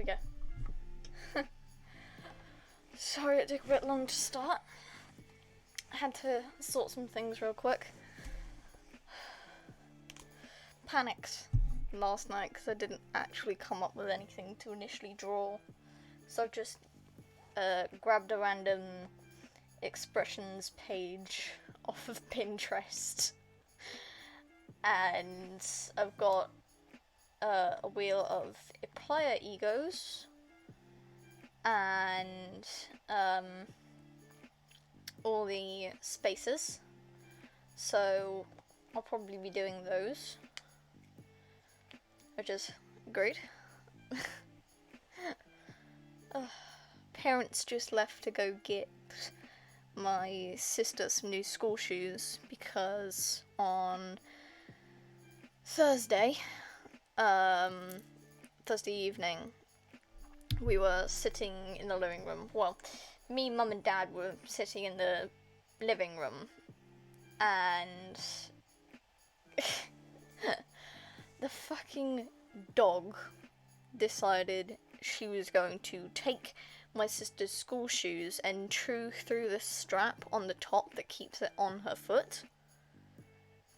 go. Sorry it took a bit long to start. I had to sort some things real quick. Panicked last night because I didn't actually come up with anything to initially draw. So I've just grabbed a random expressions page off of Pinterest. And I've got a wheel of Iplier egos and all the spaces, so I'll probably be doing those, which is great. Parents just left to go get my sister some new school shoes because on Thursday evening, we were sitting in the living room. Well, me, mum, and dad were sitting in the living room, and the fucking dog decided she was going to take my sister's school shoes and chew through the strap on the top that keeps it on her foot.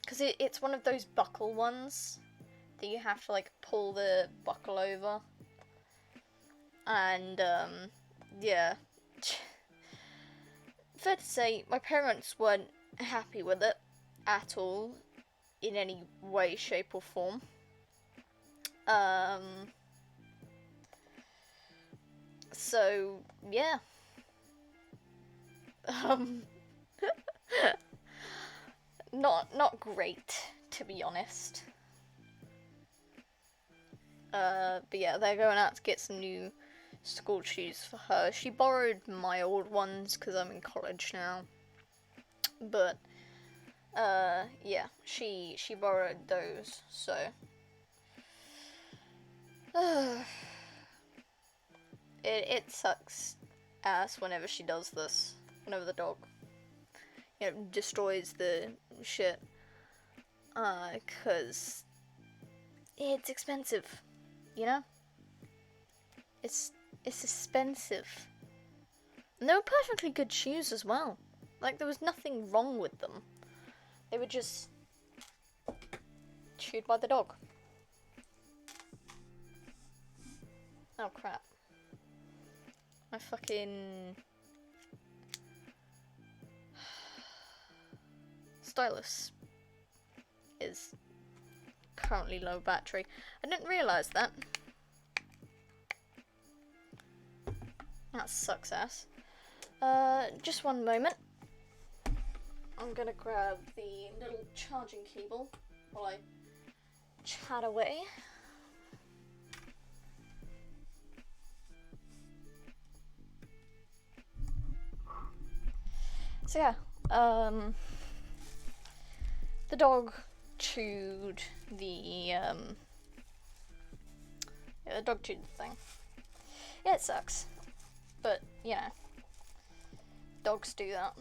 Because it's one of those buckle ones that you have to, like, pull the buckle over. And, yeah. Fair to say, my parents weren't happy with it at all, in any way, shape, or form. So, yeah. Not great, to be honest. But yeah, they're going out to get some new school shoes for her. She borrowed my old ones because I'm in college now. But, yeah, she borrowed those, so. It sucks ass whenever she does this. Whenever the dog, destroys the shit. 'Cause it's expensive, you know? It's expensive. And they were perfectly good shoes as well. Like, there was nothing wrong with them. They were just chewed by the dog. Oh crap. My fucking stylus is currently low battery. I didn't realise that. That sucks ass. Just one moment. I'm gonna grab the little charging cable while I chat away. So yeah, the dog chewed the dog chewed the thing. Yeah, it sucks, but dogs do that.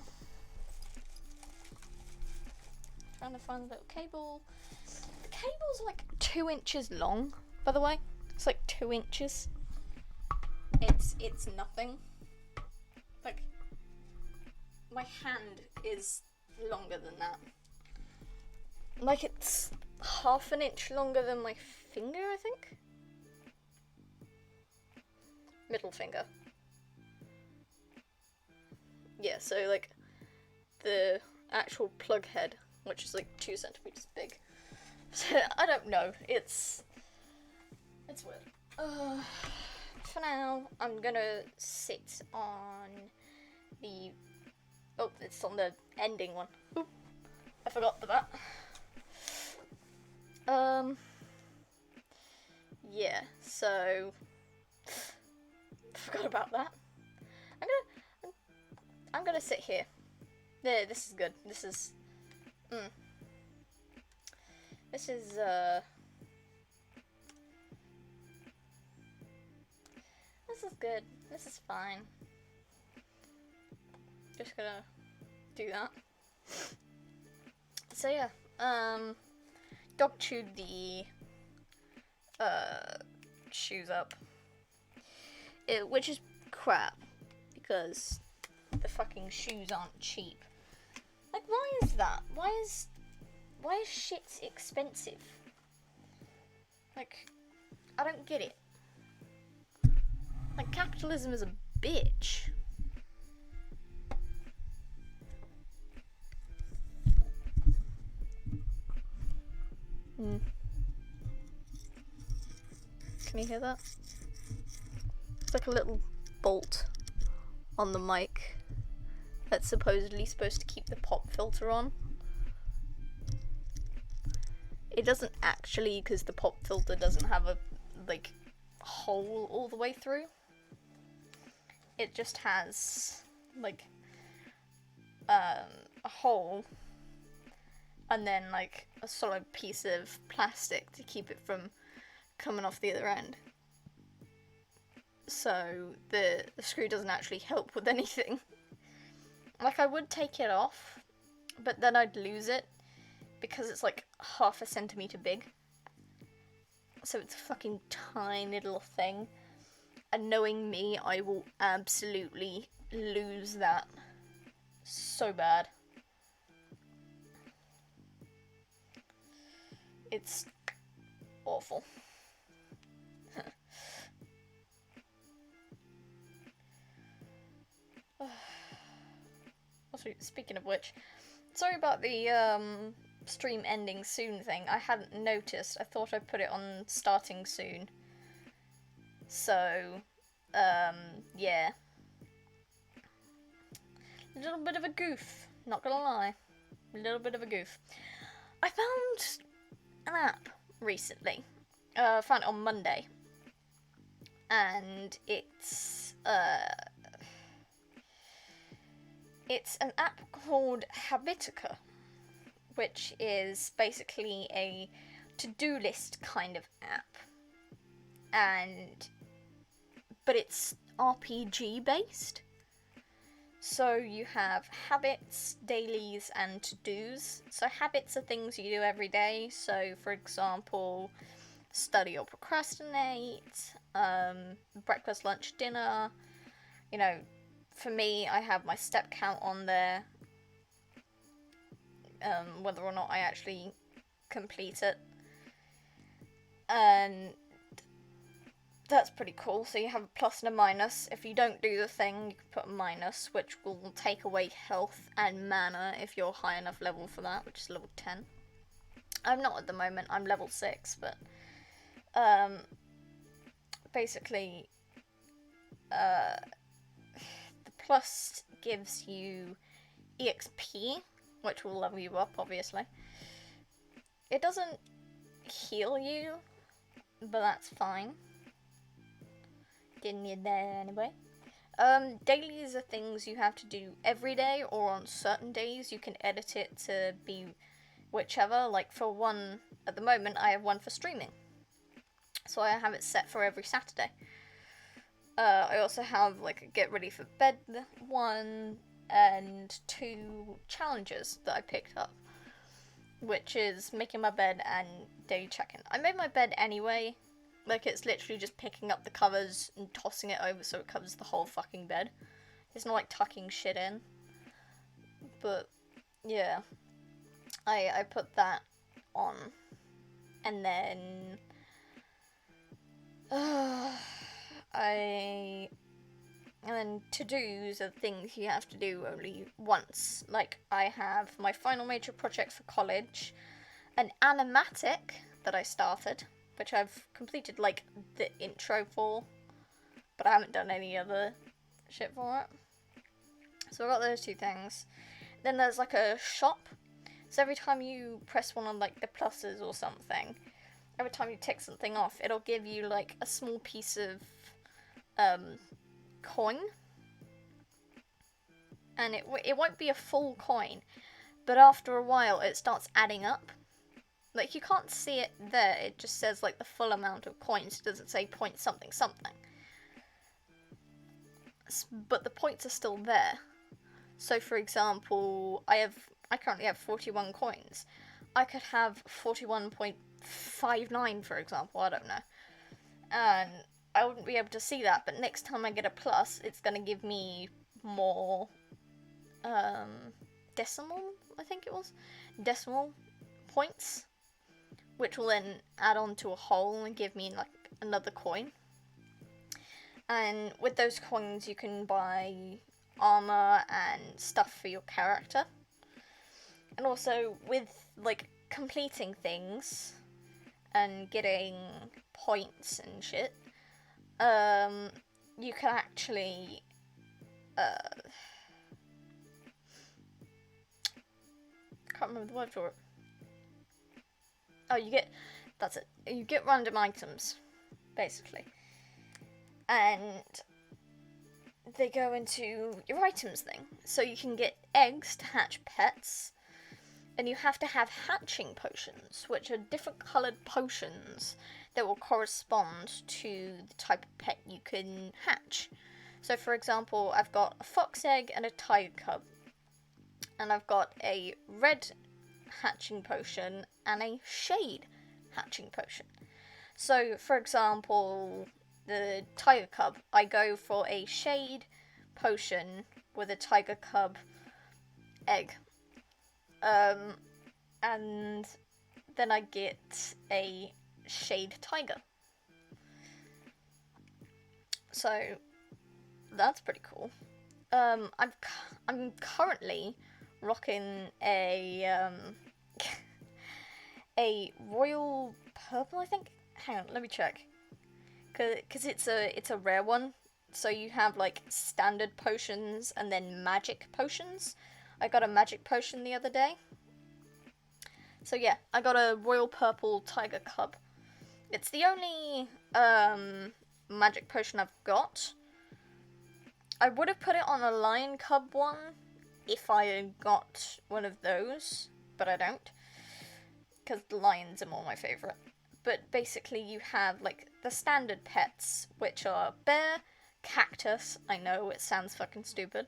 Trying to find the little cable. The cable's like 2 inches long, by the way. It's like 2 inches. It's nothing. Like, my hand is longer than that. Like, it's half an inch longer than my finger, I think? Middle finger. Yeah, so, like, the actual plug head, which is, like, 2 centimeters big. So, I don't know. It's weird. For now, I'm gonna sit on the... Oh, it's on the ending one. Oop, I forgot the that. Yeah, so forgot about that. I'm gonna sit here. There, this is good. This is good. This is fine. Just gonna do that. So yeah, dog chewed the shoes up. which is crap, because the fucking shoes aren't cheap. Like, why is that? Why is shit expensive? Like, I don't get it. Like, capitalism is a bitch. Can you hear that? It's like a little bolt on the mic that's supposedly supposed to keep the pop filter on. It doesn't actually, because the pop filter doesn't have a, like, hole all the way through. It just has, like, a hole, and then, like, a solid piece of plastic to keep it from coming off the other end. So the screw doesn't actually help with anything. Like, I would take it off, but then I'd lose it, because it's like half a centimeter big. So it's a fucking tiny little thing. And knowing me, I will absolutely lose that so bad. It's awful. Also, speaking of which, sorry about the stream ending soon thing. I hadn't noticed. I thought I put it on starting soon. So, yeah. A little bit of a goof, not gonna lie. A little bit of a goof. I found an app recently. Found it on Monday. And it's an app called Habitica, which is basically a to-do list kind of app. But it's RPG based. So you have habits, dailies, and to-dos. So habits are things you do every day. So, for example, study or procrastinate, breakfast, lunch, dinner. You know, for me, I have my step count on there. Whether or not I actually complete it. And that's pretty cool. So you have a plus and a minus. If you don't do the thing, you can put a minus, which will take away health and mana if you're high enough level for that, which is level 10. I'm not at the moment, I'm level 6, but basically the plus gives you EXP, which will level you up, obviously. It doesn't heal you, but that's fine. Didn't need that anyway. Dailies are things you have to do every day, or on certain days. You can edit it to be whichever. Like, for one, at the moment, I have one for streaming. So I have it set for every Saturday. I also have, like, a get ready for bed one, and 2 challenges that I picked up, which is making my bed and day check-in. I made my bed anyway. Like, it's literally just picking up the covers and tossing it over so it covers the whole fucking bed. It's not like tucking shit in. But, yeah. I put that on. And then and then to-dos are things you have to do only once. Like, I have my final major project for college, an animatic that I started, which I've completed, like, the intro for, but I haven't done any other shit for it. So I've got those 2 things. Then there's, like, a shop. So every time you press one on, like, the pluses or something, every time you tick something off, it'll give you, like, a small piece of coin. And it won't be a full coin, but after a while it starts adding up. Like, you can't see it there, it just says, like, the full amount of coins. It doesn't say point something something. But the points are still there. So, for example, I currently have 41 coins. I could have 41.59, for example, I don't know. And I wouldn't be able to see that, but next time I get a plus, it's gonna give me more, decimal, I think it was, decimal points, which will then add on to a whole and give me, like, another coin. And with those coins, you can buy armor and stuff for your character. And also, with, like, completing things and getting points and shit, you can actually, can't remember the word for it. Oh, that's it. You get random items, basically. And they go into your items thing. So you can get eggs to hatch pets, and you have to have hatching potions, which are different coloured potions that will correspond to the type of pet you can hatch. So for example, I've got a fox egg and a tiger cub, and I've got a red hatching potion and a shade hatching potion. So for example, the tiger cub, I go for a shade potion with a tiger cub egg. And then I get a shade tiger. So that's pretty cool. I'm currently rocking a a royal purple, I think. Hang on, let me check. Cause it's a rare one. So you have like standard potions and then magic potions. I got a magic potion the other day. So yeah, I got a royal purple tiger cub. It's the only magic potion I've got. I would have put it on a lion cub one if I had got one of those, but I don't, because the lions are more my favourite. But basically you have like the standard pets, which are bear, cactus, I know it sounds fucking stupid,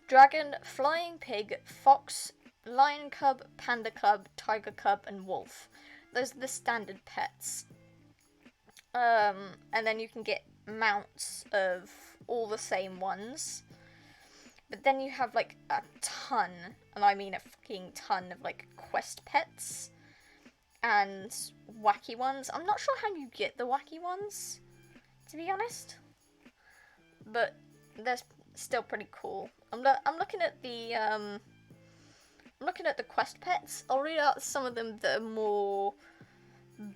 dragon, flying pig, fox, lion cub, panda cub, tiger cub, and wolf. Those are the standard pets. And then you can get mounts of all the same ones. But then you have like a ton, and I mean a fucking ton of like quest pets and wacky ones. I'm not sure how you get the wacky ones, to be honest, but they're still pretty cool. I'm looking at the quest pets. I'll read out some of them that are more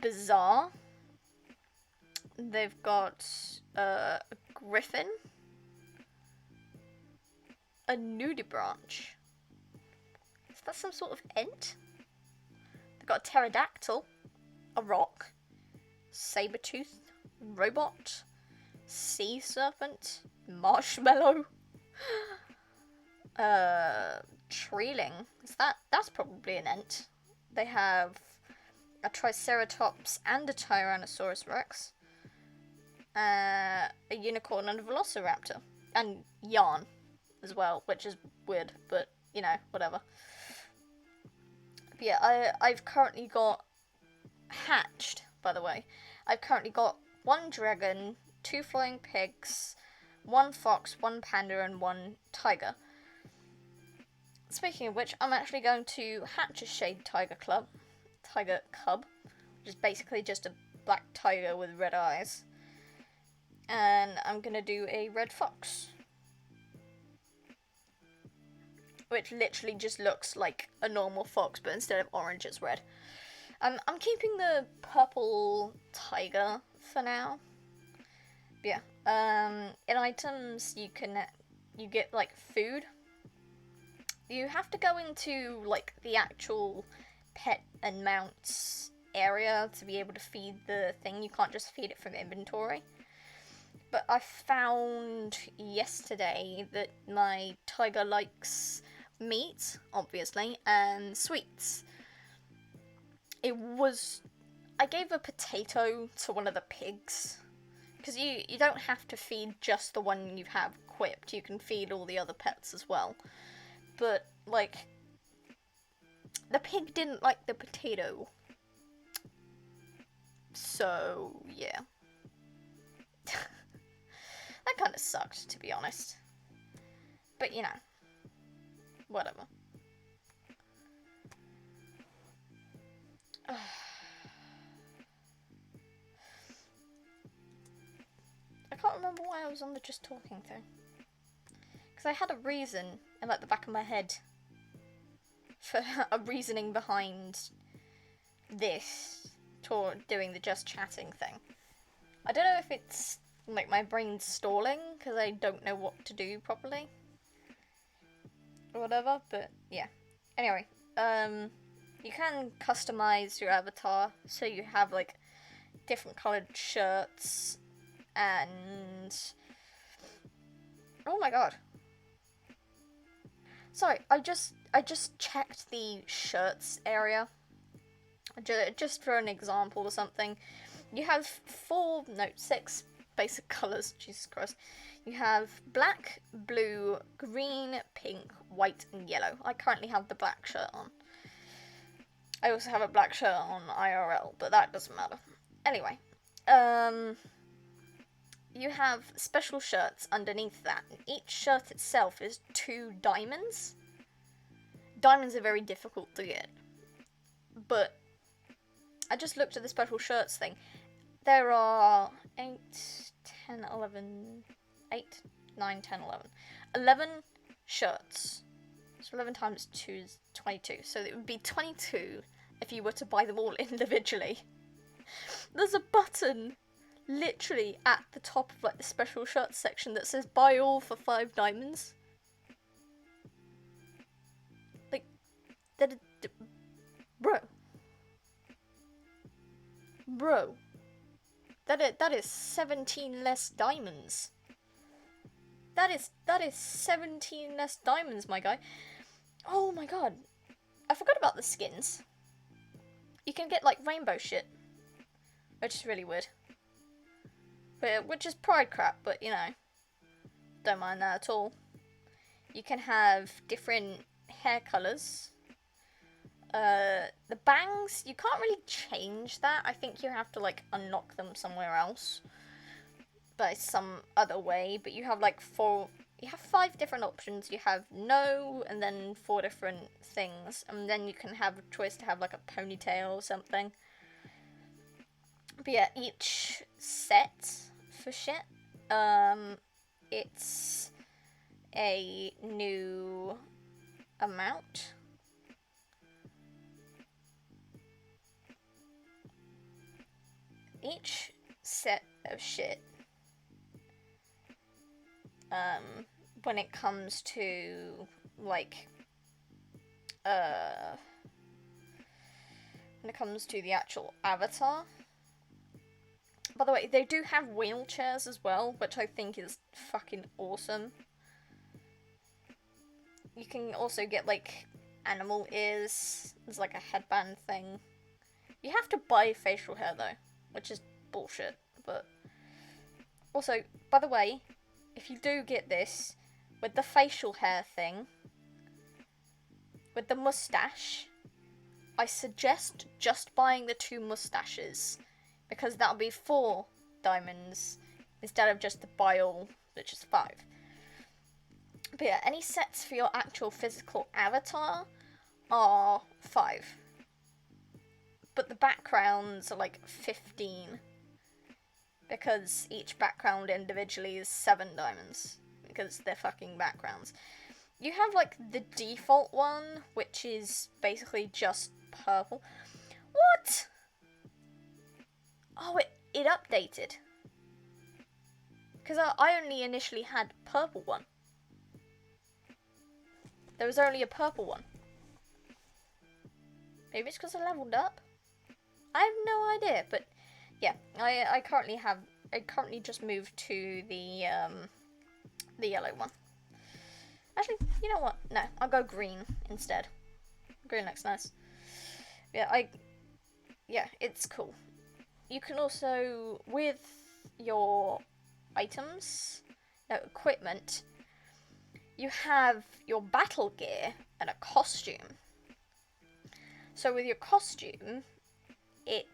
bizarre. They've got a griffin, a nudibranch. Is that some sort of ent? They've got a pterodactyl, a rock, saber-toothed, robot, sea serpent, marshmallow, treeling. That's probably an ent. They have a triceratops and a tyrannosaurus rex, a unicorn and a velociraptor, and yarn as well, which is weird, but you know, whatever. But yeah, I've currently got hatched, by the way. I've currently got one dragon, 2 flying pigs, 1 fox, 1 panda, and 1 tiger. Speaking of which, I'm actually going to hatch a shade tiger cub, which is basically just a black tiger with red eyes. And I'm gonna do a red fox, which literally just looks like a normal fox, but instead of orange, it's red. I'm keeping the purple tiger for now. But yeah, in items you get like food. You have to go into like the actual pet and mounts area to be able to feed the thing. You can't just feed it from inventory. But I found yesterday that my tiger likes meat, obviously, and sweets. I gave a potato to one of the pigs, because you don't have to feed just the one you have equipped, you can feed all the other pets as well. But, like, the pig didn't like the potato. So, yeah. That kind of sucked, to be honest. But, you know, whatever. I can't remember why I was on the just talking thing. Because I had a reason in, like, the back of my head for a reasoning behind this, doing the just chatting thing. I don't know if it's, like, my brain's stalling because I don't know what to do properly. Or whatever, but yeah. Anyway, you can customize your avatar so you have, like, different coloured shirts and... Oh my god. Sorry, I just checked the shirts area. Just for an example or something. You have 6 basic colours, Jesus Christ. You have black, blue, green, pink, white, and yellow. I currently have the black shirt on. I also have a black shirt on IRL, but that doesn't matter. Anyway, you have special shirts underneath that. Each shirt itself is 2 diamonds. Diamonds are very difficult to get. But I just looked at the special shirts thing. There are 8, 10, 11, 8, 9, 10, 11. 11 shirts. So 11 times 2 is 22. So it would be 22 if you were to buy them all individually. There's a button literally at the top of, like, the special shirts section that says buy all for 5 diamonds. Like, bro, that is 17 less diamonds. That is 17 less diamonds, my guy. Oh my god, I forgot about the skins. You can get, like, rainbow shit, which is really weird. But, which is pride crap, but, you know, don't mind that at all. You can have different hair colours. The bangs, you can't really change that. I think you have to, like, unlock them somewhere else by some other way. But you have, like, 5 different options. You have no, and then 4 different things. And then you can have a choice to have, like, a ponytail or something. But yeah, each set for shit, it's a new amount. Each set of shit, when it comes to, like, when it comes to the actual avatar. By the way, they do have wheelchairs as well, which I think is fucking awesome. You can also get, like, animal ears. There's, like, a headband thing. You have to buy facial hair, though, which is bullshit. But also, by the way, if you do get this, with the facial hair thing, with the mustache, I suggest just buying the 2 mustaches. Because that'll be 4 diamonds instead of just the buy all, which is 5. But yeah, any sets for your actual physical avatar are 5. But the backgrounds are, like, 15. Because each background individually is 7 diamonds. Because they're fucking backgrounds. You have, like, the default one, which is basically just purple. What? Oh, it updated. Because I only initially had purple one. There was only a purple one. Maybe it's because I leveled up? I have no idea, but yeah, I currently just moved to the yellow one. Actually, you know what? No, I'll go green instead. Green looks nice. Yeah, it's cool. You can also, with your items, equipment, you have your battle gear and a costume. So with your costume, it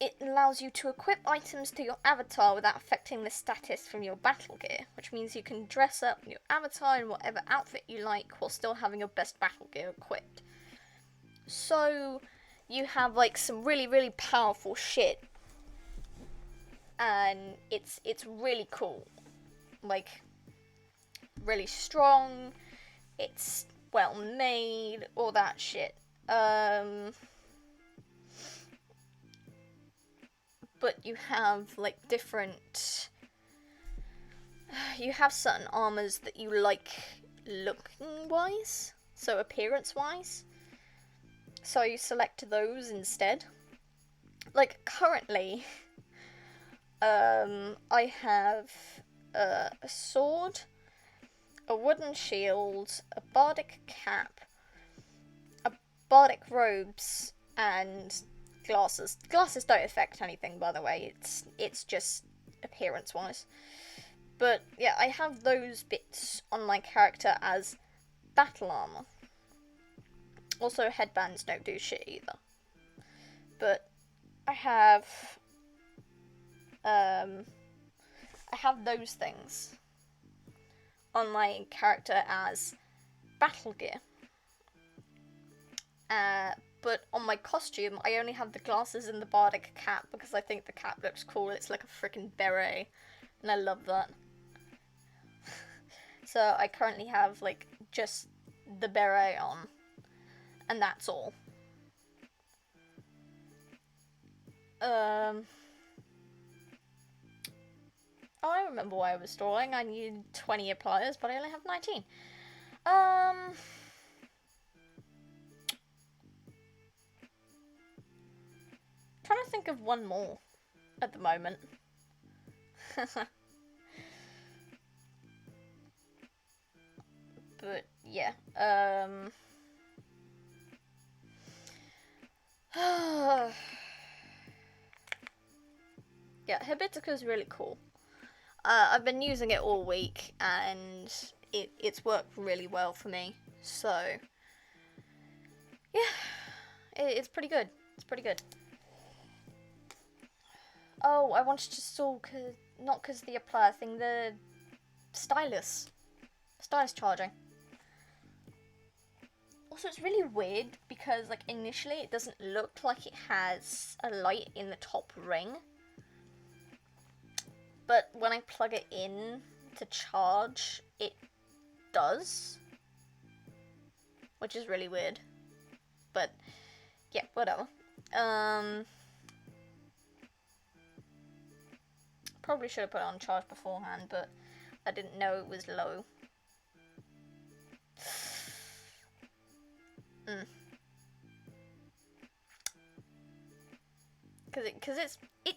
it allows you to equip items to your avatar without affecting the status from your battle gear, which means you can dress up your avatar in whatever outfit you like while still having your best battle gear equipped. So you have like some really, really powerful shit, and it's really cool. Like, really strong, it's well made, all that shit. But you have like different, you have certain armors that you like looking wise, so appearance wise, so you select those instead. Like currently, I have a sword, a wooden shield, a bardic cap, a bardic robes, and glasses. Glasses don't affect anything, by the way. It's just appearance-wise. But yeah, I have those bits on my character as battle armor. Also, headbands don't do shit either. But I have those things on my character as battle gear. But on my costume, I only have the glasses and the bardic cap because I think the cap looks cool. It's like a freaking beret, and I love that. So I currently have like just the beret on, and that's all. Oh, I remember why I was stalling. I need 20 Ipliers, but I only have 19. Trying to think of one more at the moment. But yeah, yeah, Habitica is really cool. I've been using it all week, and it's worked really well for me. So yeah, it's pretty good. It's pretty good. Oh, I wanted to stall not because the Iplier thing, the stylus charging. Also, it's really weird because, like, initially it doesn't look like it has a light in the top ring. But when I plug it in to charge, it does. Which is really weird. But, yeah, whatever. Probably should have put it on charge beforehand, but I didn't know it was low. Because it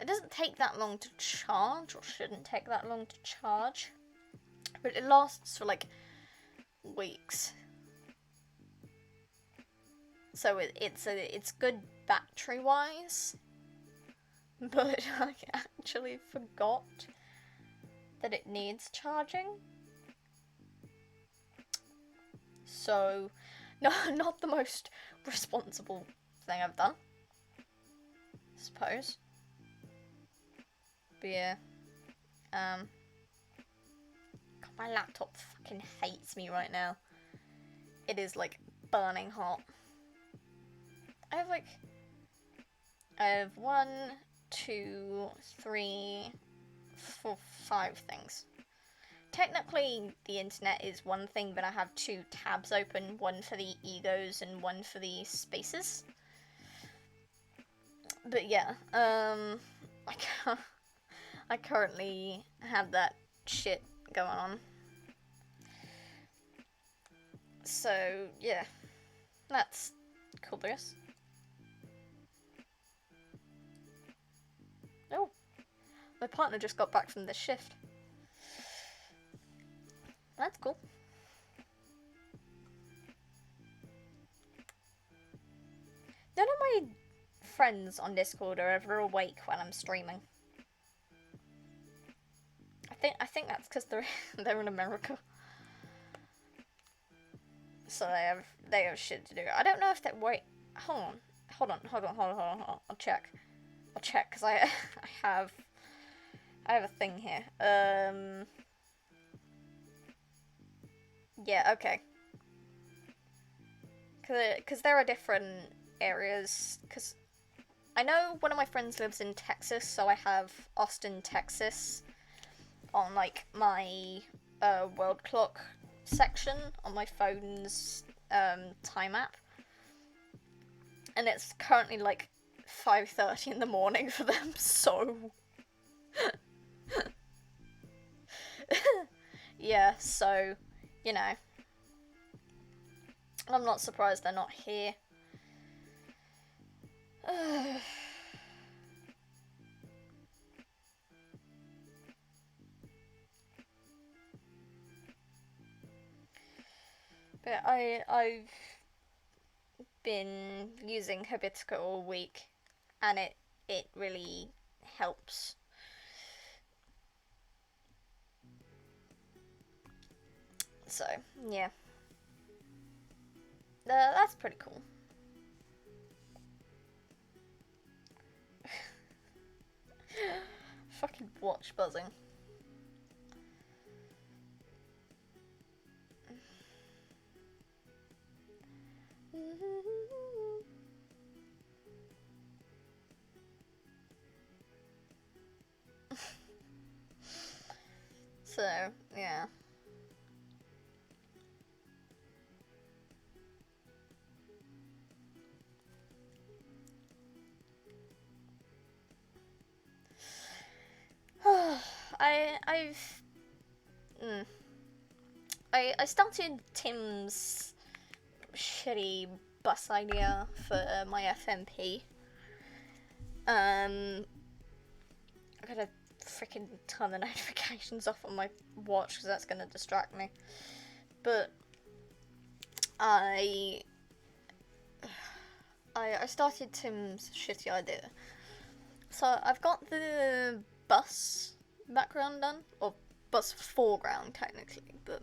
doesn't take that long to charge, or shouldn't take that long to charge, but it lasts for like weeks. So it's good battery wise, but I actually forgot that it needs charging. So, no, not the most responsible thing I've done, I suppose. But yeah, God, my laptop fucking hates me right now. It is like burning hot. I have 1, 2, 3, 4, 5 things. Technically, the internet is one thing, but I have 2 tabs open, one for the egos and one for the spaces. But yeah, I currently have that shit going on. So, yeah, that's cool, I guess. Oh, my partner just got back from the shift. That's cool. None of my friends on Discord are ever awake when I'm streaming. I think that's because they're in America, so they have shit to do. I don't know if they wait. Hold on. hold on. I'll check, because I have a thing here. Yeah, okay. Because there are different areas, because I know one of my friends lives in Texas, so I have Austin, Texas on, like, my world clock section on my phone's time app. And it's currently, like, 5:30 in the morning for them, so... yeah, so, you know. I'm not surprised they're not here. But I've been using Habitica all week, and it really helps. So, yeah. That's pretty cool. Fucking watch buzzing. So, yeah. I started Tim's shitty bus idea for my FMP. I gotta freaking turn the notifications off on my watch because that's gonna distract me. But I started Tim's shitty idea. So I've got the bus background done, or bus foreground technically, but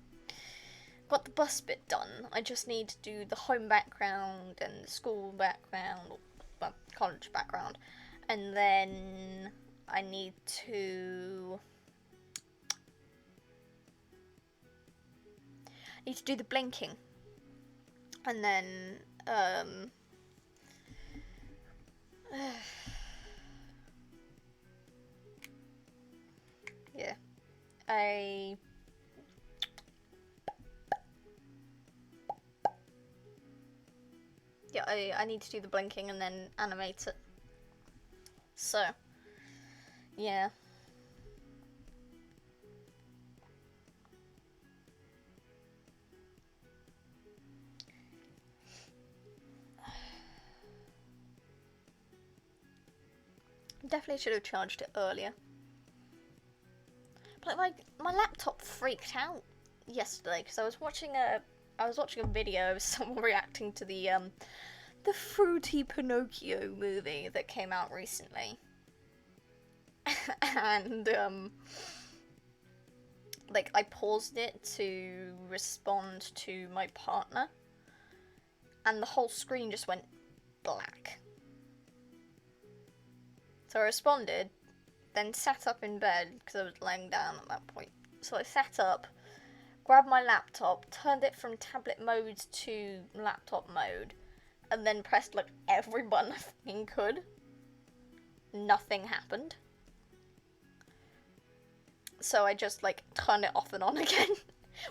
got the bus bit done. I just need to do the home background and the school background, or well, college background, and then I need to do the blinking, and then yeah, I need to do the blinking and then animate it. So, yeah. Definitely should have charged it earlier. But like my laptop freaked out yesterday because I was watching a video of someone reacting to the Fruity Pinocchio movie that came out recently. And like I paused it to respond to my partner, and the whole screen just went black. So I responded, then sat up in bed because I was laying down at that point. So I sat up, grabbed my laptop, turned it from tablet mode to laptop mode, and then pressed like every button I fucking could. Nothing happened. So I just like turned it off and on again,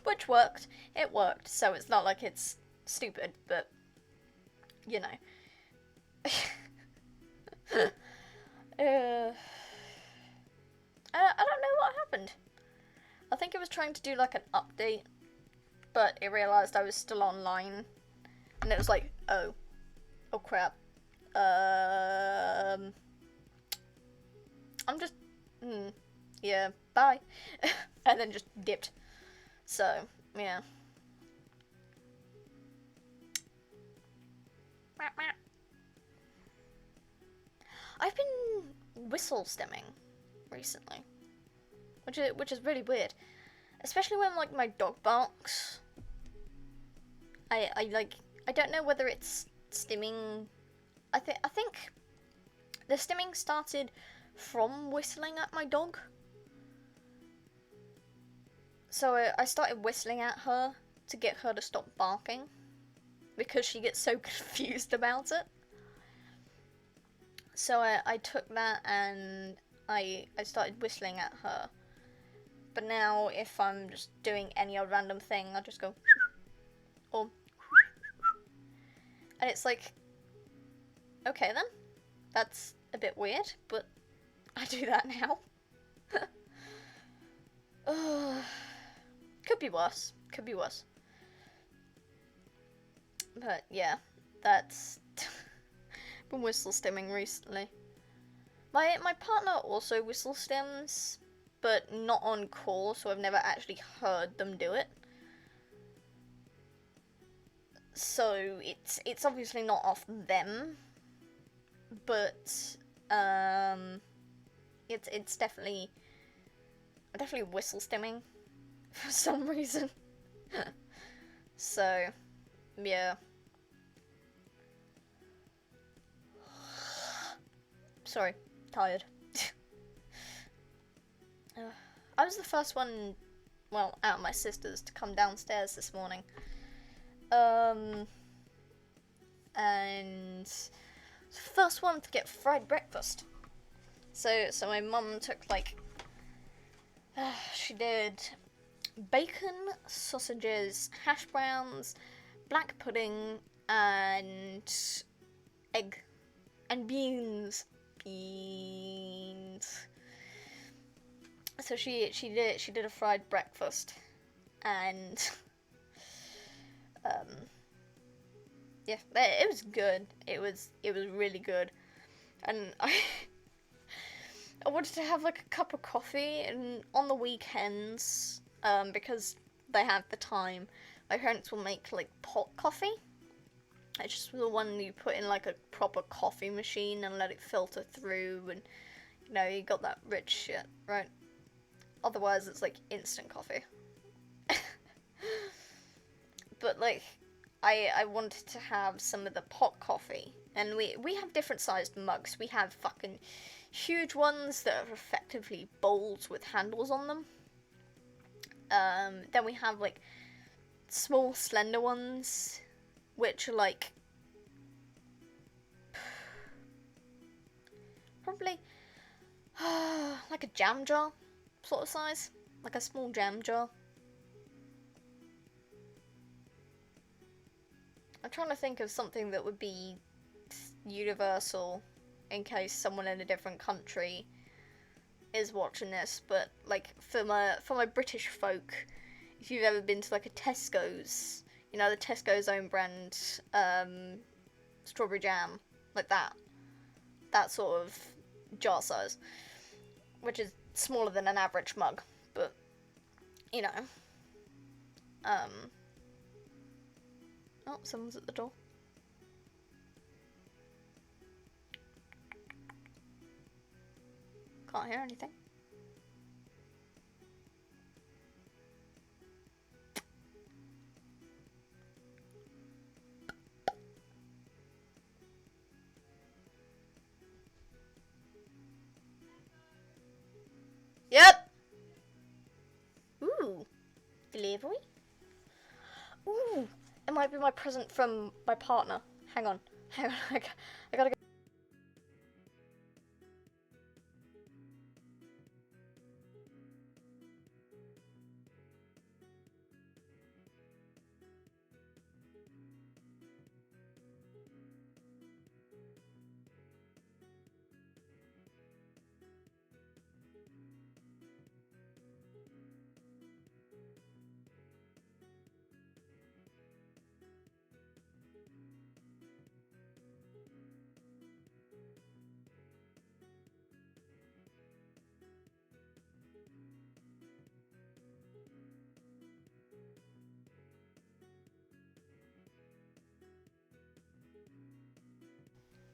which worked. It worked, so it's not like it's stupid, but you know. I don't know what happened. I think it was trying to do like an update, but it realised I was still online, and it was like, oh crap. I'm just, yeah, bye, and then just dipped. So yeah. I've been whistle stemming recently, which is really weird, especially when like my dog barks. I don't know whether it's stimming I think the stimming started from whistling at my dog. So I started whistling at her to get her to stop barking because she gets so confused about it. So I took that and I started whistling at her. But now if I'm just doing any old random thing, I'll just go or and it's like, okay then, that's a bit weird, but I do that now. Could be worse. Could be worse. But yeah, that's been whistle stimming recently. My partner also whistle stims, but not on call, so I've never actually heard them do it. So it's obviously not off them, but it's definitely whistle stimming for some reason. So yeah. Sorry, tired. I was the first one, well, out of my sisters to come downstairs this morning. And first one to get fried breakfast. So my mum took like, she did bacon, sausages, hash browns, black pudding, and egg, and beans. So she did a fried breakfast, and yeah, it was good. It was really good, and I wanted to have like a cup of coffee, and on the weekends, because they have the time, my parents will make like pot coffee. It's just the one you put in like a proper coffee machine and let it filter through, and you know, you got that rich shit, right? Otherwise it's like instant coffee. But like, I wanted to have some of the pot coffee, and we have different sized mugs. We have fucking huge ones that are effectively bowls with handles on them. Then we have like small slender ones, which are like probably like a jam jar sort of size, like a small jam jar. I'm trying to think of something that would be universal in case someone in a different country is watching this, but like for my British folk, if you've ever been to like a Tesco's, you know, the Tesco's own brand strawberry jam, like that sort of jar size, which is smaller than an average mug, but you know. Oh, someone's at the door. Can't hear anything. Yep. Ooh. Delivery? Ooh. It might be my present from my partner. Hang on. I gotta go.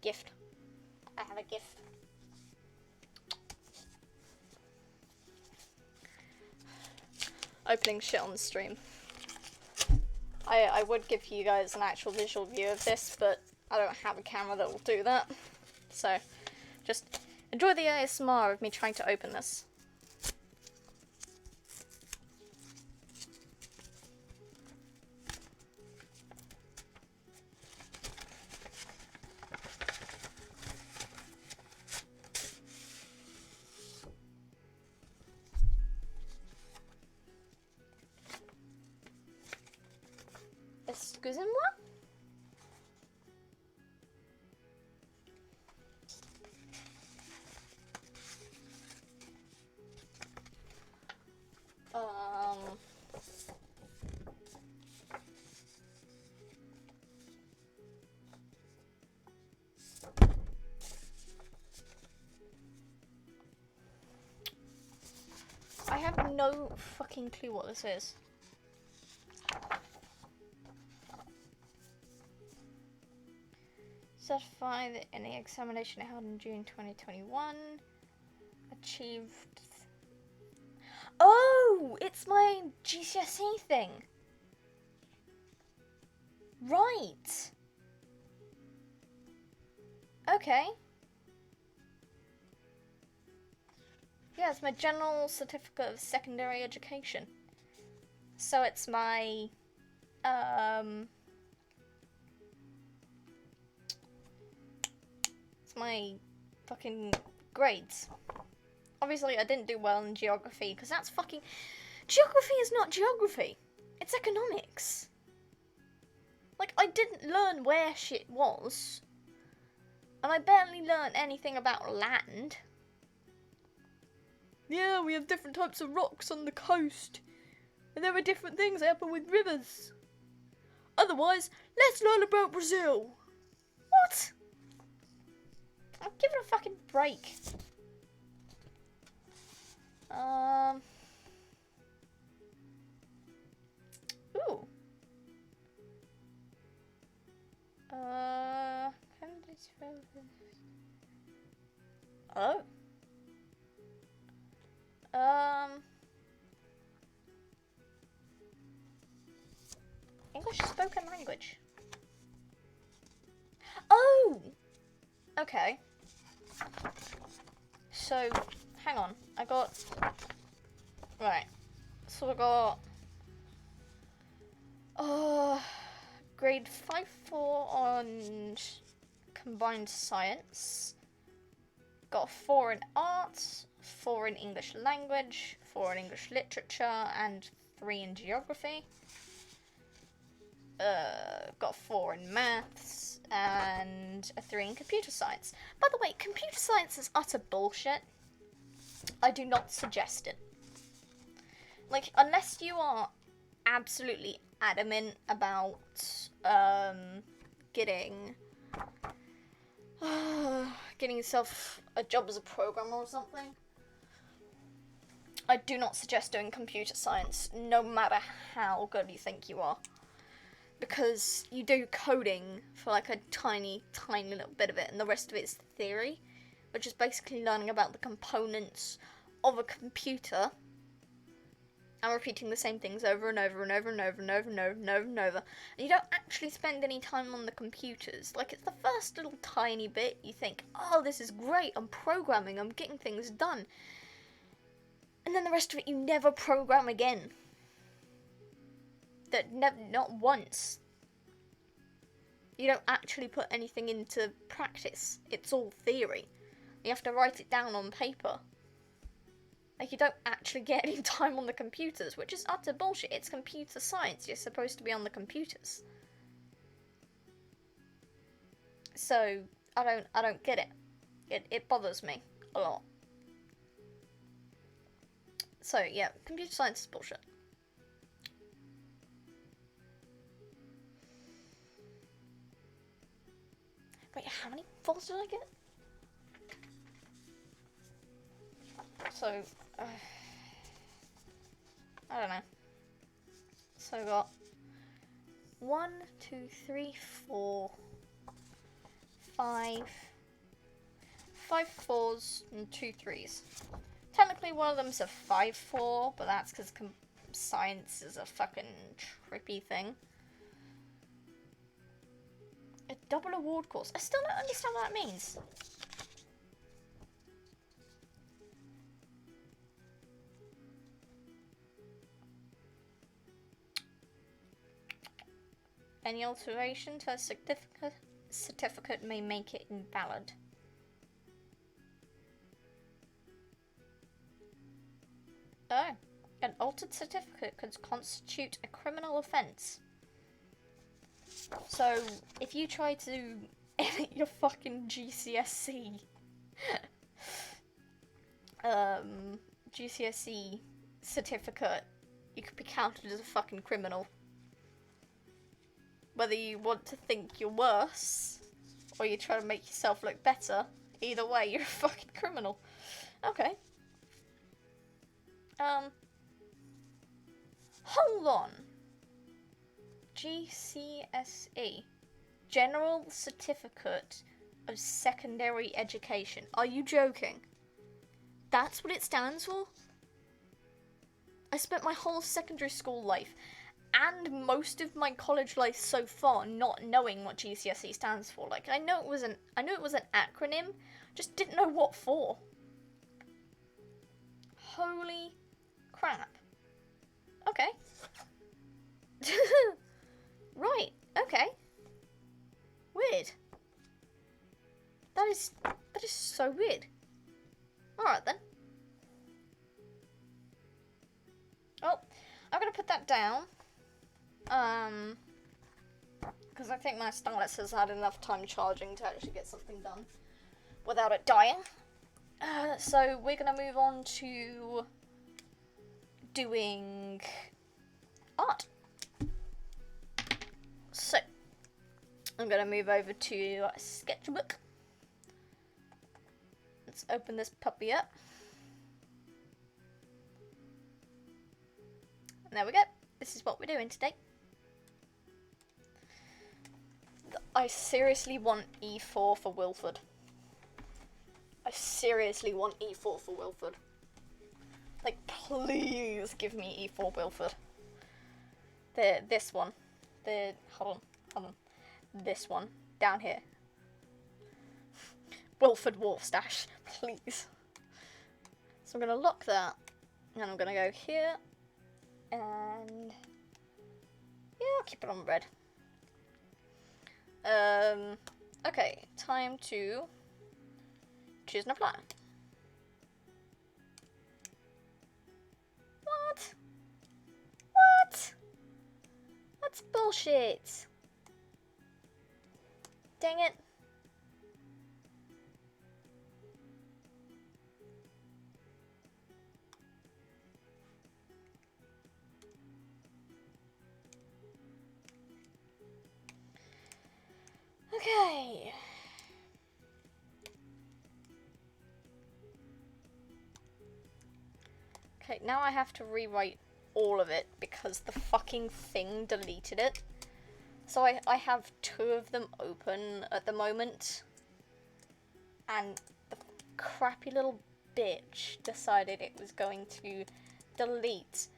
Gift. I have a gift. Opening shit on the stream. I would give you guys an actual visual view of this, but I don't have a camera that will do that. So, just enjoy the ASMR of me trying to open this. Excusez-moi? I have no fucking clue what this is. Certify that any examination held in June 2021 achieved. Oh, it's my GCSE thing. Right. Okay. Yeah, it's my General Certificate of Secondary Education. So it's my, it's my fucking grades. Obviously, I didn't do well in geography, because that's fucking... Geography is not geography. It's economics. Like, I didn't learn where shit was. And I barely learned anything about land. Yeah, we have different types of rocks on the coast. And there are different things that happen with rivers. Otherwise, let's learn about Brazil. What? I'll give it a fucking break. Ooh. Oh. English spoken language. Oh! Okay. So, hang on. I got... Right. So I got... grade 5-4 on combined science. Got a 4 in art, 4 in English language, 4 in English literature, and 3 in geography. Got a 4 in maths, and a 3 in computer science. By the way, computer science is utter bullshit. I do not suggest it. Like, unless you are absolutely adamant about, getting yourself a job as a programmer or something, I do not suggest doing computer science, no matter how good you think you are. Because you do coding for like a tiny, tiny little bit of it, and the rest of it is theory, which is basically learning about the components of a computer and repeating the same things over and over and over and over and over and over and over and over. And you don't actually spend any time on the computers. Like, it's the first little tiny bit you think, oh, this is great, I'm programming, I'm getting things done. And then the rest of it you never program again. Not once. You don't actually put anything into practice. It's all theory. You have to write it down on paper. Like, you don't actually get any time on the computers, which is utter bullshit. It's computer science. You're supposed to be on the computers. So, I don't get it. It bothers me a lot. So, yeah, computer science is bullshit. Wait, how many falls did I get? So, I don't know. So I got 1, 2, 3, 4, 5 4s and 2 3s. Technically one of them's a 5-4, but that's because science is a fucking trippy thing. Double award course. I still don't understand what that means. Any alteration to a certificate may make it invalid. Oh, an altered certificate could constitute a criminal offence. So, if you try to edit your fucking GCSE, GCSE certificate, you could be counted as a fucking criminal. Whether you want to think you're worse, or you try to make yourself look better, either way, you're a fucking criminal. Okay. Hold on. GCSE. General Certificate of Secondary Education. Are you joking? That's what it stands for? I spent my whole secondary school life and most of my college life so far not knowing what GCSE stands for. Like, I knew it was an acronym, just didn't know what for. Holy crap. Okay. Right, okay. Weird. That is so weird. Alright then. Oh, I'm gonna put that down. Because I think my stylus has had enough time charging to actually get something done without it dying. So we're gonna move on to doing art. So I'm gonna move over to a sketchbook. Let's open this puppy up. And there we go. This is what we're doing today. I seriously want E4 for Wilford. I seriously want E4 for Wilford. Like, please give me E4 Wilford. This one. Hold on. This one. Down here. Wilford Warstash, please. So I'm going to lock that. And I'm going to go here. And yeah, I'll keep it on red. Okay, time to choose and apply. What? That's bullshit. Dang it. Okay. Okay, now I have to rewrite all of it because the fucking thing deleted it. So I have two of them open at the moment. And the crappy little bitch decided it was going to delete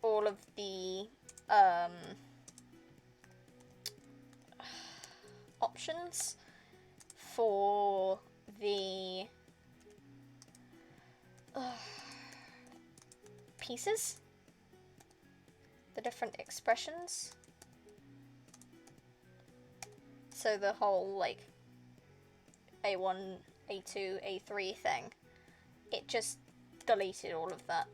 all of the options for the pieces, the different expressions. So the whole like A1, A2, A3 thing, it just deleted all of that.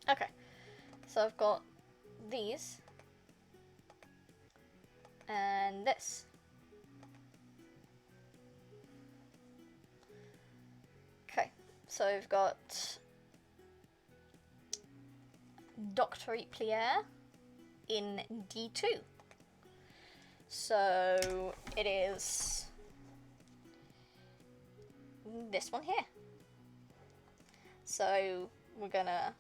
Okay, so I've got these and this. Okay, so we've got Dr. Iplier in D2. So it is this one here. So we're gonna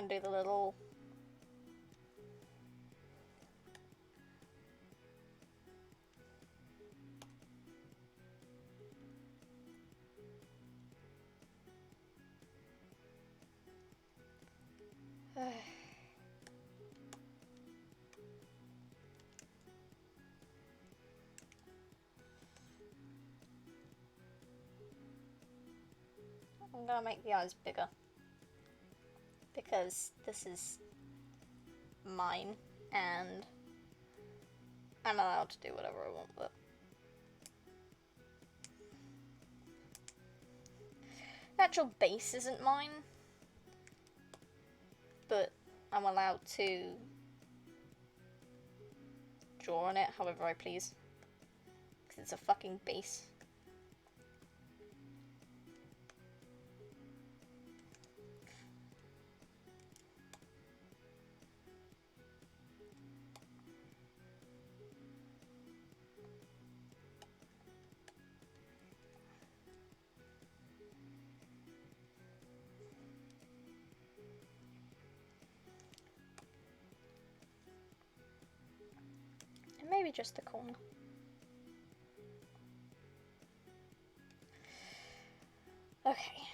do the little I'm gonna make the eyes bigger because this is mine and I'm allowed to do whatever I want with it. The actual base isn't mine, but I'm allowed to draw on it however I please because it's a fucking base. Maybe just the corner. Okay,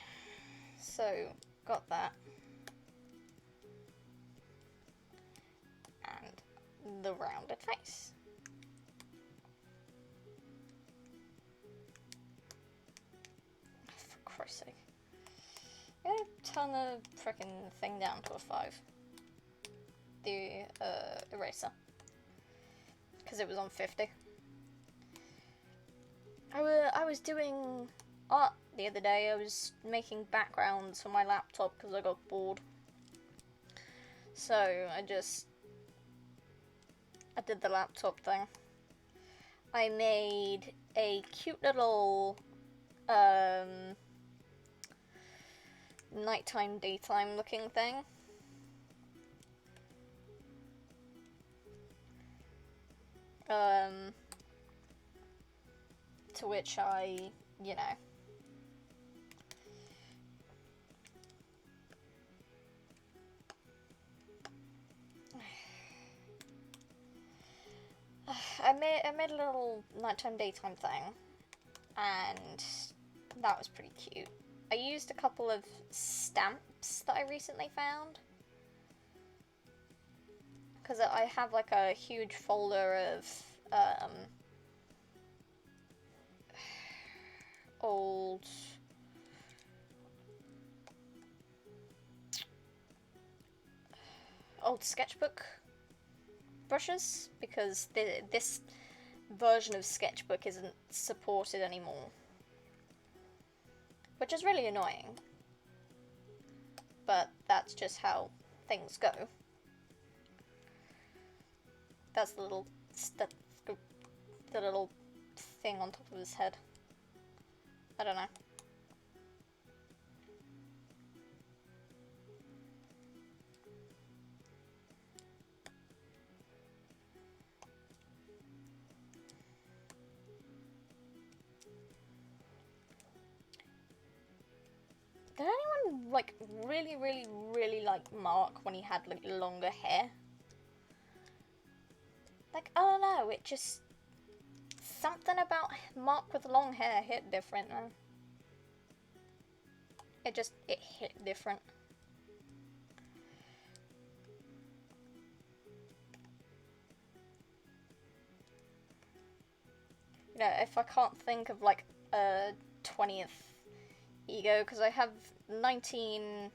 so got that. And the rounded face. For Christ's sake. I'm gonna turn the frickin' thing down to a 5. The eraser. Because it was on 50. I was doing art the other day. I was making backgrounds for my laptop because I got bored. So I did the laptop thing. I made a cute little nighttime, daytime looking thing. To which I, you know, I made a little nighttime daytime thing, and that was pretty cute. I used a couple of stamps that I recently found, because I have like a huge folder of old sketchbook brushes, because this version of sketchbook isn't supported anymore, which is really annoying, but that's just how things go. That's the little thing on top of his head. I don't know. Did anyone like really like Mark when he had like longer hair? Like, I don't know, it just, something about Mark with long hair hit different, man. It hit different. You know, if I can't think of like a 20th ego, because I have 19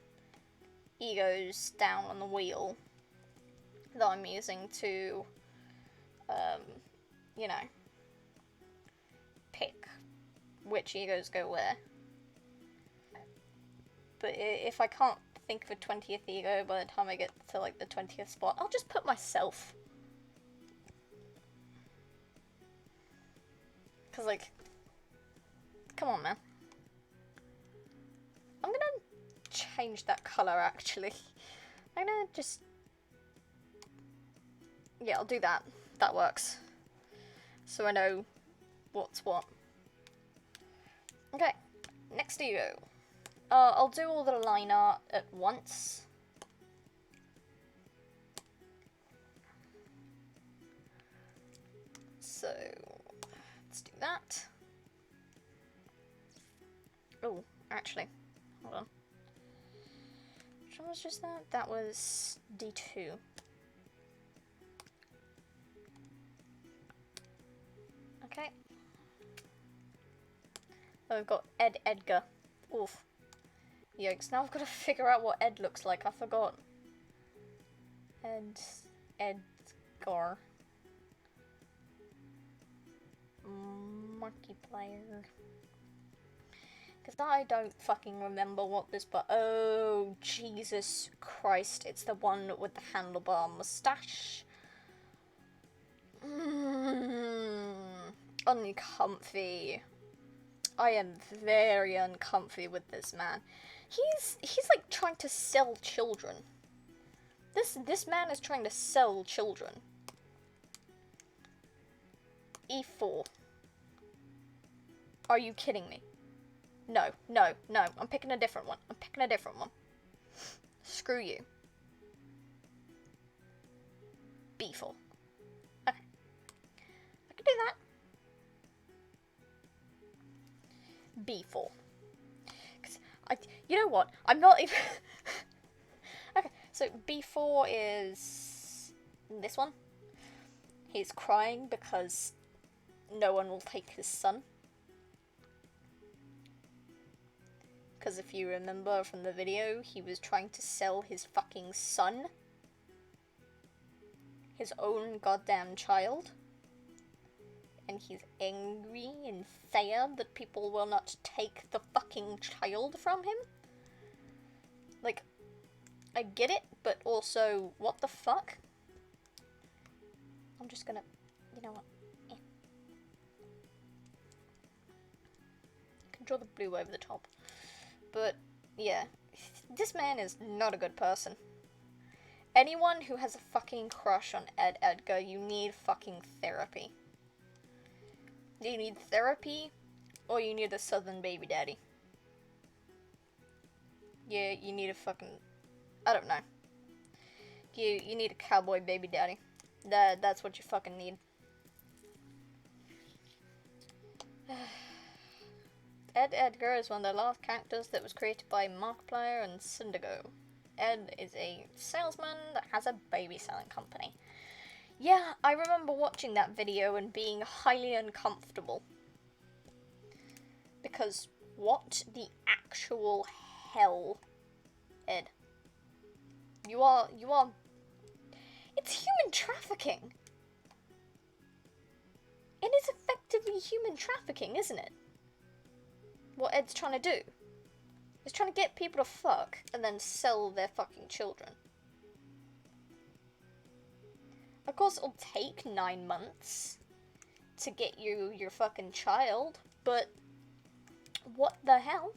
egos down on the wheel that I'm using to, you know, pick which egos go where. But if I can't think of a 20th ego by the time I get to like the 20th spot, I'll just put myself. Because, like, come on, man. I'm gonna change that colour, actually. I'm gonna just, yeah, I'll do that. That works. So I know what's what. Okay, next ego. I'll do all the line art at once. So, let's do that. Oh, actually, hold on. Which What was just that? That was D2. Okay. Oh, we've got Edgar. Oof. Yikes, now I've got to figure out what Ed looks like. I forgot. Edgar. Markiplier. Because I don't fucking remember what this, but oh, Jesus Christ, it's the one with the handlebar mustache. Uncomfy. I am very uncomfy with this man. He's like trying to sell children. This man is trying to sell children. E4. Are you kidding me? No. I'm picking a different one. Screw you. B4. Okay. I can do that. B4. You know what? I'm not even... Okay, so B4 is this one. He's crying because no one will take his son. Because if you remember from the video, he was trying to sell his fucking son. His own goddamn child. And he's angry and sad that people will not take the fucking child from him. Like, I get it, but also, what the fuck? I'm just gonna, you know what? I can draw the blue over the top. But, yeah, this man is not a good person. Anyone who has a fucking crush on Edgar, you need fucking therapy. You need therapy, or you need a southern baby daddy. Yeah, you need a fucking... I don't know. You need a cowboy baby daddy. That's what you fucking need. Edgar is one of the last characters that was created by Markiplier and Syndigo. Ed is a salesman that has a baby selling company. Yeah, I remember watching that video and being highly uncomfortable. Because what the actual hell, Ed? You are... It's human trafficking! It is effectively human trafficking, isn't it? What Ed's trying to do. He's trying to get people to fuck and then sell their fucking children. Of course, it'll take 9 months to get you your fucking child, but what the hell?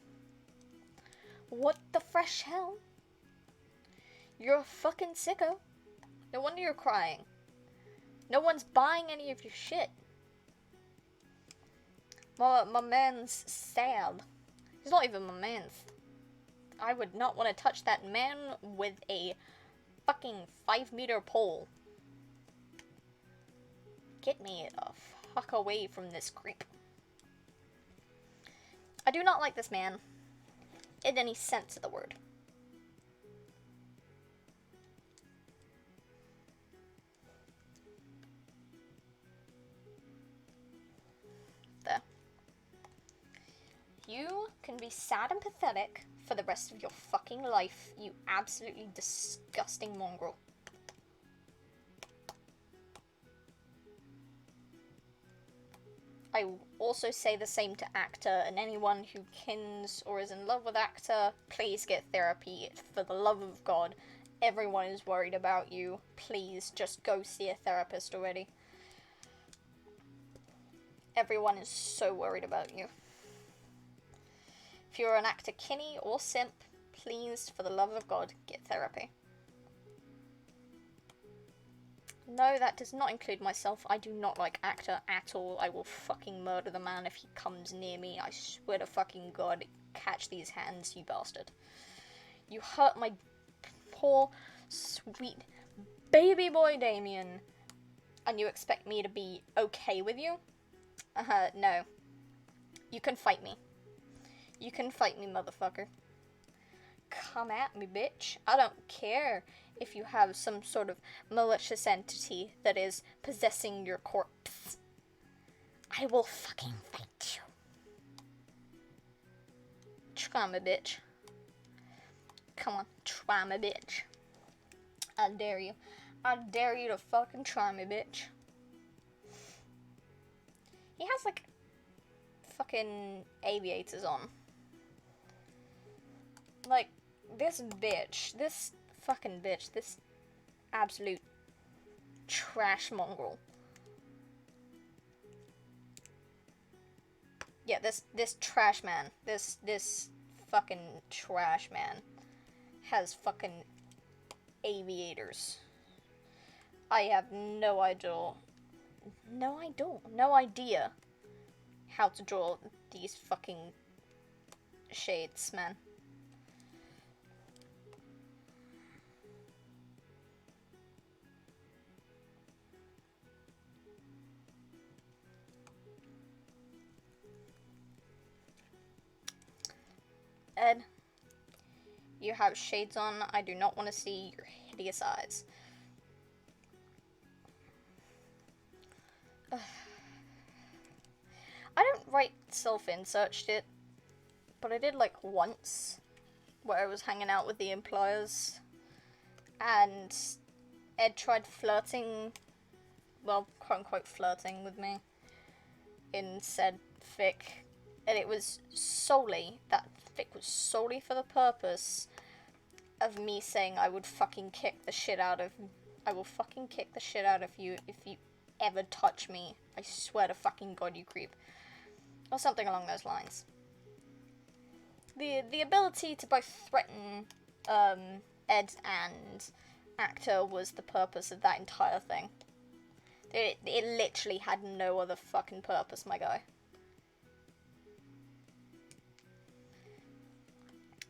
What the fresh hell? You're a fucking sicko. No wonder you're crying. No one's buying any of your shit. My man's sad. He's not even my man's. I would not want to touch that man with a fucking 5-meter pole. Get me the fuck away from this creep. I do not like this man. In any sense of the word. There. You can be sad and pathetic for the rest of your fucking life, you absolutely disgusting mongrel. I will also say the same to Actor, and anyone who kins or is in love with Actor, please get therapy, for the love of God. Everyone is worried about you. Please, just go see a therapist already. Everyone is so worried about you. If you're an Actor Kinney or simp, please, for the love of God, get therapy. No, that does not include myself. I do not like Actor at all. I will fucking murder the man if he comes near me. I swear to fucking God, catch these hands, you bastard. You hurt my poor, sweet baby boy Damien. And you expect me to be okay with you? No. You can fight me. You can fight me, motherfucker. come at me, bitch. I don't care if you have some sort of malicious entity that is possessing your corpse. I will fucking fight you. Try me, bitch. Come on, try me, bitch. I dare you. I dare you to fucking try me, bitch. He has, like, fucking aviators on. Like, this fucking bitch, this absolute trash mongrel. Yeah, this trash man, this fucking trash man has fucking aviators. I have no idea how to draw these fucking shades, man. Ed, you have shades on. I do not want to see your hideous eyes. I don't write self-insert shit, but I did like once, where I was hanging out with the Ipliers, and Ed tried flirting, well, quote-unquote flirting with me in said fic, and it was solely, that fic was solely for the purpose of me saying I would fucking kick the shit out of, I will fucking kick the shit out of you if you ever touch me. I swear to fucking God, you creep. Or something along those lines. The ability to both threaten Ed and actor was the purpose of that entire thing. It literally had no other fucking purpose, my guy.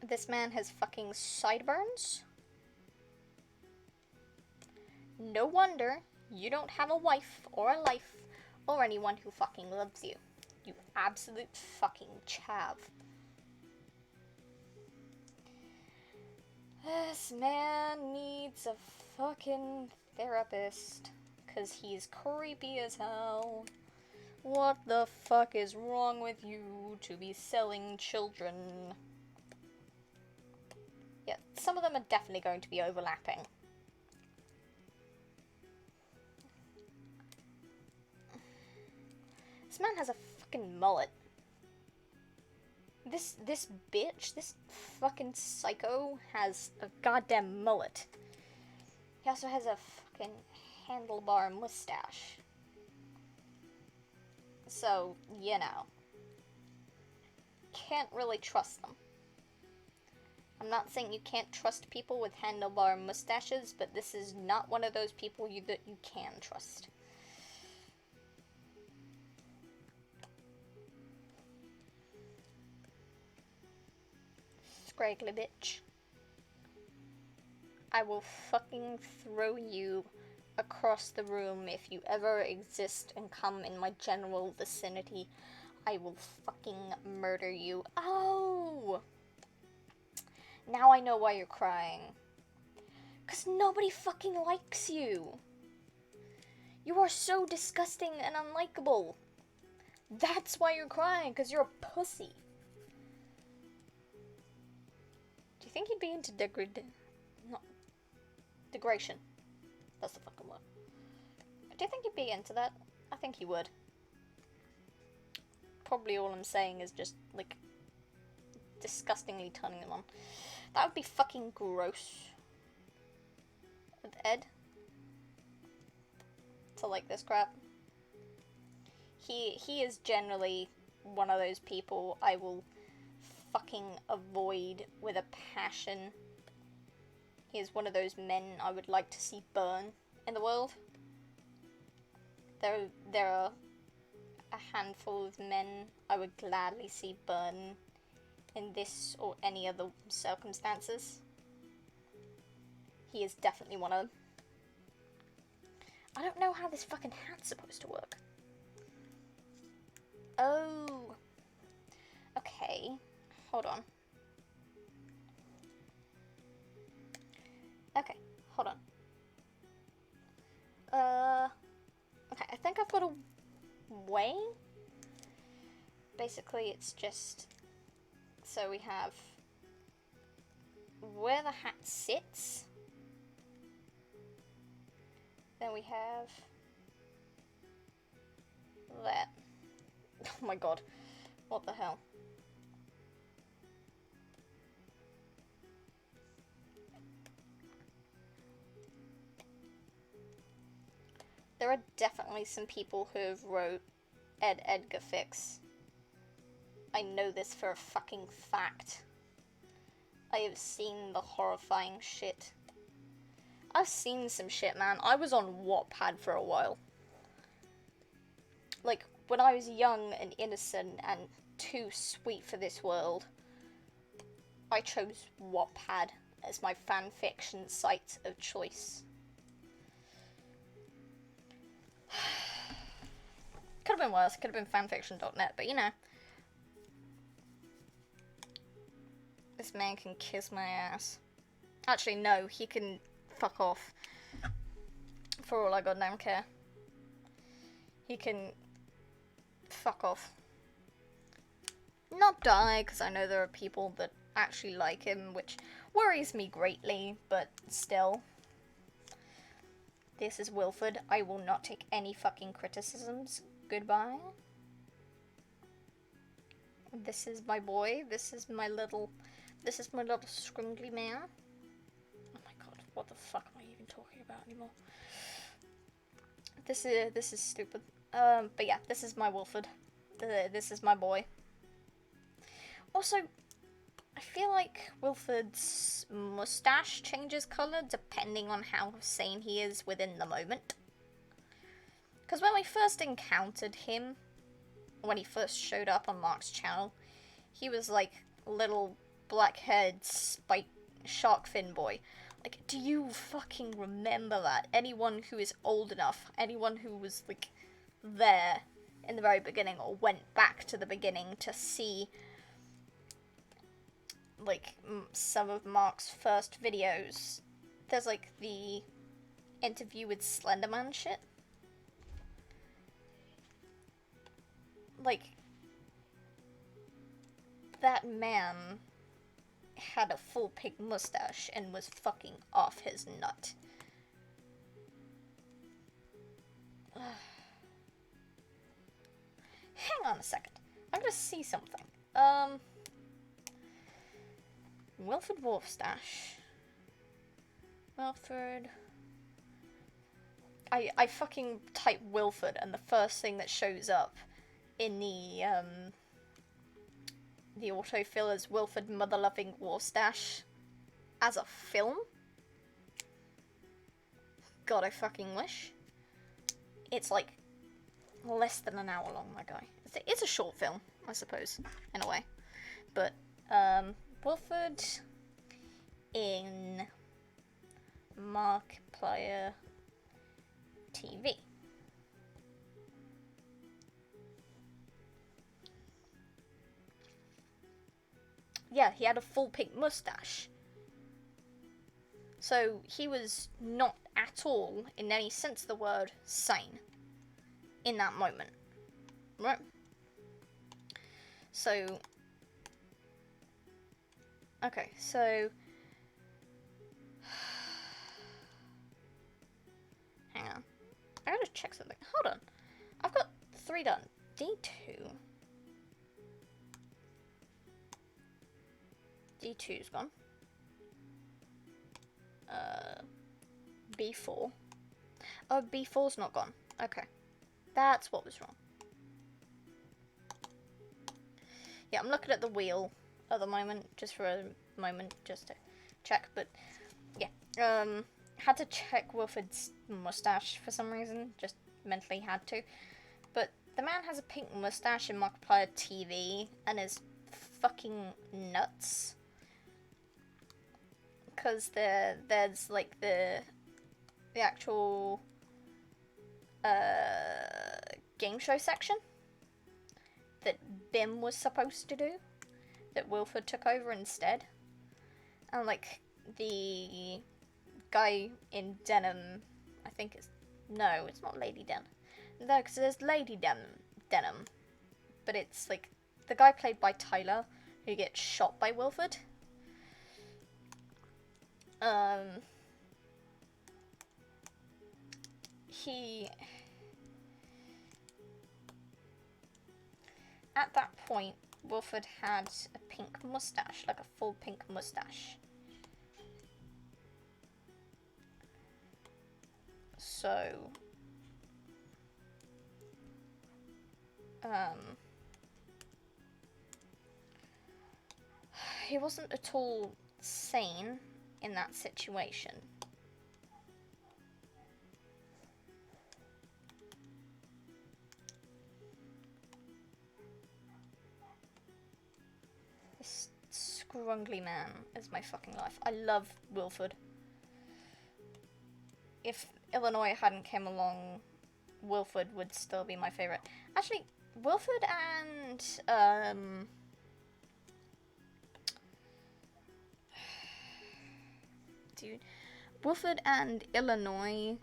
This man has fucking sideburns. No wonder you don't have a wife or a life or anyone who fucking loves you. You absolute fucking chav. This man needs a fucking therapist, 'cause he's creepy as hell. What the fuck is wrong with you to be selling children? Yeah, some of them are definitely going to be overlapping. This man has a fucking mullet. This bitch, this fucking psycho has a goddamn mullet. He also has a fucking handlebar mustache. So, you know. Can't really trust them. I'm not saying you can't trust people with handlebar mustaches, but this is not one of those people that you can trust. Scraggly bitch. I will fucking throw you across the room if you ever exist and come in my general vicinity. I will fucking murder you. Oh! Now I know why you're crying. 'Cause nobody fucking likes you. You are so disgusting and unlikable. That's why you're crying, 'cause you're a pussy. Do you think he'd be into degradation? That's the fucking word. Do you think he'd be into that? I think he would. Probably all I'm saying is just, like, disgustingly turning him on. That would be fucking gross. With Ed. To like this crap. He is generally one of those people I will fucking avoid with a passion. He is one of those men I would like to see burn in the world. There are a handful of men I would gladly see burn in this or any other circumstances. He is definitely one of them. I don't know how this fucking hat's supposed to work. Oh. Okay. Hold on. way. Basically, it's just, so we have where the hat sits. Then we have that. Oh my god, what the hell? There are definitely some people who have wrote Edgar Fix. I know this for a fucking fact. I have seen the horrifying shit. I've seen some shit, man. I was on Wattpad for a while. Like, when I was young and innocent and too sweet for this world, I chose Wattpad as my fanfiction site of choice. Could have been worse, could have been fanfiction.net, but you know. This man can kiss my ass. Actually, no, he can fuck off. For all I goddamn care. He can fuck off. Not die, because I know there are people that actually like him, which worries me greatly, but still. This is Wilford. I will not take any fucking criticisms. Goodbye. This is my boy. This is my little scrumbly man. Oh my god, what the fuck am I even talking about anymore? This is stupid. But yeah, this is my Wilford. This is my boy. Also, I feel like Wilford's mustache changes colour depending on how sane he is within the moment. Because when we first encountered him, when he first showed up on Mark's channel, he was like little black-haired shark fin boy. Like, do you fucking remember that? Anyone who is old enough, anyone who was like there in the very beginning or went back to the beginning to see like some of Mark's first videos, there's like the interview with Slenderman shit. Like, that man had a full pig mustache and was fucking off his nut. Hang on a second. I'm gonna see something. Wilford Wolfstache. Wilford. I fucking type Wilford and the first thing that shows up in the autofill is Wilford Mother-Loving Wolfstache as a film. God, I fucking wish. It's like less than an hour long, my guy. It's a short film, I suppose, in a way. But, Wilford in Markiplier TV. Yeah, he had a full pink mustache. So he was not at all, in any sense of the word, sane in that moment. Right? So, okay, so hang on. I gotta check something. Hold on. I've got 3 done. D2. D2's gone. B4. Oh, B4's not gone. Okay. That's what was wrong. Yeah, I'm looking at the wheel at the moment, just for a moment, just to check, but yeah. Had to check Wilford's mustache for some reason, just mentally had to. But the man has a pink mustache in Markiplier TV and is fucking nuts. Because there's like the actual game show section that Bim was supposed to do, that Wilford took over instead. And like the guy in denim, I think it's, no, it's not Lady Denim. No, because there's Lady Denim, but it's like the guy played by Tyler who gets shot by Wilford. He, at that point, Wilford had a pink mustache, like a full pink mustache. So, he wasn't at all sane in that situation. This scrungly man is my fucking life. I love Wilford. If Illinois hadn't came along, Wilford would still be my favorite. Actually, Wilford and dude, Wilford and Illinois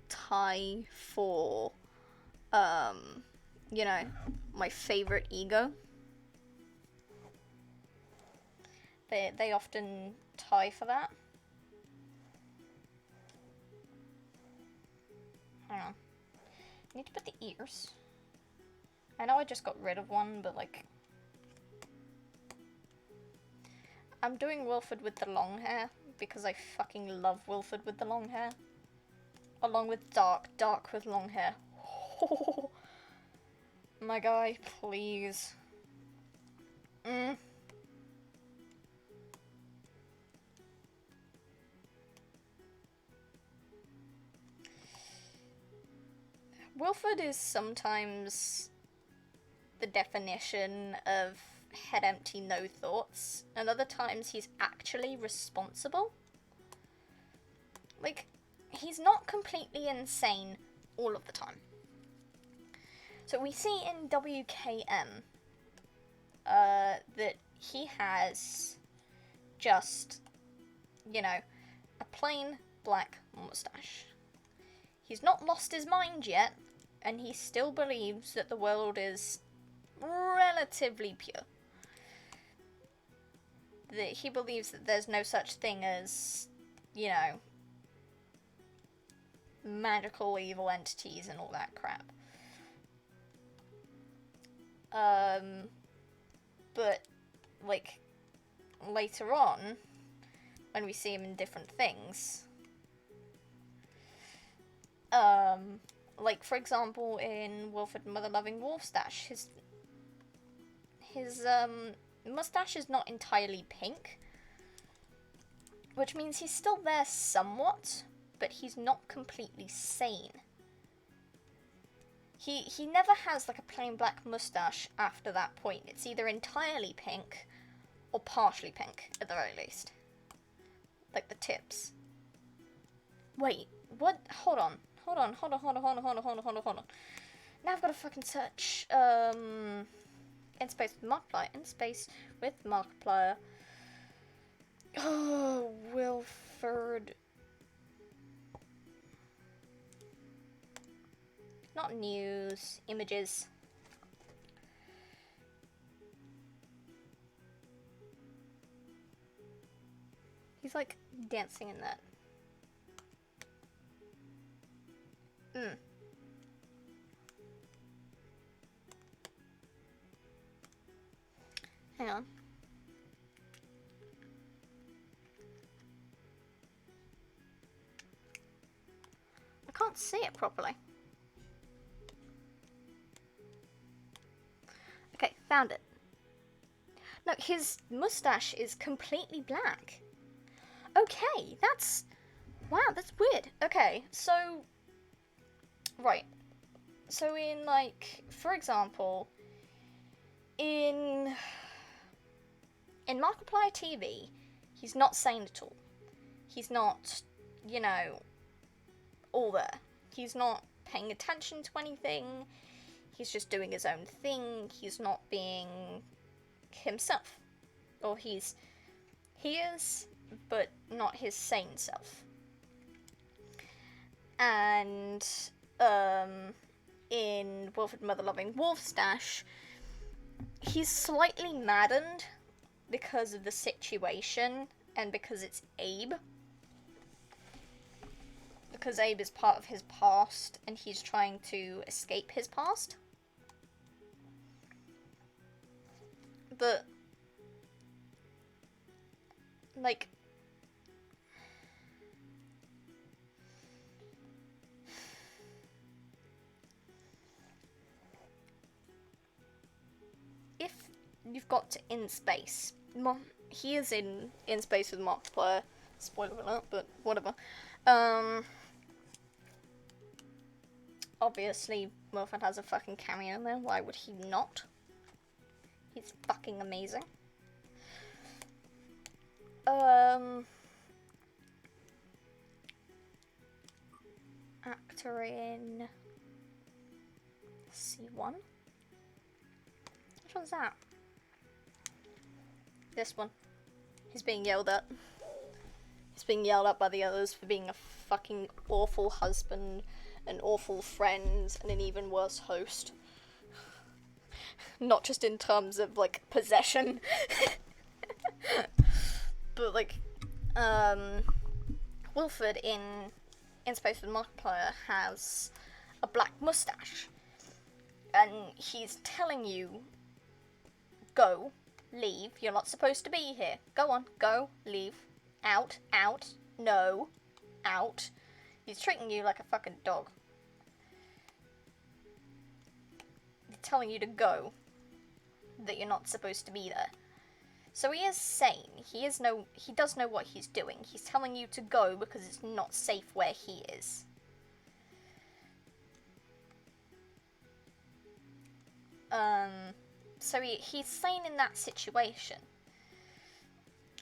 tie for you know, my favorite ego. They often tie for that. Hang on. I need to put the ears. I know I just got rid of one, but like, I'm doing Wilford with the long hair because I fucking love Wilford with the long hair. Along with Dark with long hair. Oh, my guy, please. Wilford is sometimes the definition of head empty, no thoughts, and other times he's actually responsible. Like, he's not completely insane all of the time. So we see in WKM that he has just, you know, a plain black mustache. He's not lost his mind yet, and he still believes that the world is relatively pure. That he believes that there's no such thing as, you know, magical evil entities and all that crap. But, like, later on, when we see him in different things, like, for example, in Wilford Mother Loving Wolfstache, his mustache is not entirely pink, which means he's still there somewhat, but he's not completely sane. He never has, like, a plain black mustache after that point. It's either entirely pink or partially pink, at the very least. Like the tips. Wait, what? Hold on. Now I've got to fucking search, in space with Markiplier. In space with Markiplier. Oh, Wilford. Not news, images. He's like dancing in that. Hang on. I can't see it properly. Okay, found it. No, his mustache is completely black. Okay, that's... Wow, that's weird. Okay, so... Right. So in, like, for example, in Markiplier TV, he's not sane at all. He's not, you know, all there. He's not paying attention to anything. He's just doing his own thing. He's not being himself. Or he is, but not his sane self. And, in Wilfred Mother-Loving Wolfstache, he's slightly maddened because of the situation and because it's Abe. Because Abe is part of his past and he's trying to escape his past. But, like, if you've got to in space, he is in space with Markiplier, spoiler alert, but whatever. Obviously, Wilfred has a fucking cameo in there, why would he not? He's fucking amazing. Actor in C1? Which one's that? This one. He's being yelled at. He's being yelled at by the others for being a fucking awful husband, an awful friend, and an even worse host. Not just in terms of, like, possession. But, like, Wilfred in Space with Markiplier has a black mustache. And he's telling you, go, leave, you're not supposed to be here. Go on, go, leave, out, no, out. He's treating you like a fucking dog. He's telling you to go, that you're not supposed to be there. So he is sane. He does know what he's doing. He's telling you to go because it's not safe where he is. So he's sane in that situation.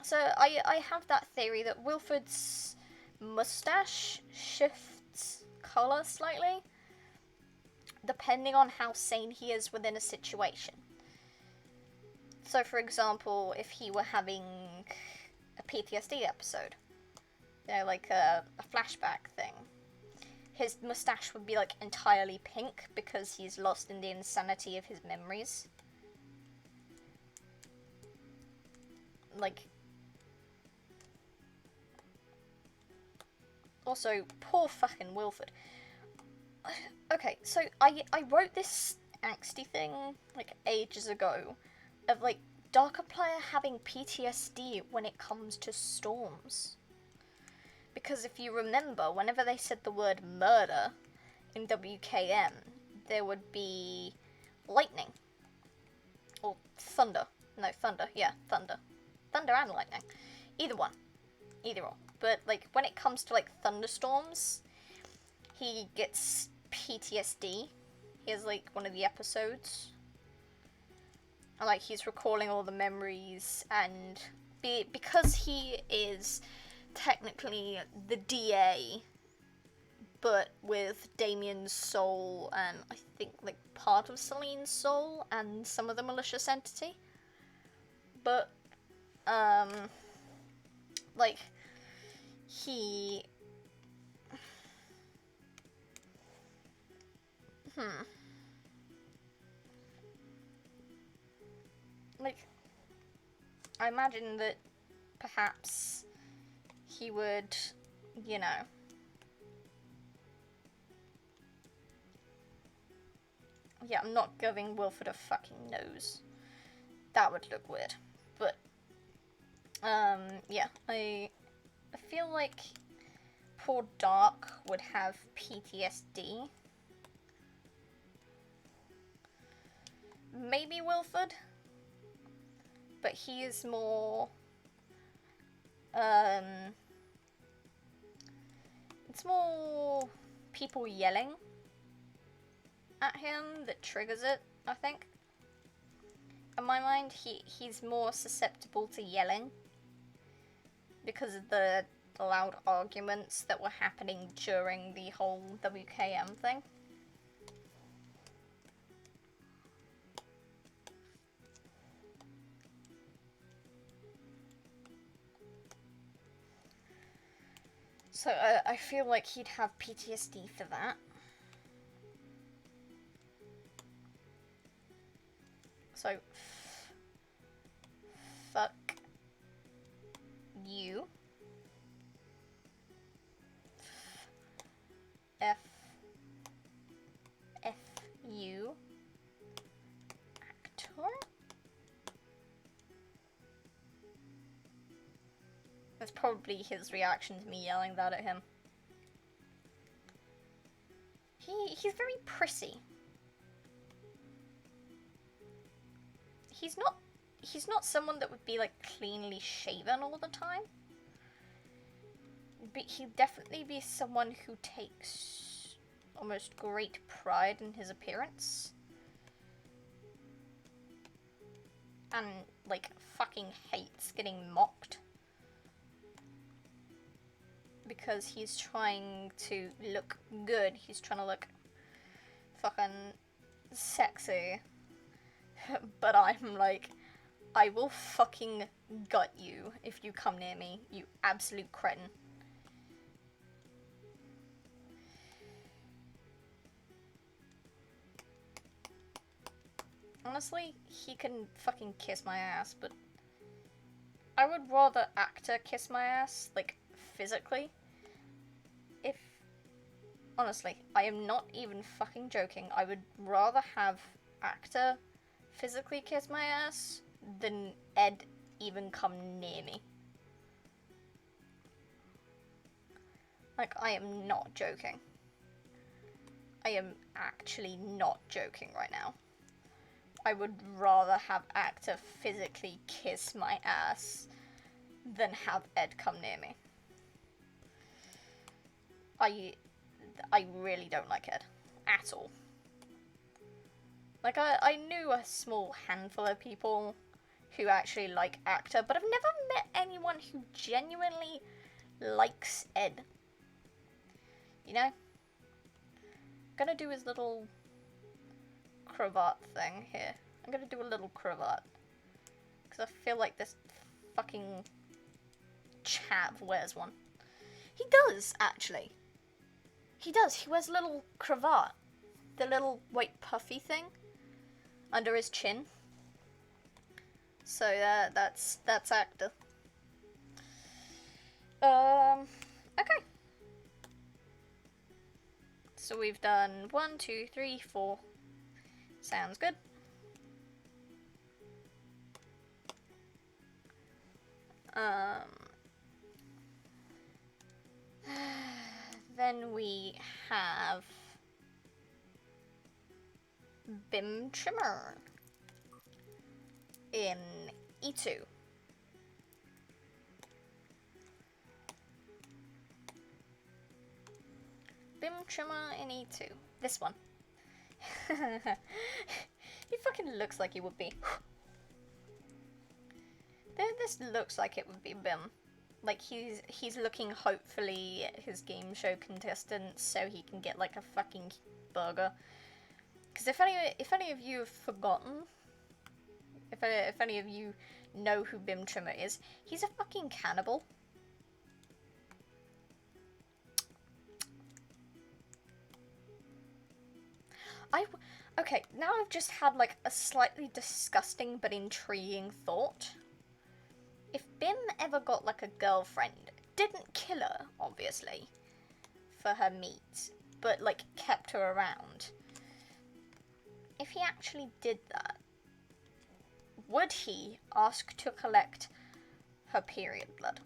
So I have that theory that Wilfred's mustache shifts colour slightly, depending on how sane he is within a situation. So, for example, if he were having a PTSD episode, you know, like a flashback thing, his mustache would be, like, entirely pink because he's lost in the insanity of his memories. Like, also, poor fucking Wilfred. Okay, so I wrote this angsty thing, like, ages ago, of, like, Darkiplier having PTSD when it comes to storms. Because if you remember, whenever they said the word murder in WKM, there would be lightning. Or thunder. No, thunder. Yeah, thunder. Thunder and lightning. Either one. Either or. But, like, when it comes to, like, thunderstorms, he gets PTSD. He has, like, one of the episodes. And, like, he's recalling all the memories, and because he is technically the DA, but with Damien's soul, and I think, like, part of Celine's soul, and some of the malicious entity. But, like, he... Like, I imagine that perhaps he would, you know, yeah, I'm not giving Wilfred a fucking nose. That would look weird. But, yeah, I feel like poor Dark would have PTSD. Maybe Wilfred, but he is more, it's more people yelling at him that triggers it, I think. In my mind, he's more susceptible to yelling because of the loud arguments that were happening during the whole WKM thing. So I feel like he'd have PTSD for that. So, fuck you. F you actor. That's probably his reaction to me yelling that at him. He's very prissy. He's not someone that would be like cleanly shaven all the time. But he'd definitely be someone who takes almost great pride in his appearance. And like fucking hates getting mocked. Because he's trying to look good. He's trying to look fucking sexy. But I'm like, I will fucking gut you if you come near me, you absolute cretin. Honestly, he can fucking kiss my ass, but I would rather actor kiss my ass, like, physically. Honestly, I am not even fucking joking. I would rather have actor physically kiss my ass than Ed even come near me. Like, I am not joking. I am actually not joking right now. I would rather have actor physically kiss my ass than have Ed come near me. I really don't like Ed. At all. Like, I knew a small handful of people who actually like actor, but I've never met anyone who genuinely likes Ed. You know? I'm gonna do his little cravat thing here. I'm gonna do a little cravat. Because I feel like this fucking chav wears one. He does, actually. He does. He wears a little cravat. The little white puffy thing under his chin. So that's actor. Okay. So we've done 1, 2, 3, 4. Sounds good. Then we have Bim Trimmer in E2. Bim Trimmer in E2. This one. He fucking looks like he would be. This looks like it would be Bim. Like, he's looking, hopefully, at his game show contestant so he can get, like, a fucking burger. Because if any of you have forgotten, if any of you know who Bim Trimmer is, he's a fucking cannibal. Okay, now I've just had, like, a slightly disgusting but intriguing thought. If Bim ever got, like, a girlfriend, didn't kill her, obviously, for her meat, but, like, kept her around, if he actually did that, would he ask to collect her period blood?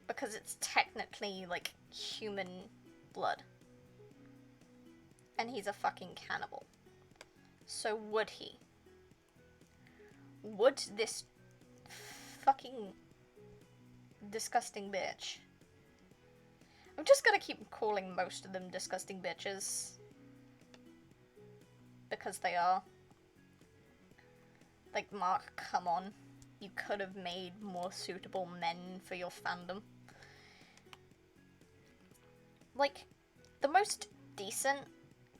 Because it's technically, like, human blood. And he's a fucking cannibal. So would he? Would this fucking disgusting bitch... I'm just gonna keep calling most of them disgusting bitches. Because they are. Like, Mark, come on. You could have made more suitable men for your fandom. Like, the most decent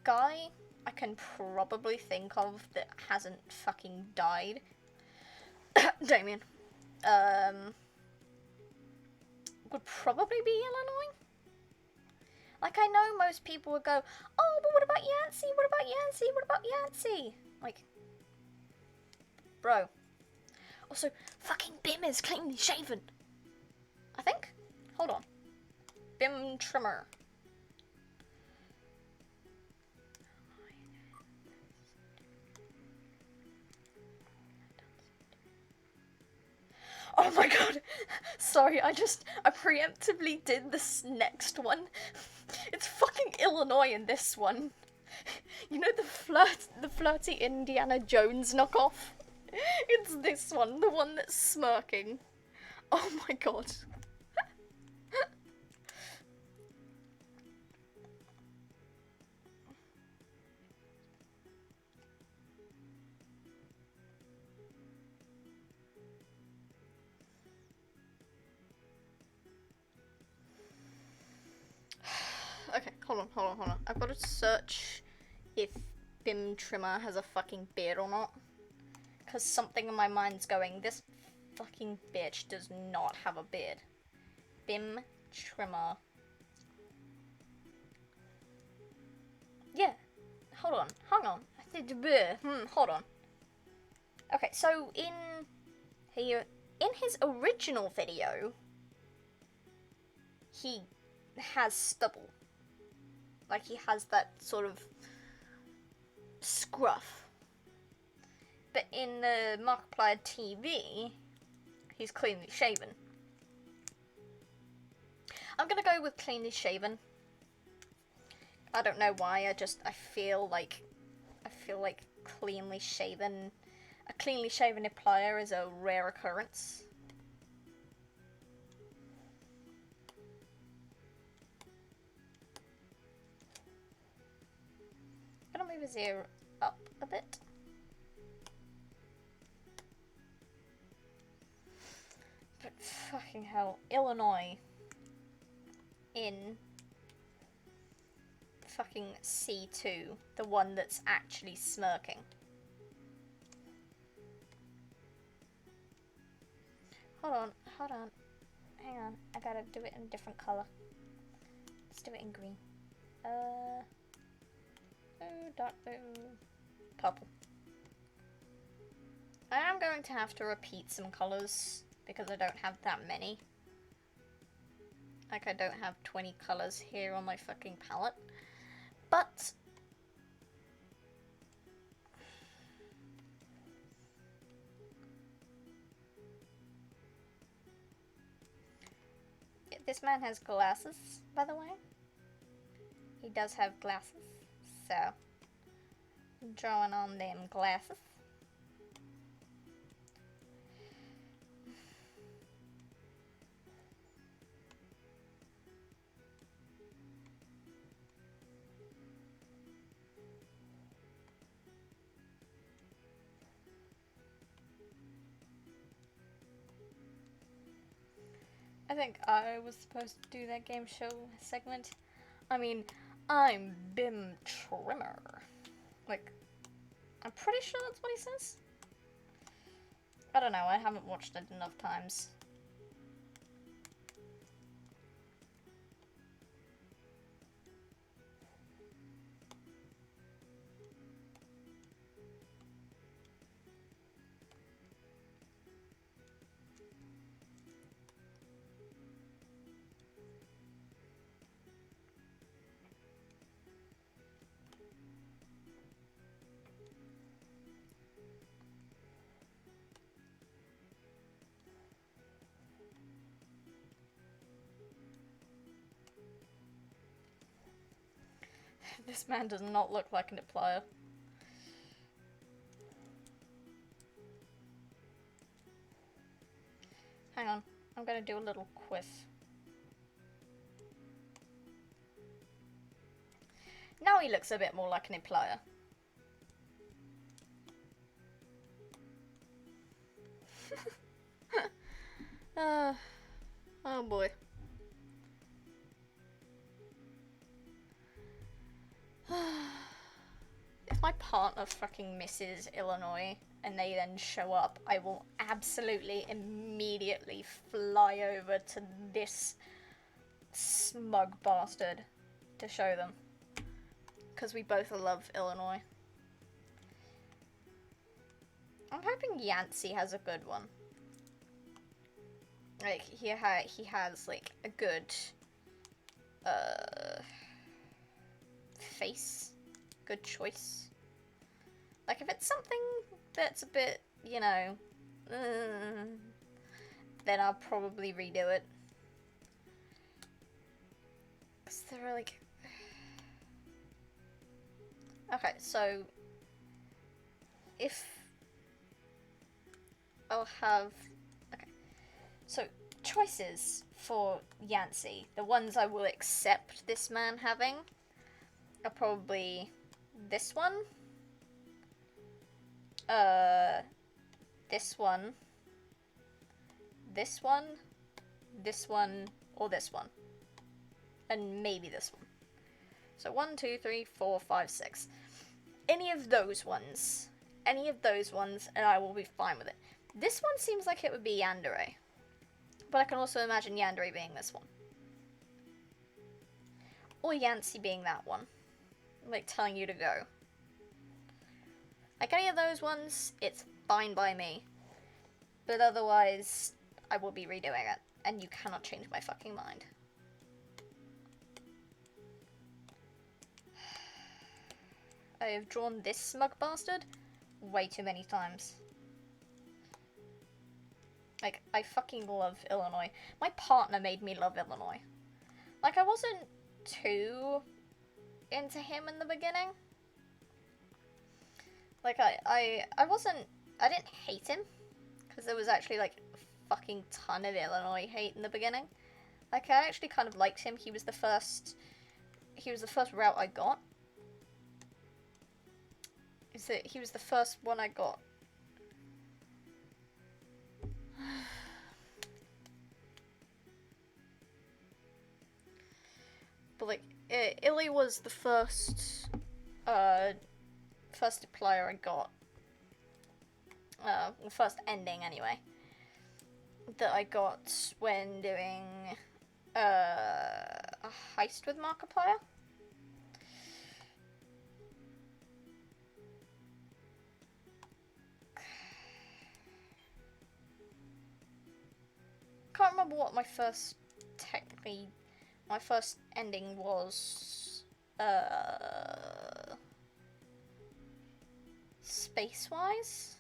guy I can probably think of that hasn't fucking died. Damien. Would probably be Illinois. Like, I know most people would go, oh, but what about Yancey? What about about Yancy? What about Yancy? Like, bro. Also, fucking Bim is cleanly shaven. I think. Hold on. Bim trimmer. Oh my god. Sorry, I preemptively did this next one. It's fucking Illinois in this one. You know the flirty Indiana Jones knockoff? It's this one, the one that's smirking. Oh my god. Okay, hold on. I've got to search if Bim Trimmer has a fucking beard or not. Because something in my mind's going, this fucking bitch does not have a beard. Bim Trimmer. Yeah. Hold on. Hang on. Hold on. Okay, so in his original video, he has stubble. Like, he has that sort of scruff. But in the Markiplier TV, he's cleanly shaven. I'm gonna go with cleanly shaven. I don't know why, I feel like cleanly shaven, a cleanly shaven Iplier is a rare occurrence. I'm gonna move his ear up a bit. But fucking hell, Illinois in fucking C2, the one that's actually smirking. Hold on. Hang on, I gotta do it in a different colour. Let's do it in green. Dark blue, purple. I am going to have to repeat some colours because I don't have that many. Like, I don't have 20 colours here on my fucking palette. But this man has glasses, by the way. He does have glasses, so I'm drawing on them glasses. I think I was supposed to do that game show segment. I mean, I'm Bim Trimmer. Like, I'm pretty sure that's what he says. I don't know, I haven't watched it enough times. This man does not look like an Iplier. Hang on, I'm gonna do a little quiz. Now he looks a bit more like an Iplier. Oh boy. If my partner fucking misses Illinois and they then show up, I will absolutely immediately fly over to this smug bastard to show them. because we both love Illinois. I'm hoping Yancey has a good one. Like, he has, like, a good, face. Good choice. Like, if it's something that's a bit, you know, then I'll probably redo it. Because they're, like... Okay, so... If... I'll have... Okay. So, choices for Yancey. The ones I will accept this man having are probably this one. This one. This one. This one. Or this one. And maybe this one. So 1, 2, 3, 4, 5, 6. Any of those ones. Any of those ones, and I will be fine with it. This one seems like it would be Yandere. But I can also imagine Yandere being this one. Or Yancey being that one. Like, telling you to go. Like, any of those ones, it's fine by me. But otherwise, I will be redoing it. And you cannot change my fucking mind. I have drawn this smug bastard way too many times. Like, I fucking love Illinois. My partner made me love Illinois. Like, I wasn't too into him in the beginning. Like, I didn't hate him. Because there was actually, like, a fucking ton of Illinois hate in the beginning. Like, I actually kind of liked him. He was the first route I got. He was the first one I got. But, like, Illy was the first Iplier I got. The first ending, anyway. That I got when doing a heist with Markiplier. Can't remember what my first ending was. Space-wise?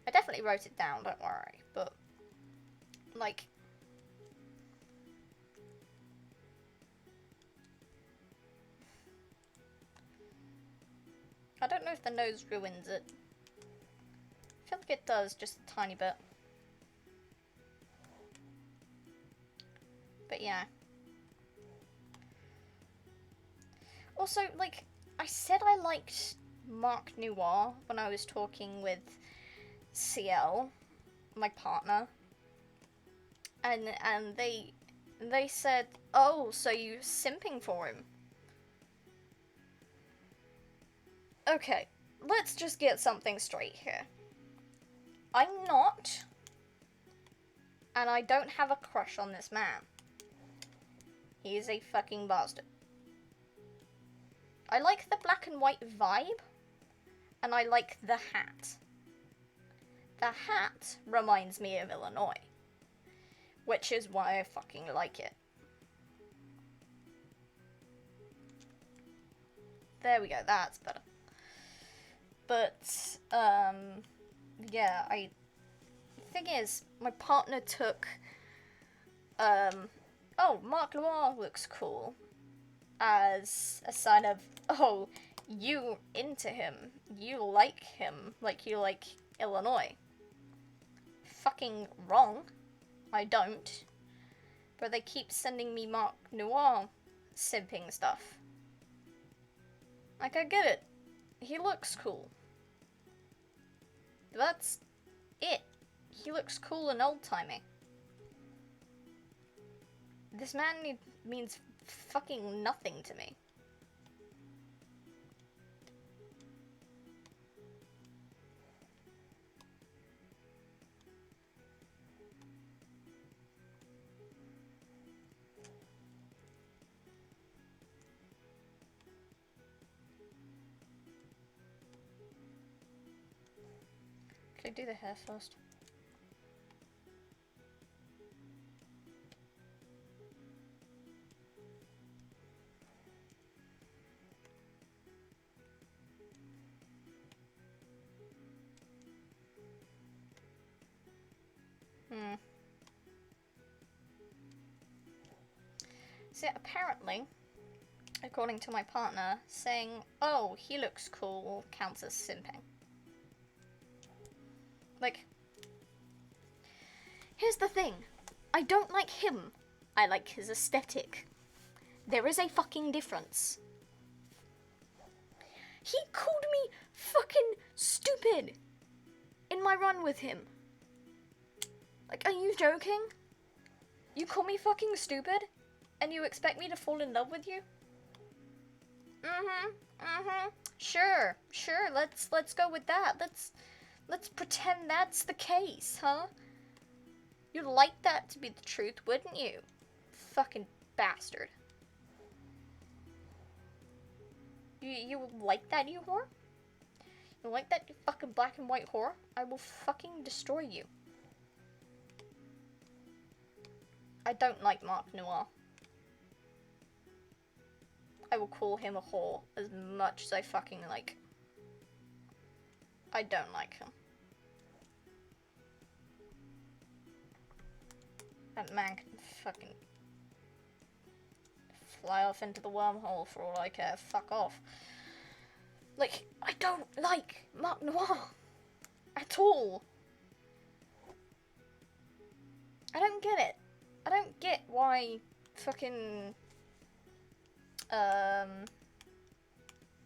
I definitely wrote it down, don't worry, but, like, I don't know if the nose ruins it. I feel like it does, just a tiny bit. But yeah. Also, like, I said I liked Mark Noir when I was talking with CL, my partner, and they said, oh, so you simping for him? Okay, let's just get something straight here. I'm not, and I don't have a crush on this man. He is a fucking bastard. I like the black and white vibe, and I like the hat. The hat reminds me of Illinois, which is why I fucking like it. There we go, that's better. But, yeah, the thing is, my partner took, oh, Mark Noir looks cool, as a sign of, oh, you into him, you like him, like you like Illinois. Fucking wrong. I don't. But they keep sending me Mark Noir simping stuff. Like, I get it. He looks cool. That's it. He looks cool and old-timey. This man means fucking nothing to me. actually do the hair first. So apparently, according to my partner, saying, "Oh, he looks cool," counts as simping. Like, here's the thing. I don't like him. I like his aesthetic. There is a fucking difference. He called me fucking stupid in my run with him. Like, are you joking? You call me fucking stupid? And you expect me to fall in love with you? Sure, let's go with that. Let's pretend that's the case, huh? You'd like that to be the truth, wouldn't you? Fucking bastard. You like that, you whore? You like that, you fucking black and white whore? I will fucking destroy you. I don't like Mark Noir. I will call him a whore as much as I fucking like. I don't like him. That man can fucking fly off into the wormhole for all I care. Fuck off. Like, I don't like Mark Noir at all. I don't get it. I don't get why fucking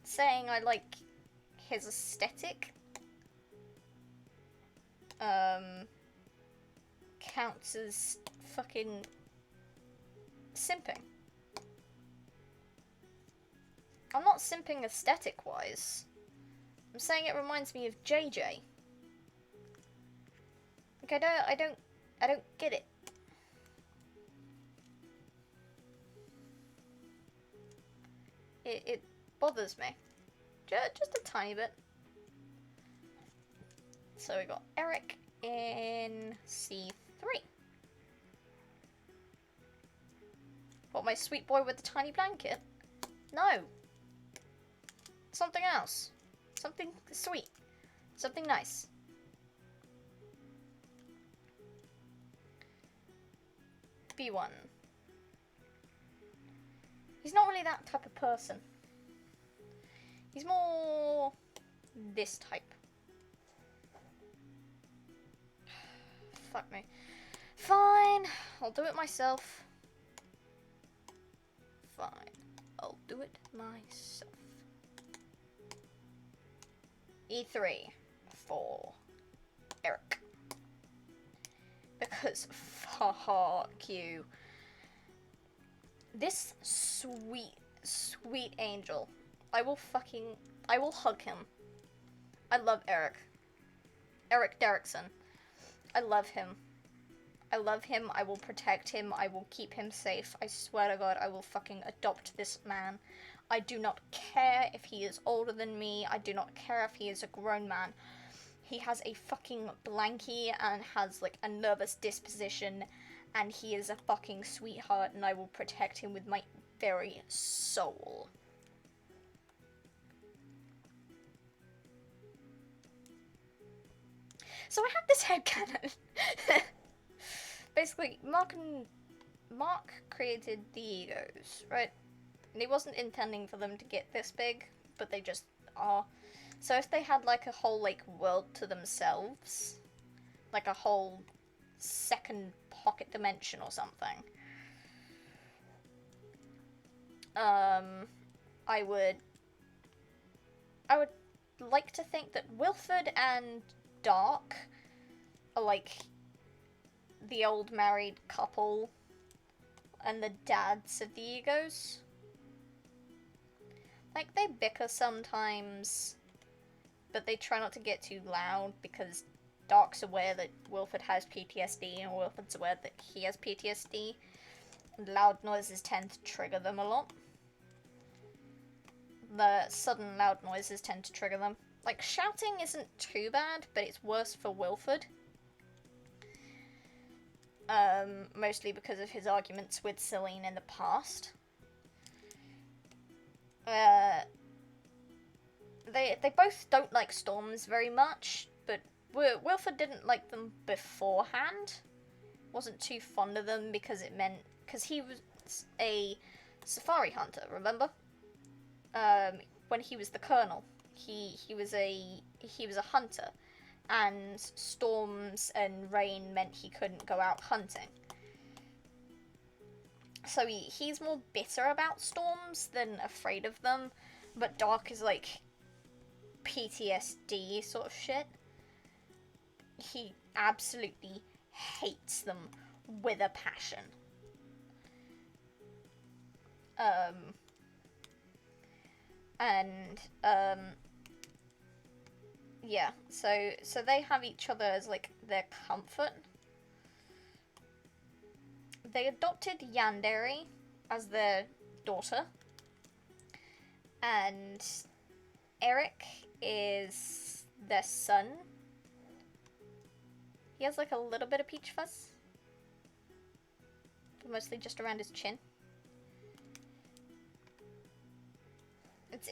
saying I like his aesthetic counts as fucking simping. I'm not simping aesthetic wise. I'm saying it reminds me of JJ. Like I don't get it. It bothers me. Just a tiny bit. So we got Eric in C3. What, my sweet boy with the tiny blanket? No. Something else. Something sweet. Something nice. B1. He's not really that type of person. He's more this type. Fuck me. Fine, I'll do it myself. Fine, I'll do it myself. E3 for Eric. Because fuck you. This sweet, sweet angel. I will hug him. I love Eric. Eric Derrickson. I love him. I love him. I will protect him. I will keep him safe. I swear to God, I will fucking adopt this man. I do not care if he is older than me. I do not care if he is a grown man. He has a fucking blankie and has like a nervous disposition, and he is a fucking sweetheart, and I will protect him with my very soul. So I have this headcanon. Basically, Mark created the egos, right? And he wasn't intending for them to get this big, but they just are. So if they had like a whole like world to themselves, like a whole second pocket dimension or something, I would like to think that Wilford and Dark are like the old married couple and the dads of the egos. Like, they bicker sometimes, but they try not to get too loud because Dark's aware that Wilford has PTSD and Wilford's aware that he has PTSD, and loud noises tend to trigger them a lot. the sudden loud noises tend to trigger them. Like, shouting isn't too bad, but it's worse for Wilford. Mostly because of his arguments with Celine in the past. They both don't like storms very much, but Wilford didn't like them beforehand. Wasn't too fond of them because he was a safari hunter, remember? When he was the colonel, he was a hunter, and storms and rain meant he couldn't go out hunting. So he's more bitter about storms than afraid of them, but Dark is like PTSD sort of shit. He absolutely hates them with a passion. Yeah, so they have each other as like their comfort. They adopted Yandere as their daughter, and Eric is their son. He has like a little bit of peach fuzz, but mostly just around his chin.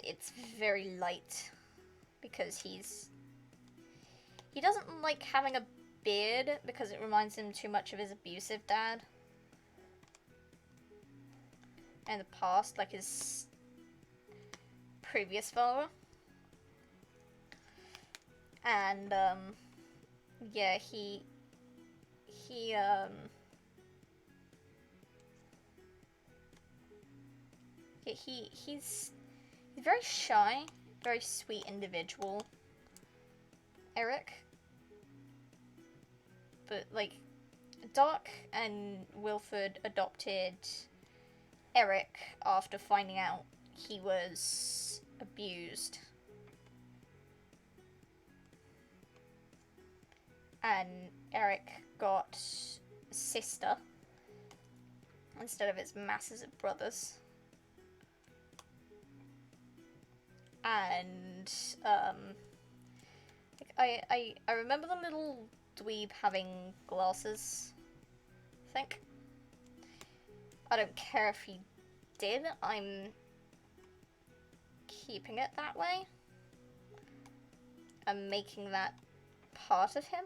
It's very light because he doesn't like having a beard because it reminds him too much of his abusive dad in the past, like his previous father. And yeah, he's very shy, very sweet individual, Eric. But like, Dark and Wilford adopted Eric after finding out he was abused. And Eric got a sister instead of his masses of brothers. And I remember the little dweeb having glasses, I think. I don't care if he did, I'm keeping it that way. I'm making that part of him.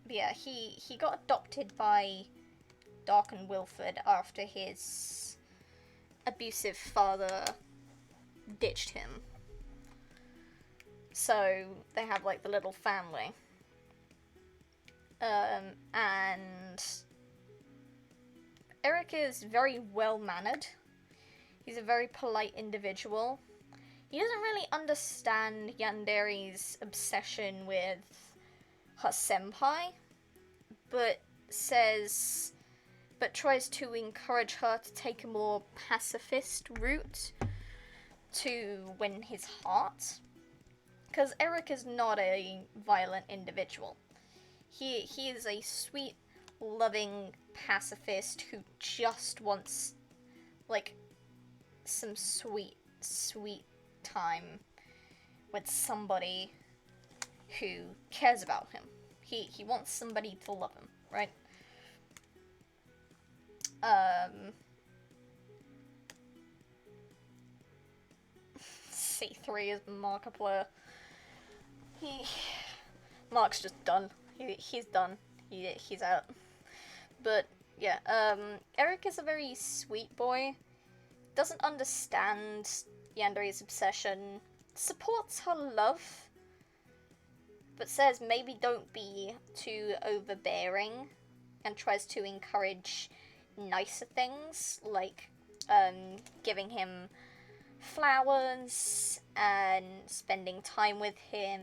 Yeah, he got adopted by Dark and Wilford after his abusive father ditched him. So they have like the little family. And Eric is very well-mannered. He's a very polite individual. He doesn't really understand Yandere's obsession with her senpai, but tries to encourage her to take a more pacifist route to win his heart. Because Eric is not a violent individual. He is a sweet, loving pacifist who just wants, like, some sweet time with somebody who cares about him. He wants somebody to love him, right? C3 is Markiplier. Mark's just done. He's done. He's out. But yeah, Eric is a very sweet boy. Doesn't understand Yandere's obsession. Supports her love, but says maybe don't be too overbearing, and tries to encourage nicer things, like giving him flowers and spending time with him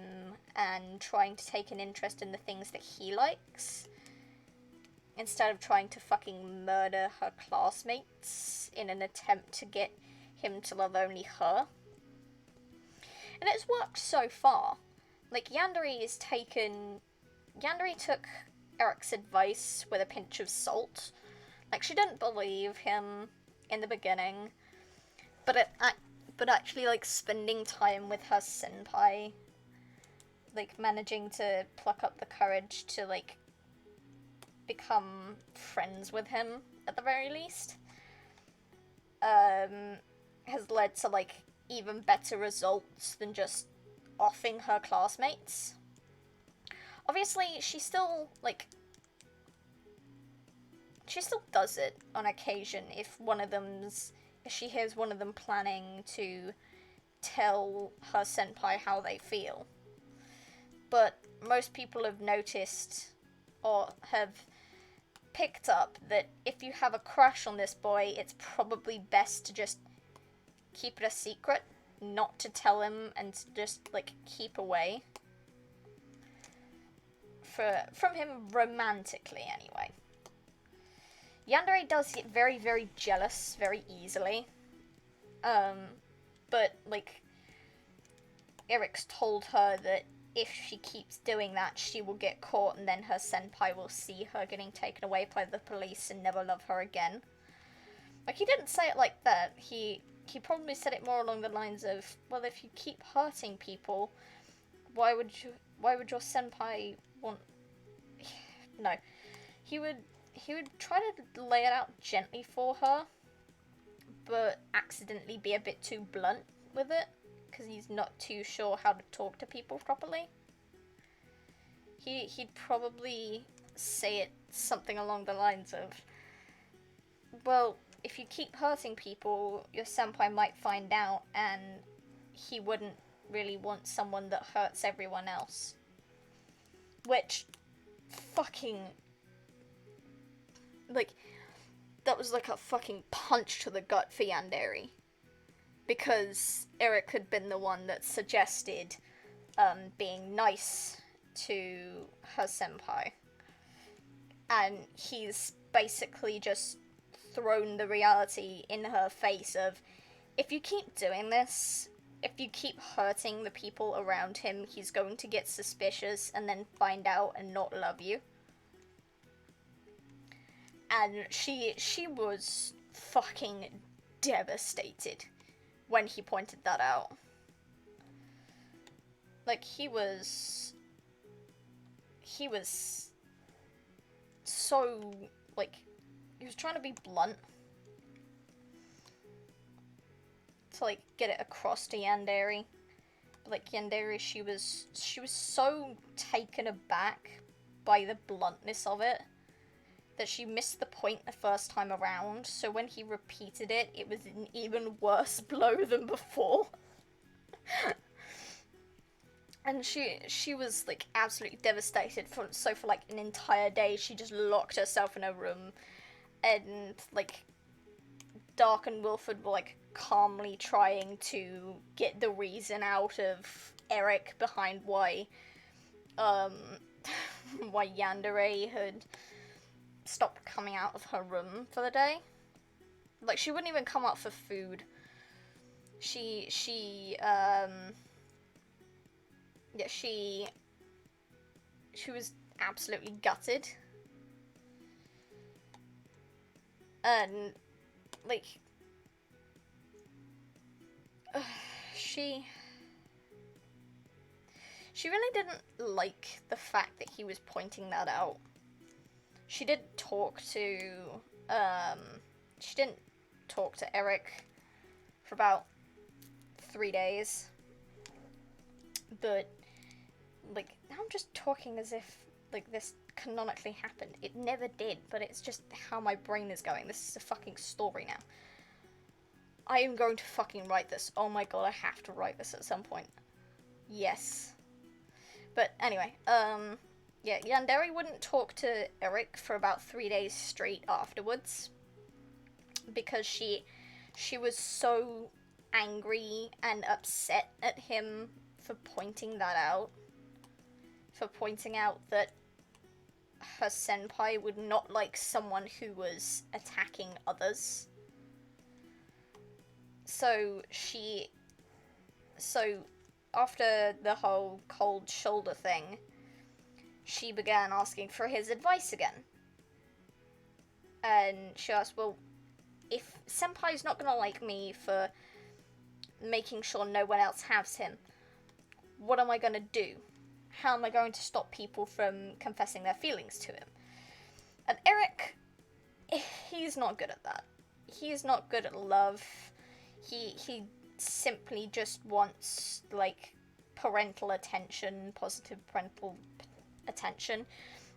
and trying to take an interest in the things that he likes. instead of trying to fucking murder her classmates in an attempt to get him to love only her. And it's worked so far. Like, Yandere took Eric's advice with a pinch of salt. Like, she didn't believe him in the beginning, but actually, like, spending time with her senpai, like, managing to pluck up the courage to, like, become friends with him, at the very least, has led to, like, even better results than just offing her classmates. Obviously, she still does it on occasion if she hears one of them planning to tell her senpai how they feel. But most people have noticed or have picked up that if you have a crush on this boy, it's probably best to just keep it a secret, not to tell him, and to just, like, keep away. From him romantically, anyway. Yandere does get very, very jealous very easily. But, like, Eric's told her that if she keeps doing that, she will get caught, and then her senpai will see her getting taken away by the police and never love her again. Like, he didn't say it like that. He probably said it more along the lines of, well, if you keep hurting people, why would your senpai want... No. He would try to lay it out gently for her, but accidentally be a bit too blunt with it, because he's not too sure how to talk to people properly. He'd probably say it something along the lines of, well, if you keep hurting people, your senpai might find out, and he wouldn't really want someone that hurts everyone else. Which, fucking, like, that was like a fucking punch to the gut for Yandere. Because Eric had been the one that suggested being nice to her senpai. And he's basically just thrown the reality in her face of, if you keep doing this, if you keep hurting the people around him, he's going to get suspicious and then find out and not love you. And she was fucking devastated when he pointed that out. Like, he was so, like, he was trying to be blunt to, like, get it across to Yandere. But, like, Yandere, she was so taken aback by the bluntness of it that she missed the point the first time around, so when he repeated it, it was an even worse blow than before. And she was, like, absolutely devastated. For like, an entire day, she just locked herself in her room, and, like, Dark and Wilford were, like, calmly trying to get the reason out of Eric behind why Yandere had stopped coming out of her room for the day. Like, she wouldn't even come out for food. She was absolutely gutted. And, like, she really didn't like the fact that he was pointing that out. She didn't talk to Eric for about 3 days. But, like, now I'm just talking as if, like, this canonically happened. It never did, but it's just how my brain is going. This is a fucking story now. I am going to fucking write this. Oh my god, I have to write this at some point. Yes. But anyway, yeah, Yandere wouldn't talk to Eric for about 3 days straight afterwards. Because she was so angry and upset at him for pointing that out. For pointing out that her senpai would not like someone who was attacking others. So after the whole cold shoulder thing, she began asking for his advice again. And she asked, well, if senpai's not gonna like me for making sure no one else has him, what am I gonna do? How am I going to stop people from confessing their feelings to him? And Eric, he's not good at that. He's not good at love. He simply just wants, like, parental attention, positive parental attention,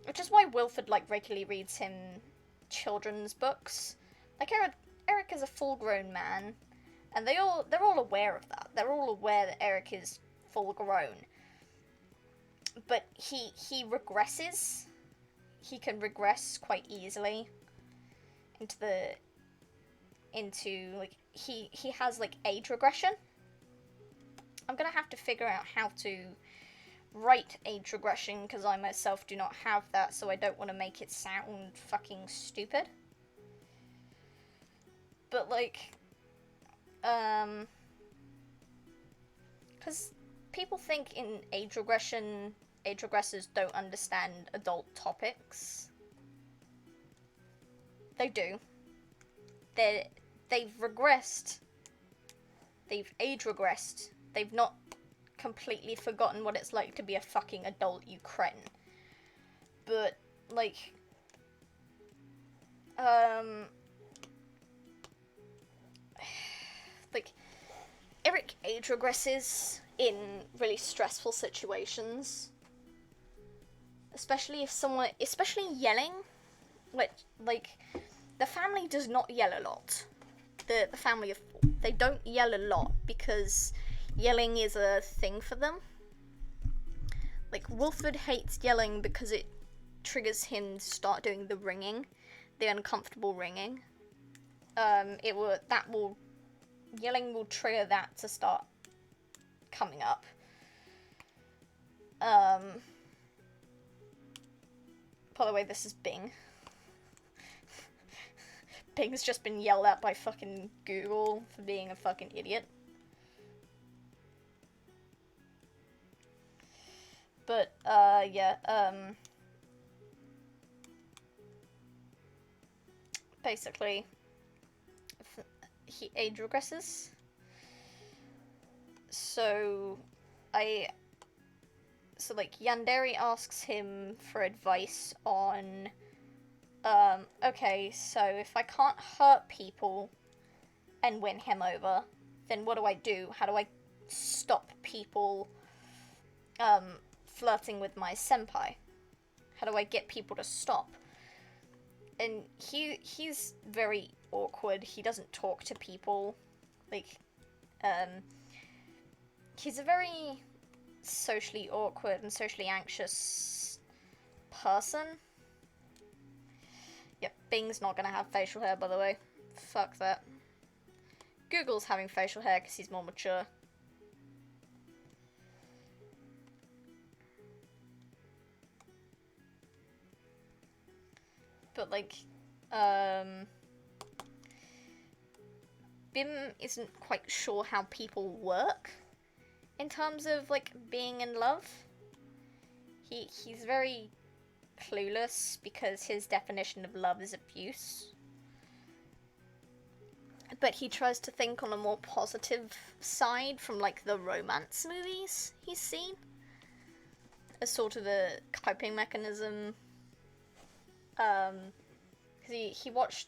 which is why Wilford, like, regularly reads him children's books. Like, Eric is a full-grown man, and they're all aware of that. They're all aware that Eric is full-grown. But he regresses. He can regress quite easily into like he has like age regression. I'm gonna have to figure out how to write age regression because I myself do not have that, so I don't want to make it sound fucking stupid. But like, because people think in age regression, age regressors don't understand adult topics. They do. They've regressed. They've age regressed. They've not completely forgotten what it's like to be a fucking adult, you cretin. But, like, like, Eric age regresses in really stressful situations. Especially yelling. Like, the family does not yell a lot. The family of four, they don't yell a lot because yelling is a thing for them. Like, Wilford hates yelling because it triggers him to start doing the ringing, the uncomfortable ringing. Yelling will trigger that to start coming up. By the way, this is Bing. Bing's just been yelled at by fucking Google for being a fucking idiot. But, basically, he age regresses. So, Yandere asks him for advice on, okay, so if I can't hurt people and win him over, then what do I do? How do I stop people, flirting with my senpai? How do I get people to stop? And he's very awkward. He doesn't talk to people. Like, he's a very socially awkward and socially anxious person. Yep, Bing's not gonna have facial hair, by the way. Fuck that. Google's having facial hair because he's more mature. But, like, Bim isn't quite sure how people work in terms of, like, being in love. He's very clueless because his definition of love is abuse. But he tries to think on a more positive side from, like, the romance movies he's seen as sort of a coping mechanism. Because he watched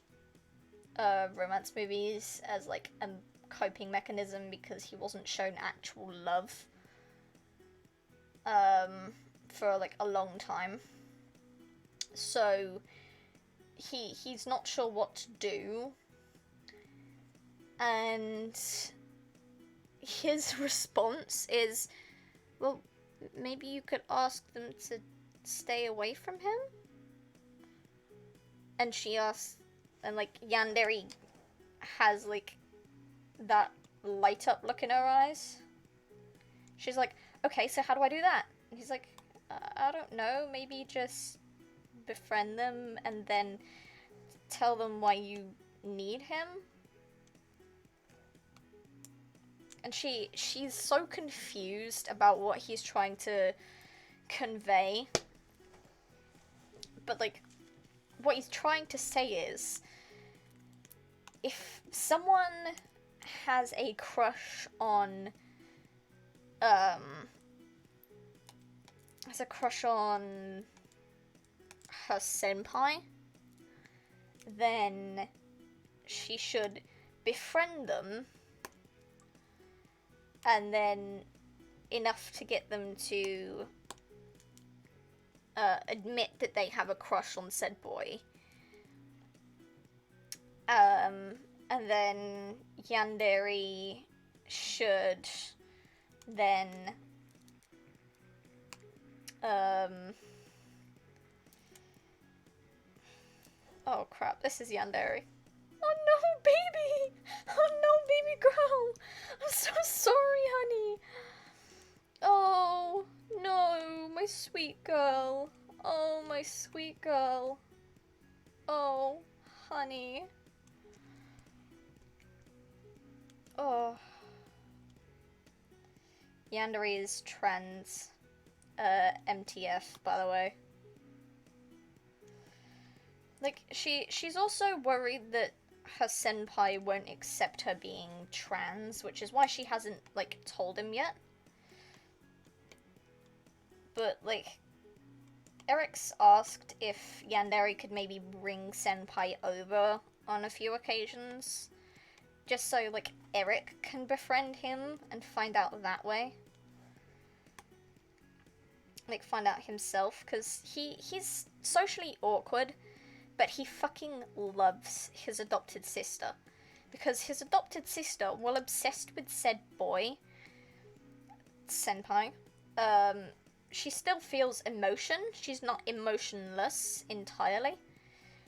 romance movies as, like, a coping mechanism because he wasn't shown actual love for, like, a long time. So he's not sure what to do, and his response is, well, maybe you could ask them to stay away from him? And she asks, and, like, Yandere has, like, that light up look in her eyes. She's like, okay, so how do I do that? And he's like, I don't know, maybe just befriend them and then tell them why you need him. And she's so confused about what he's trying to convey. But, like, what he's trying to say is, if someone has a crush on, her senpai, then she should befriend them, and then enough to get them to admit that they have a crush on said boy. And then yandere should then oh crap, this is yandere. Oh no, baby! Oh no, baby girl! I'm so sorry, honey! Oh no, my sweet girl. Oh, my sweet girl. Oh, honey. Oh. Yandere is trans. MTF, by the way. Like, she's also worried that her senpai won't accept her being trans, which is why she hasn't, like, told him yet. But, like, Eric's asked if yandere could maybe bring senpai over on a few occasions, just so, like, Eric can befriend him and find out that way. Like, find out himself, because he's socially awkward, but he fucking loves his adopted sister. Because his adopted sister, while obsessed with said boy, senpai, she still feels emotion. She's not emotionless entirely.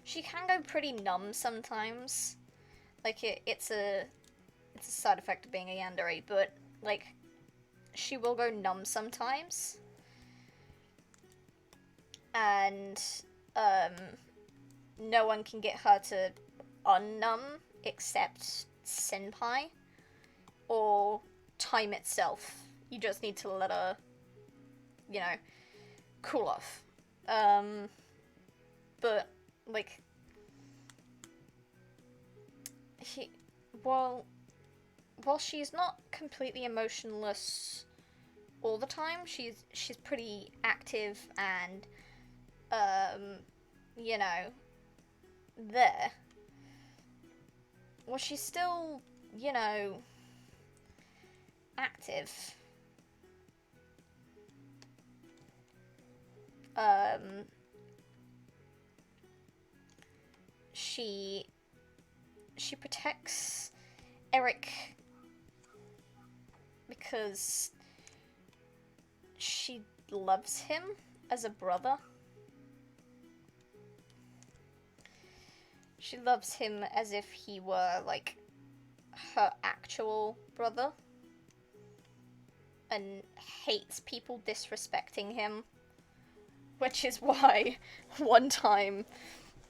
She can go pretty numb sometimes. Like, it's a side effect of being a yandere, but, like, she will go numb sometimes. And, no one can get her to unnumb except senpai or time itself. You just need to let her, you know, cool off. But, like, while she's not completely emotionless all the time, she's pretty active and, you know, there. Well, she's still, you know, active. She protects Eric because she loves him as a brother. She loves him as if he were, like, her actual brother. And hates people disrespecting him. Which is why, one time,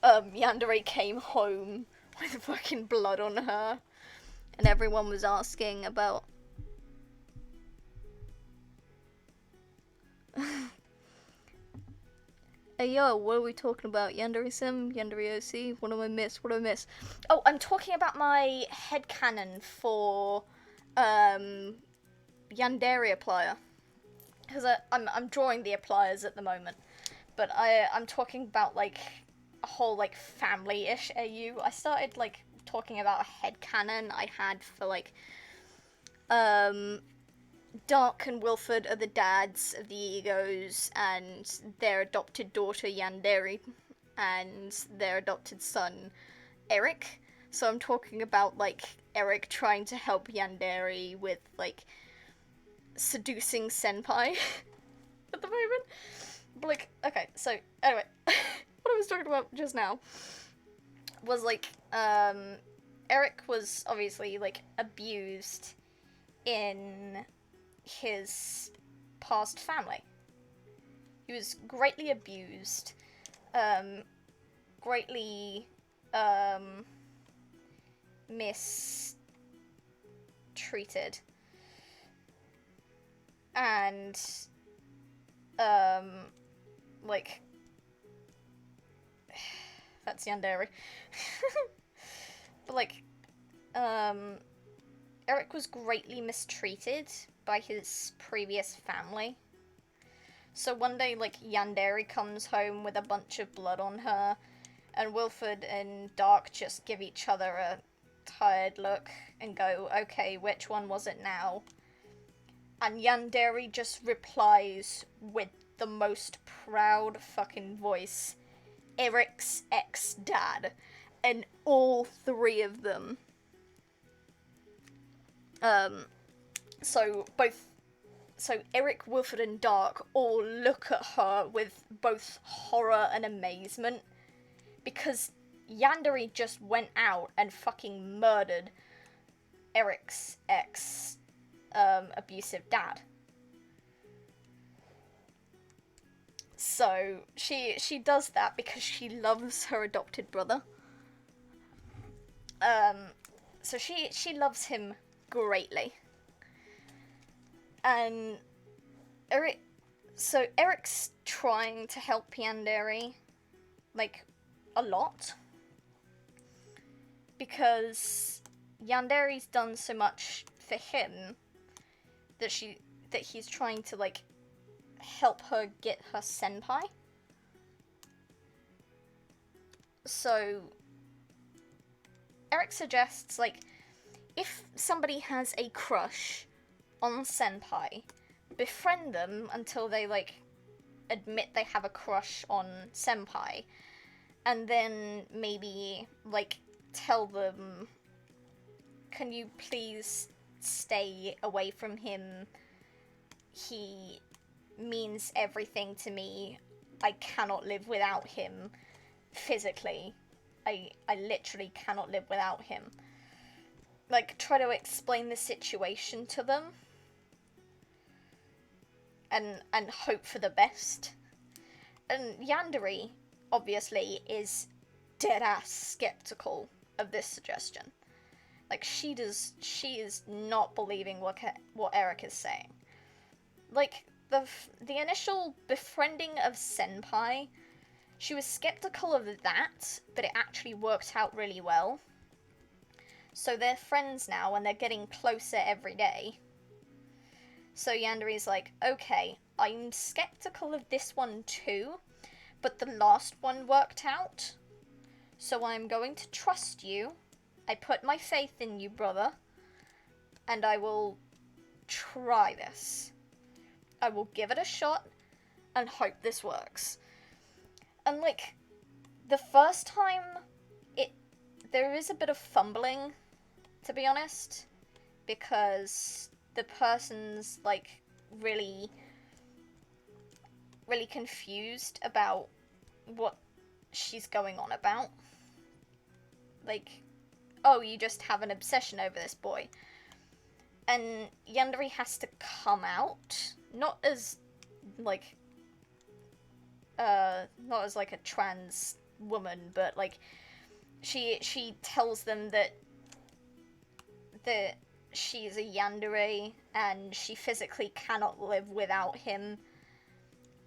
yandere came home with fucking blood on her. And everyone was asking about... Hey yo, what are we talking about? Yandere Sim? Yandere OC? What do I miss? What do I miss? Oh, I'm talking about my headcanon for, Yandere Iplier. Because I'm drawing the Ipliers at the moment. But I'm talking about, like, a whole, like, family-ish AU. I started, like, talking about a headcanon I had for, like, Dark and Wilford are the dads of the Egos, and their adopted daughter Yandere, and their adopted son Eric. So I'm talking about, like, Eric trying to help Yandere with, like, seducing senpai at the moment. But, like, okay, so, anyway, what I was talking about just now was, like, Eric was obviously, like, abused in his past family. He was greatly abused, greatly, mistreated. And, like, that's yandere. But, like, Eric was greatly mistreated by his previous family. So one day, like, yandere comes home with a bunch of blood on her, and Wilfred and Dark just give each other a tired look and go, okay, which one was it now? And yandere just replies with the most proud fucking voice, Eric's ex-dad. And all three of them. So Eric, Wilfred, and Dark all look at her with both horror and amazement, because yandere just went out and fucking murdered Eric's ex, abusive dad. So she does that because she loves her adopted brother. So she loves him greatly. And Eric's trying to help yandere, like, a lot. Because yandere's done so much for him that he's trying to, like, help her get her senpai. So Eric suggests, like, if somebody has a crush on senpai, befriend them until they, like, admit they have a crush on senpai, and then maybe, like, tell them, can you please stay away from him? He means everything to me. I cannot live without him. Physically. I literally cannot live without him. Like, try to explain the situation to them. And hope for the best. And yandere, obviously, is dead-ass skeptical of this suggestion. Like, she is not believing what Eric is saying. Like, the initial befriending of senpai, she was skeptical of that, but it actually worked out really well. So they're friends now, and they're getting closer every day. So yandere's like, okay, I'm skeptical of this one too, but the last one worked out, so I'm going to trust you. I put my faith in you, brother, and I will try this. I will give it a shot and hope this works. And, like, the first time, there is a bit of fumbling, to be honest, because the person's, like, really confused about what she's going on about. Like, oh, you just have an obsession over this boy. And yandere has to come out, not as, like, not as, like, a trans woman, but, like, she tells them that she's a yandere, and she physically cannot live without him,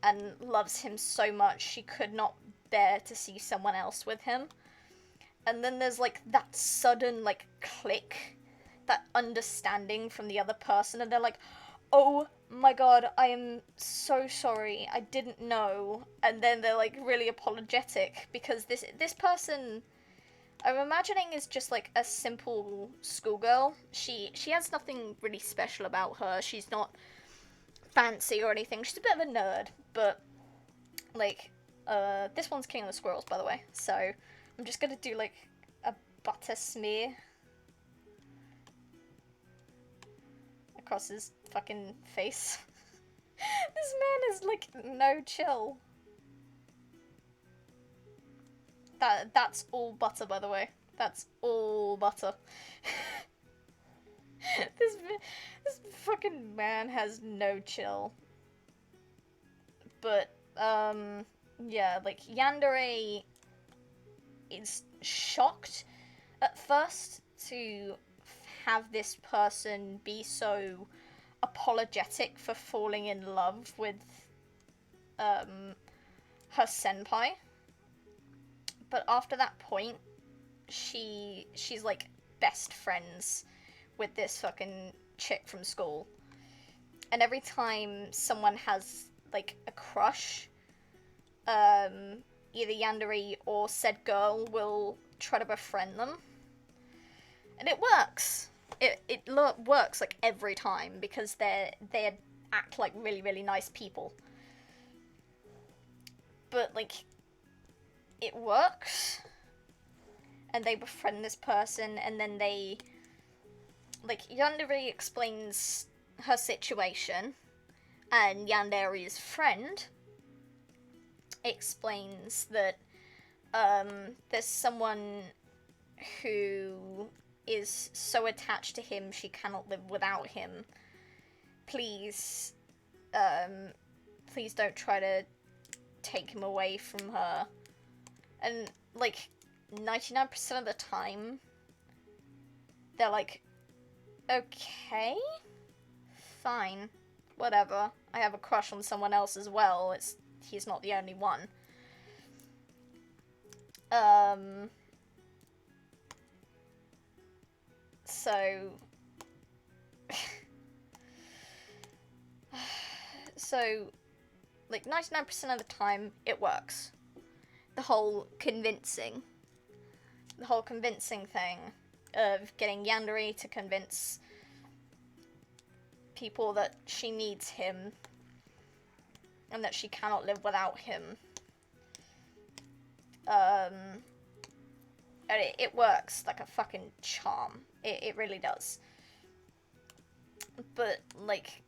and loves him so much she could not bear to see someone else with him. And then there's, like, that sudden, like, click, that understanding from the other person, and they're like, oh my god, I am so sorry, I didn't know. And then they're, like, really apologetic, because this person, I'm imagining, is just, like, a simple schoolgirl. She has nothing really special about her. She's not fancy or anything. She's a bit of a nerd, but, like, this one's King of the Squirrels, by the way, so I'm just gonna do, like, a butter smear across his fucking face. This man is, like, no chill. That's all butter, by the way. That's all butter. This fucking man has no chill. But, yeah, like, Yandere is shocked at first to have this person be so apologetic for falling in love with her senpai. But after that point, she's like best friends with this fucking chick from school. And every time someone has like a crush, either Yandere or said girl will try to befriend them. And it works. It works like every time because they act like really, really nice people. But like it works. And they befriend this person, and then they like Yandere explains her situation, and Yandere's friend explains that there's someone who is so attached to him she cannot live without him. Please don't try to take him away from her. And like 99% of the time they're like, okay, fine, whatever, I have a crush on someone else as well, he's not the only one. So like 99% of the time it works. The whole convincing thing of getting Yandere to convince people that she needs him and that she cannot live without him. And it works like a fucking charm. It really does. But like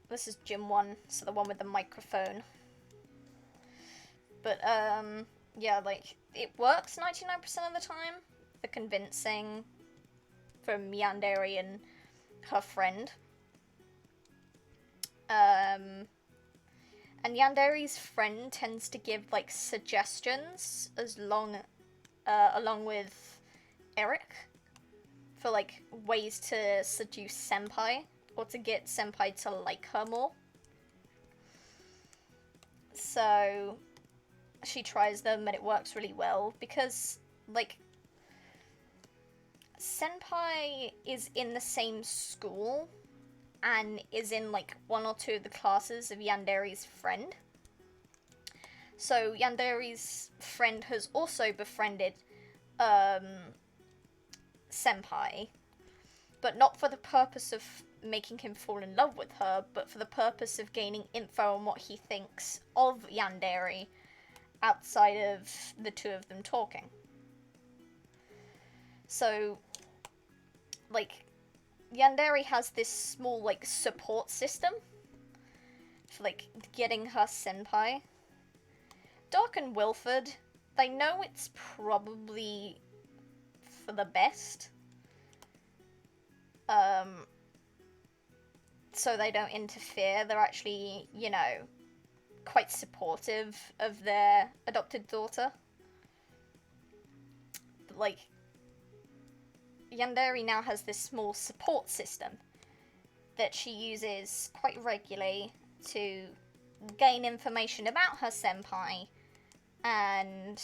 this is Gym 1, so the one with the microphone. But yeah, like it works 99% of the time. The convincing from Yandere and her friend. And Yandere's friend tends to give like suggestions along with Eric for like ways to seduce Senpai or to get Senpai to like her more. So she tries them and it works really well because like Senpai is in the same school and is in like one or two of the classes of Yandere's friend. So Yandere's friend has also befriended Senpai, but not for the purpose of making him fall in love with her, but for the purpose of gaining info on what he thinks of Yandere outside of the two of them talking. So, like, Yandere has this small, like, support system for, like, getting her senpai. Doc and Wilford, they know it's probably for the best. So they don't interfere. They're actually, you know, quite supportive of their adopted daughter. But, like, Yandere now has this small support system that she uses quite regularly to gain information about her senpai and,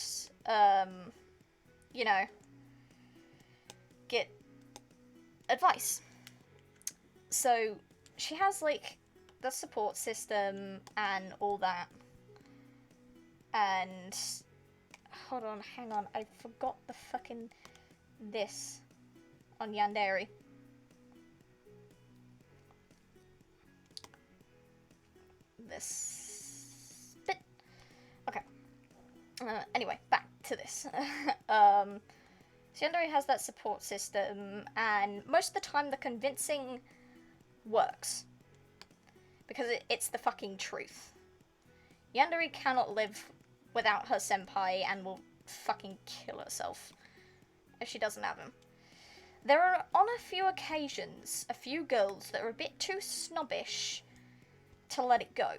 you know, get advice. So she has, like, the support system and all that. And, hold on, hang on, I forgot the fucking this on Yandere. This bit. Okay. Anyway, back to this. So Yandere has that support system, and most of the time the convincing works. Because it's the fucking truth. Yandere cannot live without her senpai and will fucking kill herself if she doesn't have him. there are, on a few occasions, a few girls that are a bit too snobbish to let it go.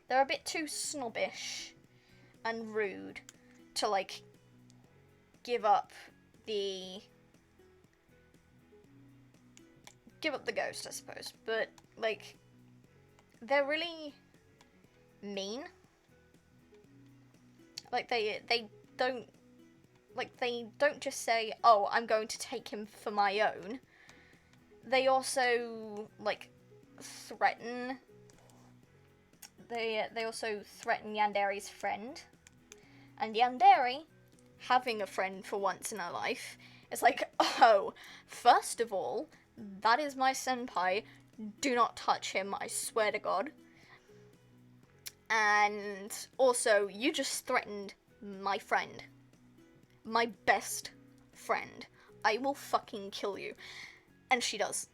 They're a bit too snobbish and rude to, like, give up the ghost, I suppose. But, like, they're really mean. Like, they don't just say, oh, I'm going to take him for my own. They also, like, threaten. They also threaten Yandere's friend. And Yandere, having a friend for once in her life, is like, oh, first of all, that is my senpai. Do not touch him, I swear to God. And also, you just threatened my friend. My best friend. I will fucking kill you. And she does.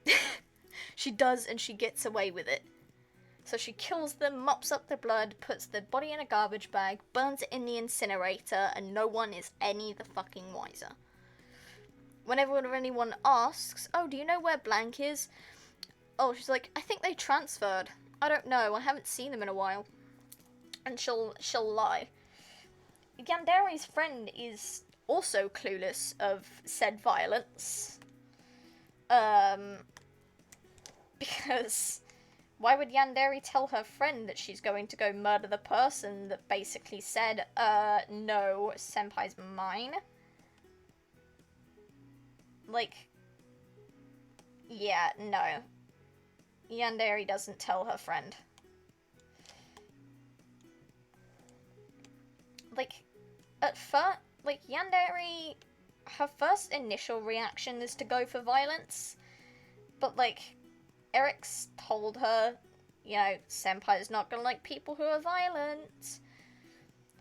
She does, and she gets away with it. So she kills them, mops up their blood, puts their body in a garbage bag, burns it in the incinerator, and no one is any the fucking wiser. Whenever anyone asks, oh, do you know where blank is? Oh, she's like, I think they transferred. I don't know, I haven't seen them in a while. And she'll lie. Yandere's friend is also clueless of said violence. Because why would Yandere tell her friend that she's going to go murder the person that basically said, no, senpai's mine? Like, yeah, no. Yandere doesn't tell her friend. Like, at first, like, Yandere, her first initial reaction is to go for violence, but, like, Eric's told her, you know, senpai's not gonna like people who are violent.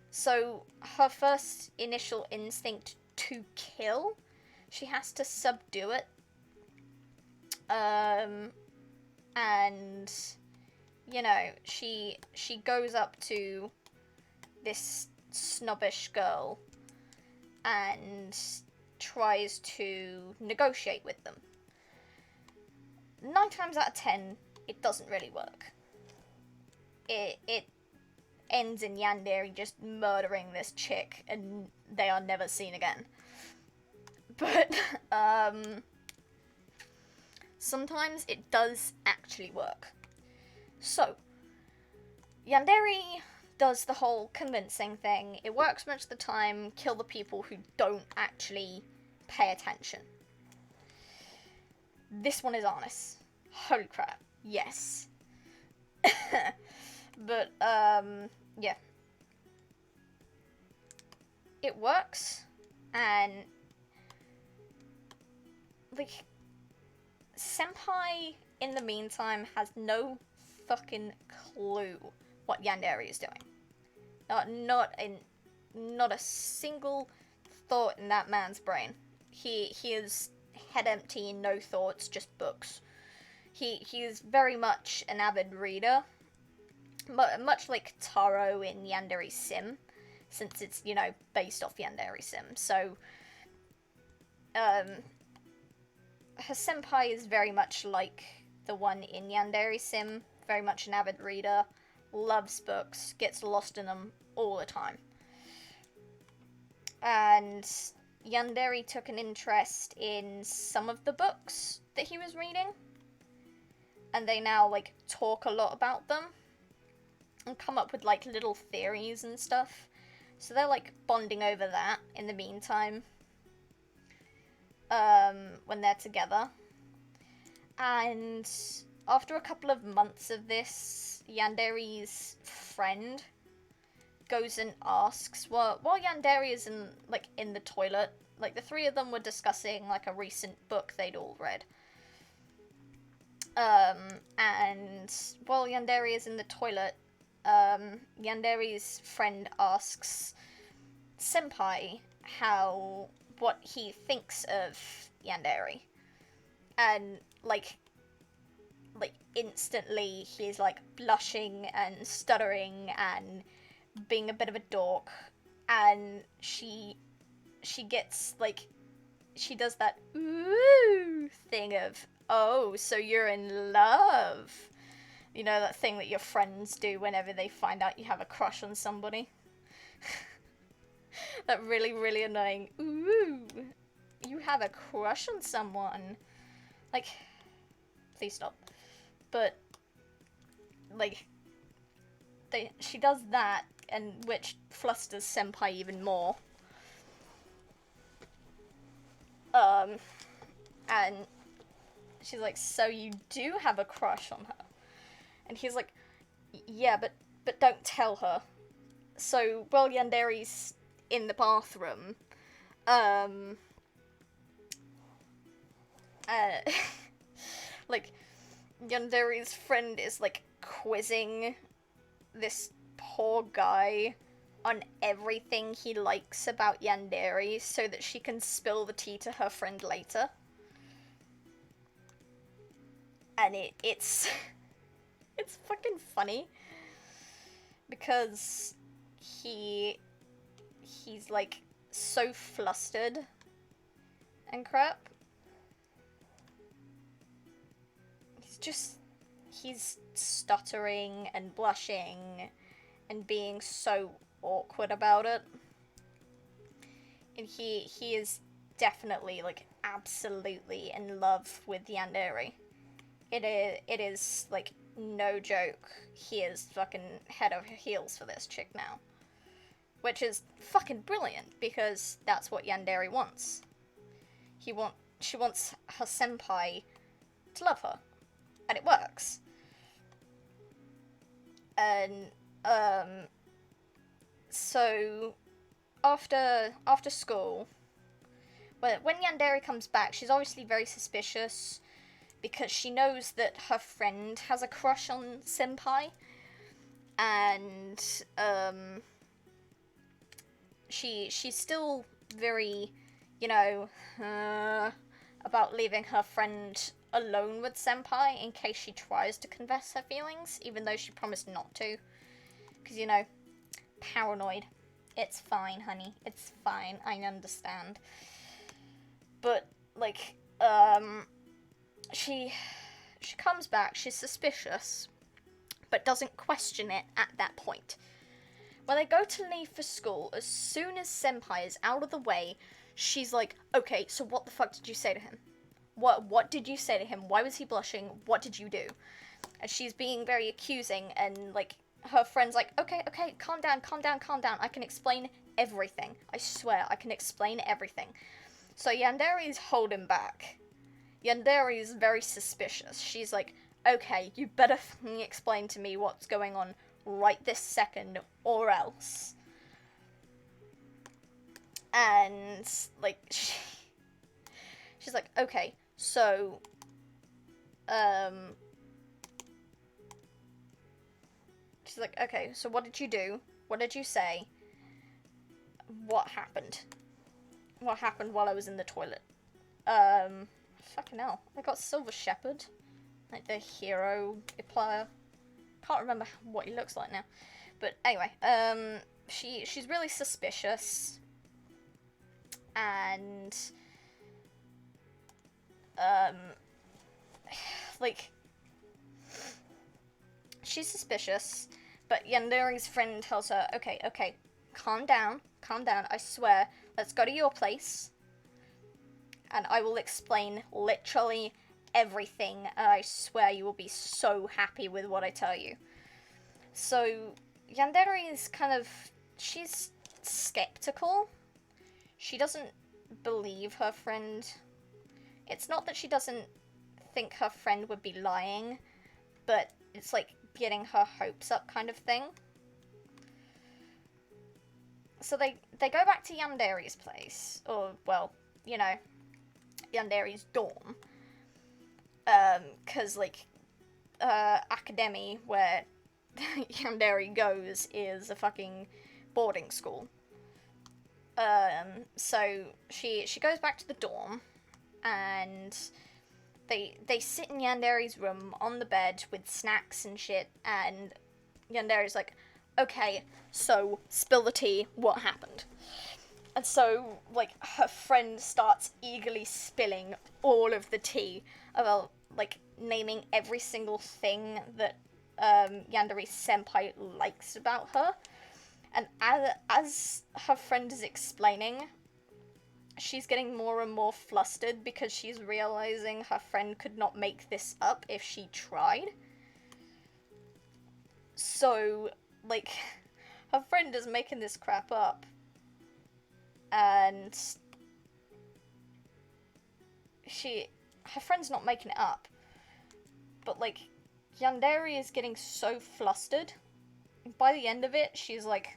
So, her first initial instinct to kill, she has to subdue it. And, you know, she goes up to this snobbish girl and tries to negotiate with them. 9 times out of 10, it doesn't really work. It ends in Yandere just murdering this chick, and they are never seen again. But, sometimes it does actually work. So, Yandere does the whole convincing thing. It works much of the time. Kill the people who don't actually pay attention. This one is honest. Holy crap. Yes. But, yeah. It works, and, like, senpai, in the meantime, has no fucking clue what Yandere is doing. Not a single thought in that man's brain. He is head empty, no thoughts, just books. He is very much an avid reader, much like Taro in Yandere Sim, since it's, you know, based off Yandere Sim. So, her senpai is very much like the one in Yandere Sim, very much an avid reader, loves books, gets lost in them all the time. And Yandere took an interest in some of the books that he was reading, and they now, like, talk a lot about them, and come up with, like, little theories and stuff. So they're, like, bonding over that in the meantime, when they're together. And after a couple of months of this, Yandere's friend goes and asks, while Yandere is in the toilet, like, the three of them were discussing, like, a recent book they'd all read. And while Yandere is in the toilet, Yandere's friend asks senpai what he thinks of Yandere. And, like, instantly he's, like, blushing and stuttering and being a bit of a dork, and she gets, like, she does that ooh thing of, oh, so you're in love. You know, that thing that your friends do whenever they find out you have a crush on somebody. That really, really annoying, ooh, you have a crush on someone. Like, please stop. But, like, she does that, and which flusters Senpai even more. And she's like, so you do have a crush on her? And he's like, yeah, but don't tell her. So while Yandere's in the bathroom, like, Yandere's friend is, like, quizzing this poor guy on everything he likes about Yandere so that she can spill the tea to her friend later. And it's it's fucking funny because he's like so flustered and crap. He's stuttering and blushing and being so awkward about it. And he is definitely, like, absolutely in love with Yandere. It is, like, no joke. He is fucking head over heels for this chick now. Which is fucking brilliant, because that's what Yandere wants. She wants her senpai to love her. And it works. And, so, after school, when Yandere comes back, she's obviously very suspicious, because she knows that her friend has a crush on Senpai, and, she's still very, you know, about leaving her friend alone with Senpai in case she tries to confess her feelings, even though she promised not to. Because, you know, paranoid. It's fine, honey. It's fine. I understand. But, like, she comes back, she's suspicious, but doesn't question it at that point. When they go to leave for school, as soon as Senpai is out of the way, she's like, okay, so what the fuck did you say to him? What did you say to him? Why was he blushing? What did you do? And she's being very accusing, and, like, her friend's like, okay, calm down. I can explain everything. I swear, I can explain everything. So Yandere's holding back. Yandere is very suspicious. She's like, okay, you better explain to me what's going on right this second, or else. And, like, she's like, okay, so, she's like, okay, so what did you do? What did you say? What happened? What happened while I was in the toilet? Fucking hell. I got Silver Shepherd. Like the hero Iplier. Can't remember what he looks like now. But anyway, she's really suspicious. And, like, she's suspicious, but Yandere's friend tells her, okay, calm down, I swear, let's go to your place, and I will explain literally everything, and I swear you will be so happy with what I tell you. So, Yandere is she's skeptical. She doesn't believe her friend. It's not that she doesn't think her friend would be lying, but it's like getting her hopes up kind of thing. So they go back to Yandere's place, or, well, you know, Yandere's dorm. 'Cause, like, academy where Yandere goes is a fucking boarding school. So she goes back to the dorm, and they sit in Yandere's room on the bed with snacks and shit, and Yandere's like, okay, so spill the tea, what happened? And so, like, her friend starts eagerly spilling all of the tea about, like, naming every single thing that Yandere's senpai likes about her. And as her friend is explaining, she's getting more and more flustered because she's realizing her friend could not make this up if she tried. So, like, her friend is making this crap up. And her friend's not making it up. But, like, Yandere is getting so flustered. By the end of it, she's, like,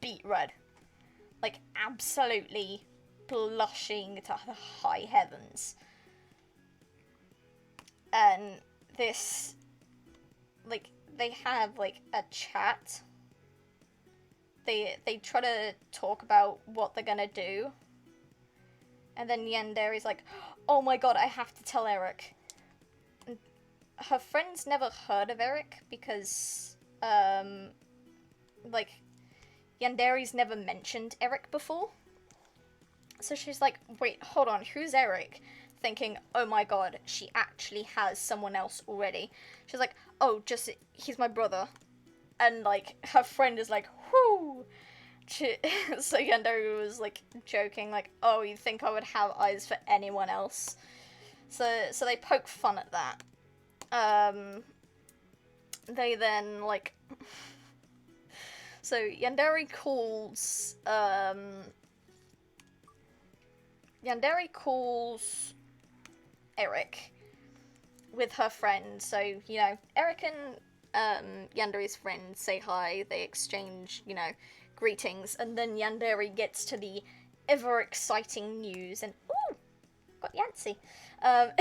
beet red. Like, absolutely blushing to the high heavens. And this, like, they have, like, a chat. They try to talk about what they're gonna do. And then Yandere's like, oh my god, I have to tell Eric. And her friends never heard of Eric because, like, Yandere's never mentioned Eric before. So she's like, wait, hold on, who's Eric? Thinking, oh my god, she actually has someone else already. She's like, oh, he's my brother. And, like, her friend is like, whoo! So Yandere was, like, joking, like, oh, you think I would have eyes for anyone else? So they poke fun at that. They then, like... So Yandere calls Eric with her friend. So, you know, Eric and Yandere's friend say hi, they exchange, you know, greetings, and then Yandere gets to the ever exciting news, and ooh, got Yancy. But,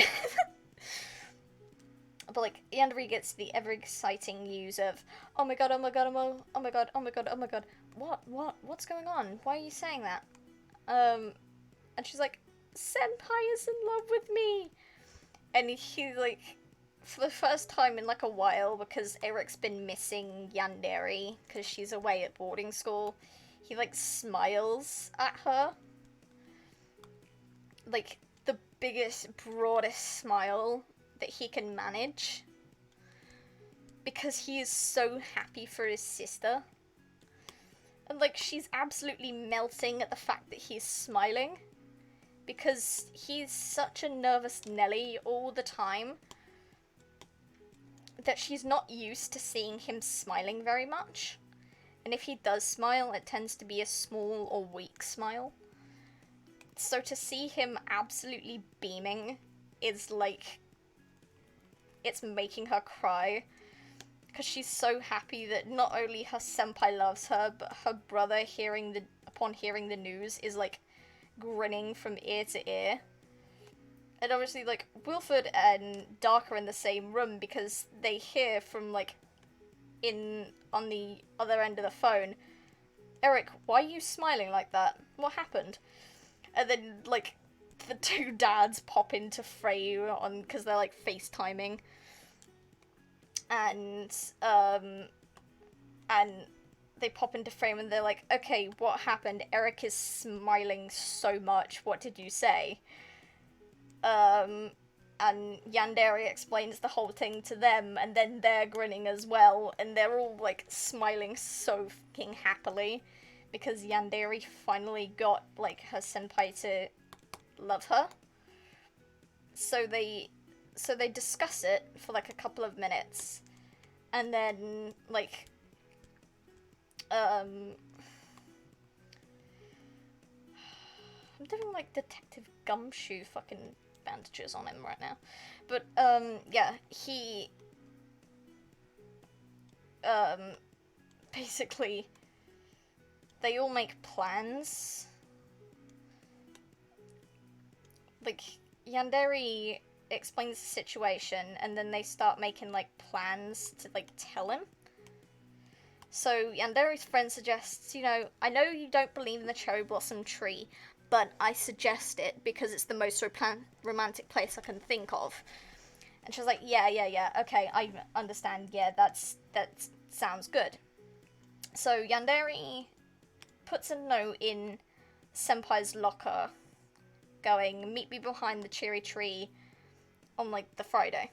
like, Yandere gets the ever exciting news of, oh my god, oh my god, oh my god, oh my god, oh my god, what's going on? Why are you saying that? And she's like, Senpai is in love with me! And he, like, for the first time in, like, a while, because Eric's been missing Yandere, because she's away at boarding school, he, like, smiles at her. Like, the biggest, broadest smile that he can manage. Because he is so happy for his sister. And, like, she's absolutely melting at the fact that he's smiling. Because he's such a nervous Nelly all the time that she's not used to seeing him smiling very much. And if he does smile, it tends to be a small or weak smile. So to see him absolutely beaming is like... it's making her cry. Because she's so happy that not only her senpai loves her, but her brother, upon hearing the news, is like grinning from ear to ear. And obviously, like, Wilford and Dark are in the same room because they hear from, like, on the other end of the phone, Eric, why are you smiling like that? What happened? And then, like, the two dads pop into frame because they're, like, FaceTiming. And they pop into frame and they're like, okay, what happened? Eric is smiling so much. What did you say? And Yandere explains the whole thing to them, and then they're grinning as well, and they're all, like, smiling so fucking happily, because Yandere finally got, like, her senpai to love her. So they discuss it for, like, a couple of minutes, and then, like, I'm doing, like, Detective Gumshoe fucking bandages on him right now. But, yeah, he, basically, they all make plans. Like, Yandere explains the situation, and then they start making, like, plans to, like, tell him. So, Yandere's friend suggests, you know, I know you don't believe in the cherry blossom tree, but I suggest it because it's the most romantic place I can think of. And she's like, yeah, okay, I understand, yeah, that sounds good. So Yandere puts a note in Senpai's locker, going, meet me behind the cherry tree on, like, the Friday.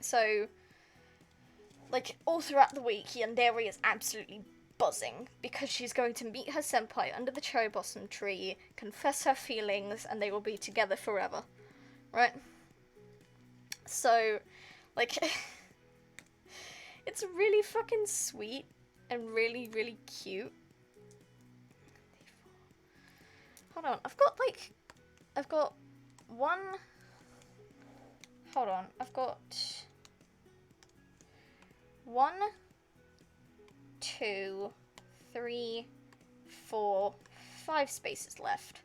So, like, all throughout the week, Yandere is absolutely buzzing because she's going to meet her senpai under the cherry blossom tree, confess her feelings, and they will be together forever. Right? So, like, it's really fucking sweet and really, really cute. Hold on, I've got one, hold on, I've got 1, 2, 3, 4, 5 spaces left.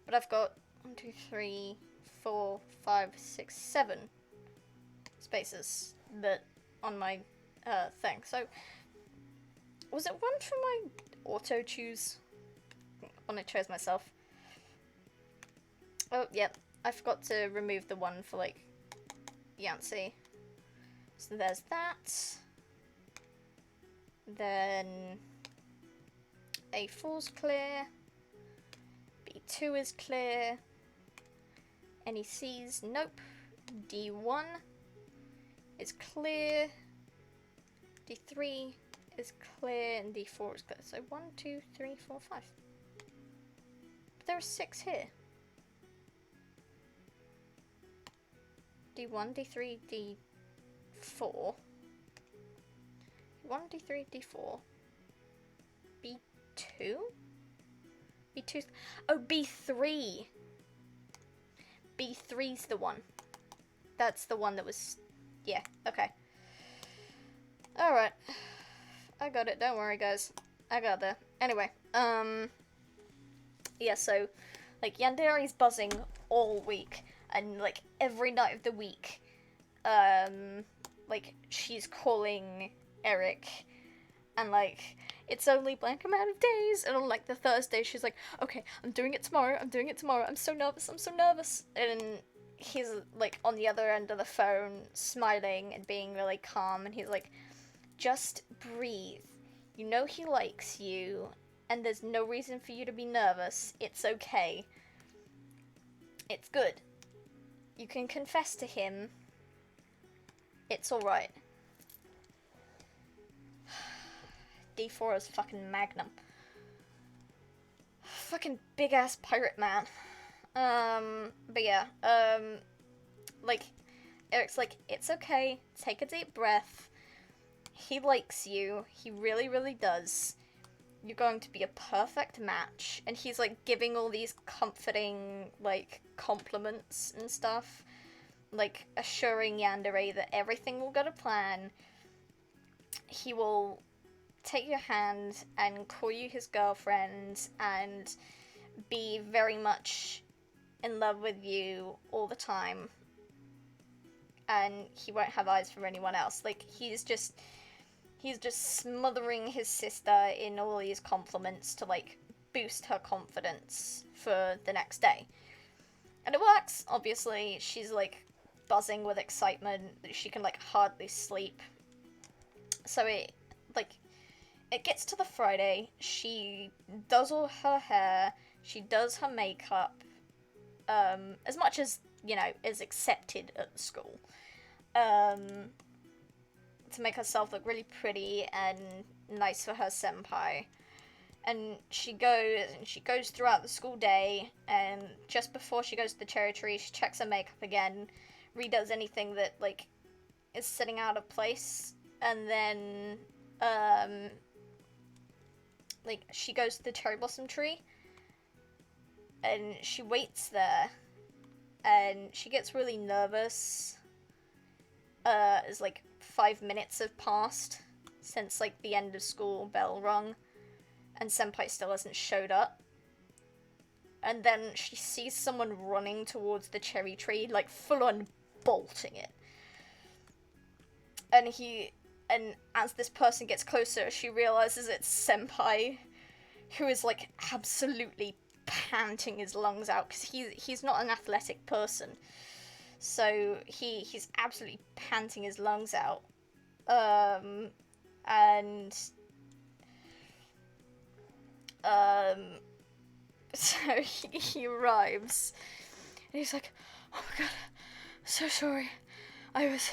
But I've got 1, 2, 3, 4, 5, 6, 7 spaces that on my thing. So, was it one from my auto choose when I chose myself? Oh, yep. I forgot to remove the one for, like, Yancy. So there's that. Then A4's clear. B2 is clear. Any C's? Nope. D1 is clear. D3 is clear, and D4 is clear. So 1, 2, 3, 4, 5. But there are 6 here. D1, D3, D4. D1, D3, D4. B2? B2's... Oh, B3! B3's the one. That's the one that was... Yeah, okay. Alright. I got it, don't worry, guys. I got there. Anyway, yeah, so, like, Yandere's buzzing all week, and, like, every night of the week, like, she's calling Eric, and, like, it's only blank amount of days, and on, like, the Thursday, she's like, okay, I'm doing it tomorrow, I'm so nervous, and he's, like, on the other end of the phone, smiling and being really calm, and he's like, just breathe. You know he likes you, and there's no reason for you to be nervous. It's okay. It's good. You can confess to him. It's alright. D4 is fucking Magnum. Fucking big-ass pirate man. But yeah, like, Eric's like, it's okay, take a deep breath. He likes you, he really, really does. You're going to be a perfect match. And he's, like, giving all these comforting, like, compliments and stuff. Like, assuring Yandere that everything will go to plan. He will take your hand and call you his girlfriend and be very much in love with you all the time. And he won't have eyes for anyone else. Like, he's just smothering his sister in all these compliments to, like, boost her confidence for the next day. And it works, obviously. She's, like, buzzing with excitement. She can, like, hardly sleep. So it gets to the Friday. She does all her hair. She does her makeup. As much as, you know, is accepted at the school. To make herself look really pretty and nice for her senpai. And she goes throughout the school day, and just before she goes to the cherry tree, she checks her makeup again, redoes anything that, like, is sitting out of place, and then, like, she goes to the cherry blossom tree, and she waits there, and she gets really nervous, as, like, 5 minutes have passed since, like, the end of school bell rung, and senpai still hasn't showed up. And then she sees someone running towards the cherry tree, like, full-on bolting it. And as this person gets closer, she realizes it's senpai, who is, like, absolutely panting his lungs out, because he's not an athletic person. So he's absolutely panting his lungs out. And So he arrives, and he's like, "Oh my god, so sorry. I was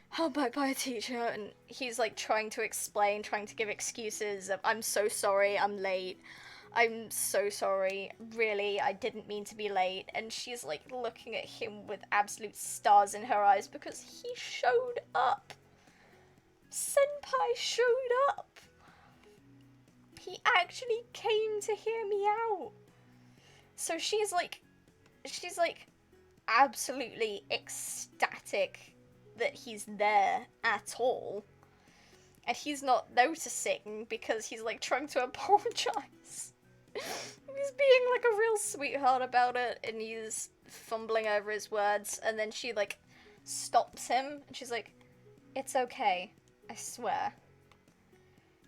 held back by a teacher," and he's like trying to explain, trying to give excuses of, "I'm so sorry, I'm late. I'm so sorry. Really, I didn't mean to be late." And she's like looking at him with absolute stars in her eyes because he showed up. Senpai showed up. He actually came to hear me out. So she's like absolutely ecstatic that he's there at all. And he's not noticing because he's like trying to apologize. He's being like a real sweetheart about it, and he's fumbling over his words, and then she like stops him and she's like, "It's okay, I swear."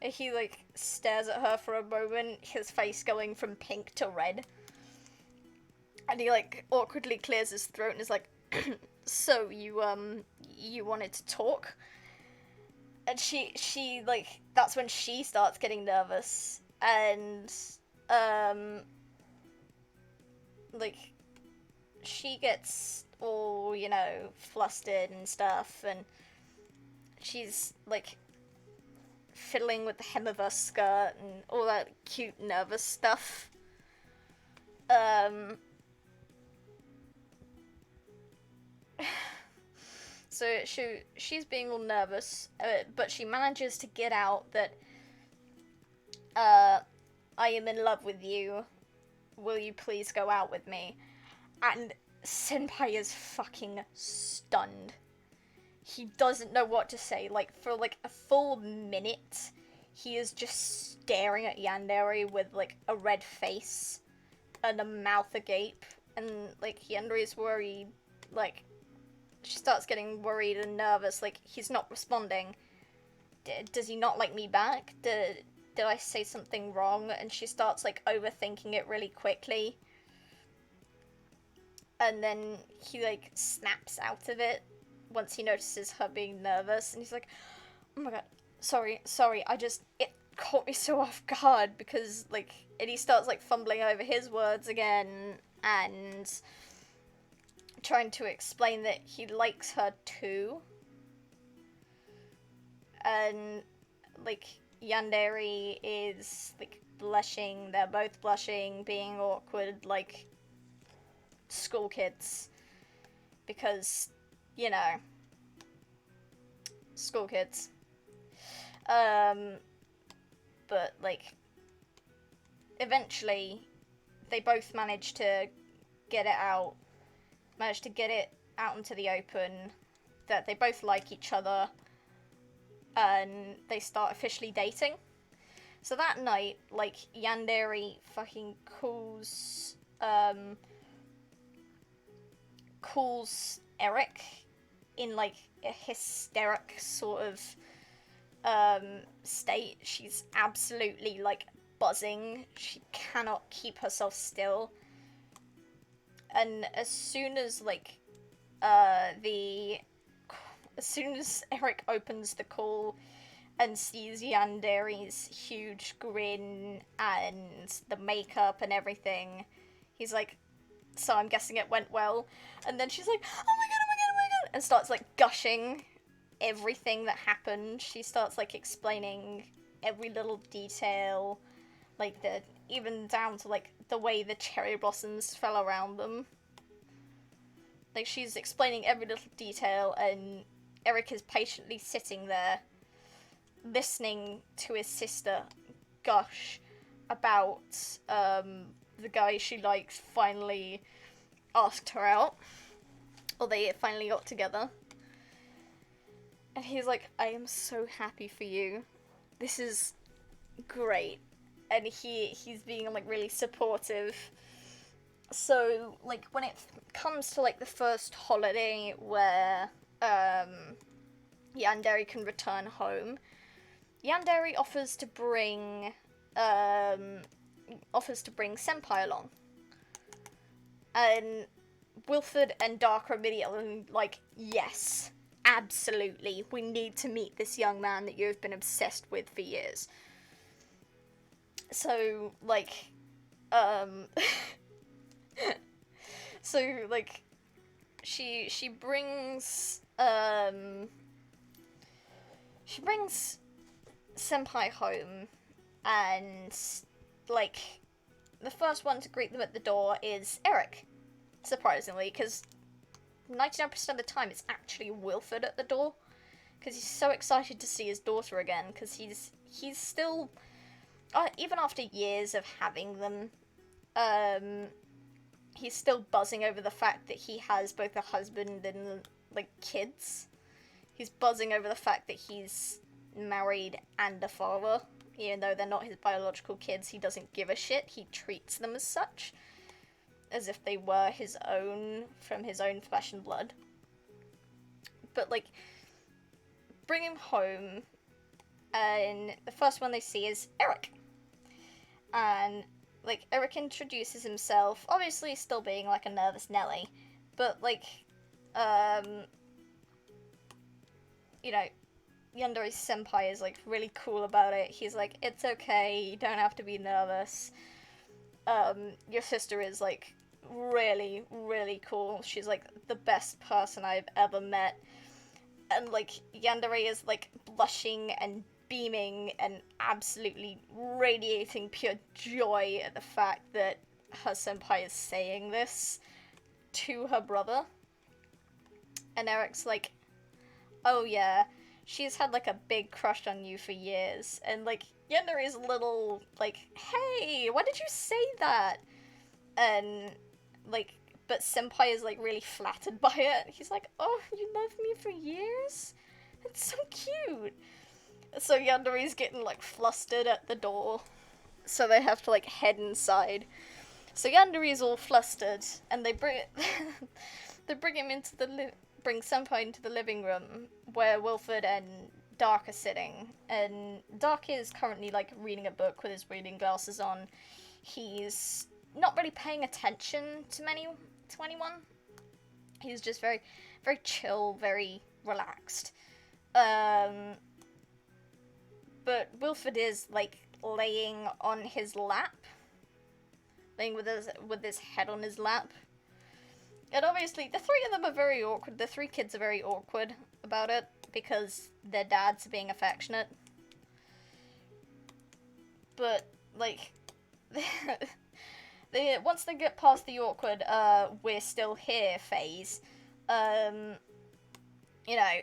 And he like stares at her for a moment, his face going from pink to red. And he like awkwardly clears his throat and is like, "So you wanted to talk?" And she like, that's when she starts getting nervous, and like she gets all, you know, flustered and stuff, and she's like fiddling with the hem of her skirt and all that cute nervous stuff. So she's being all nervous, but she manages to get out that, "I am in love with you. Will you please go out with me?" And Senpai is fucking stunned. He doesn't know what to say. Like, for like a full minute, he is just staring at Yandere with like a red face and a mouth agape, and like Yandere's worried. Like, she starts getting worried and nervous. Like, he's not responding. Does he not like me back? Did I say something wrong? And she starts like overthinking it really quickly. And then he like snaps out of it once he notices her being nervous, and he's like, "Oh my god, sorry, it caught me so off guard," because like, and he starts like fumbling over his words again and trying to explain that he likes her too. And like, Yandere is like blushing, they're both blushing, being awkward like school kids, because, you know, school kids. But like, eventually they both manage to get it out into the open that they both like each other, and they start officially dating. So that night, like, Yandere fucking calls Eric in like a hysteric sort of state. She's absolutely like buzzing. She cannot keep herself still. And as soon as like as soon as Eric opens the call and sees Yandere's huge grin and the makeup and everything, he's like, "So I'm guessing it went well." And then she's like, "Oh my god, oh my god, oh my god," and starts like gushing everything that happened. She starts like explaining every little detail, like even down to like the way the cherry blossoms fell around them. Like, she's explaining every little detail, and Eric is patiently sitting there listening to his sister gush about the guy she likes finally asked her out, or they finally got together. And he's like, "I am so happy for you. This is great." And he's being like really supportive. So like, when it comes to like the first holiday where Yandere can return home, Yandere offers to bring Senpai along. And Wilford and Dark are immediately like, "Yes, absolutely, we need to meet this young man that you've been obsessed with for years." So, like, um, so, like, she brings, she brings Senpai home, and, like, the first one to greet them at the door is Eric, surprisingly, because 99% of the time it's actually Wilford at the door, because he's so excited to see his daughter again, because he's still, even after years of having them, he's still buzzing over the fact that he has both a husband and, like, kids. He's buzzing over the fact that he's married and a father. Even though they're not his biological kids, he doesn't give a shit. He treats them as such. As if they were his own, from his own flesh and blood. But, like, bring him home, and the first one they see is Eric. And, like, Eric introduces himself, obviously still being, like, a nervous Nelly, but, like, you know, Yandere's senpai is, like, really cool about it. He's like, it's okay, you don't have to be nervous. Your sister is, like, really, really cool. She's, like, the best person I've ever met. And, like, Yandere is, like, blushing and beaming and absolutely radiating pure joy at the fact that her senpai is saying this to her brother. And Eric's like, oh yeah, she's had, like, a big crush on you for years. And, like, Yandere is a little, like, hey, why did you say that? And, like, but senpai is, like, really flattered by it. He's like, oh, you loved me for years? That's so cute. So Yandere's getting, like, flustered at the door. So they have to, like, head inside. So Yandere's all flustered, and they bring they bring him into bring senpai into the living room, where Wilford and Dark are sitting. And Dark is currently, like, reading a book with his reading glasses on. He's not really paying attention to anyone. He's just very, very chill, very relaxed. But Wilford is, like, laying on his lap. Laying with his head on his lap. And obviously, the three of them are very awkward. The three kids are very awkward about it, because their dads are being affectionate. But, like, once they get past the awkward, we're still here phase, you know,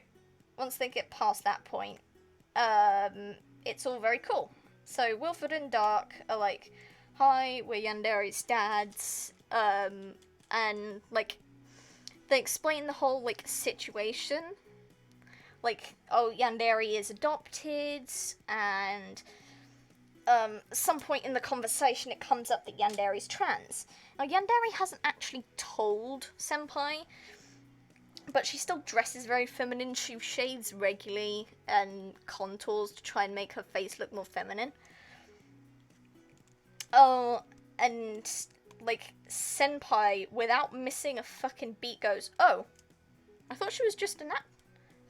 once they get past that point, it's all very cool. So Wilford and Dark are like, hi, we're Yandere's dads, and, like, they explain the whole, like, situation. Like, oh, Yandere is adopted, and, some point in the conversation it comes up that Yandere's trans. Now, Yandere hasn't actually told senpai, but she still dresses very feminine. She shaves regularly and contours to try and make her face look more feminine. Oh, and, like, senpai, without missing a fucking beat, goes, oh, I thought she was just I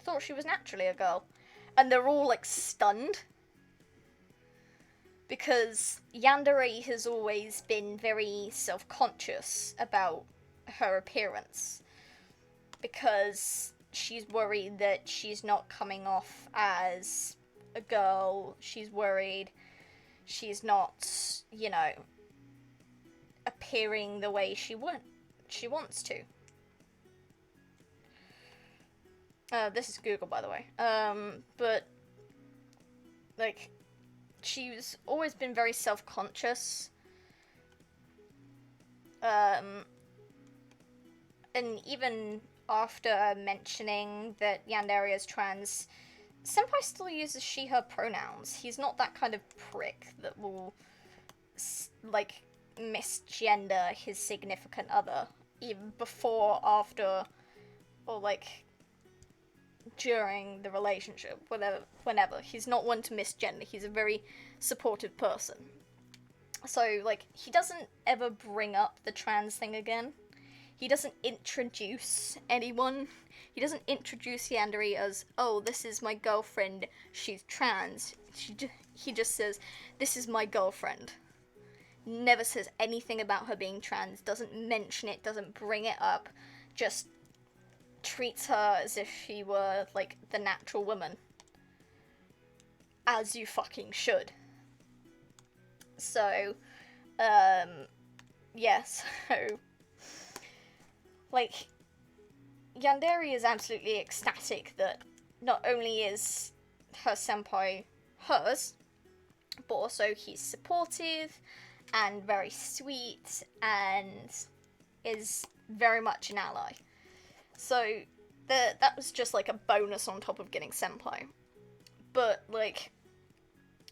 thought she was naturally a girl. And they're all, like, stunned. Because Yandere has always been very self-conscious about her appearance. Because she's worried that she's not coming off as a girl. She's worried she's not, you know, appearing the way she wants to. This is Google, by the way. But, like, she's always been very self-conscious. And even after mentioning that Yandere is trans, senpai still uses she/her pronouns. He's not that kind of prick that will, like, misgender his significant other, even before, after, or, like, during the relationship, whenever. He's not one to misgender. He's a very supportive person. So, like, he doesn't ever bring up the trans thing again. he doesn't introduce anyone. He doesn't introduce Yandere as, oh, this is my girlfriend, she's trans. He just says, this is my girlfriend. Never says anything about her being trans, doesn't mention it, doesn't bring it up, just treats her as if she were, like, the natural woman. As you fucking should. So, yeah, so, like, Yandere is absolutely ecstatic that not only is her senpai hers, but also he's supportive and very sweet and is very much an ally. So that was just like a bonus on top of getting senpai. But like,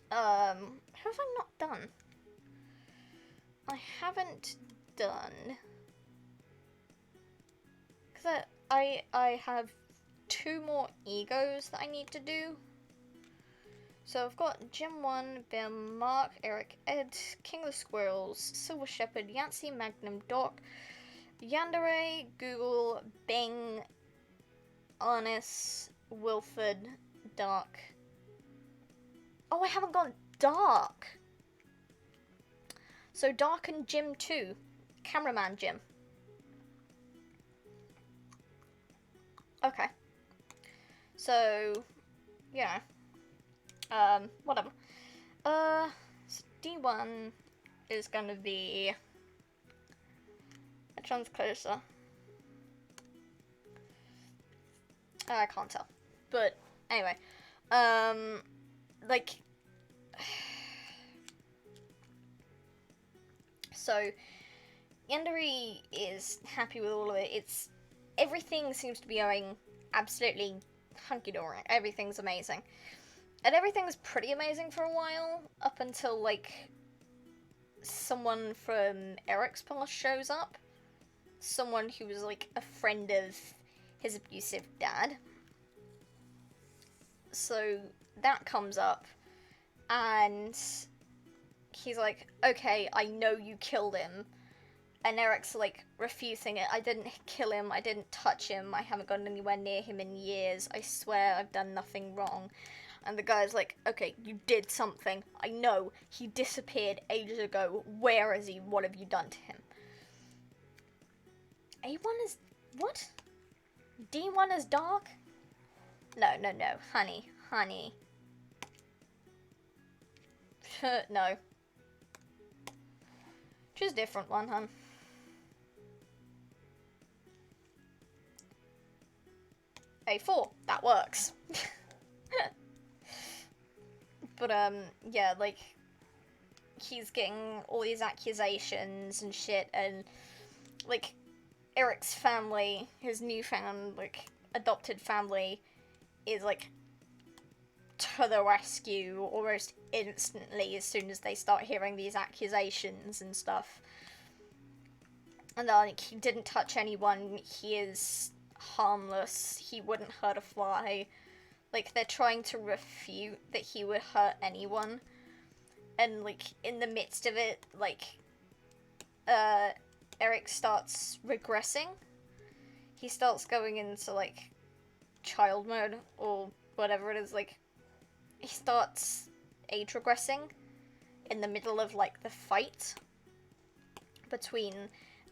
have I not done? I haven't done, because I have 2 more egos that I need to do. So I've got Jim 1, Bim, Mark, Eric, Ed, King of the Squirrels, Silver Shepherd, Yancey, Magnum, Doc, Yandere, Google, Bing, Arnis, Wilford, Dark. Oh, I haven't gone Dark. So Dark and Jim 2. Cameraman Jim. Okay. So, yeah. Whatever. So D1 is gonna be... Which one's closer? I can't tell. But, anyway. Like... So, Yandere is happy with all of it. Everything seems to be going absolutely hunky-dory. Everything's amazing. And everything's pretty amazing for a while, up until, like, someone from Eric's past shows up. Someone who was, like, a friend of his abusive dad. So, that comes up, and he's like, okay, I know you killed him. And Eric's, like, refusing it. I didn't kill him, I didn't touch him, I haven't gone anywhere near him in years, I swear I've done nothing wrong. And the guy's like, okay, you did something. I know. He disappeared ages ago. Where is he? What have you done to him? A1 is... what? D1 is Dark? No. Honey. No. Choose a different one, hun. A4. That works. But, yeah, like, he's getting all these accusations and shit, and, like, Eric's family, his newfound, like, adopted family, is, like, to the rescue almost instantly as soon as they start hearing these accusations and stuff. And, like, he didn't touch anyone, he is harmless, he wouldn't hurt a fly. Like, they're trying to refute that he would hurt anyone. And, like, in the midst of it, like, Eric starts regressing. He starts going into, like, child mode, or whatever it is, like, he starts age regressing in the middle of, like, the fight between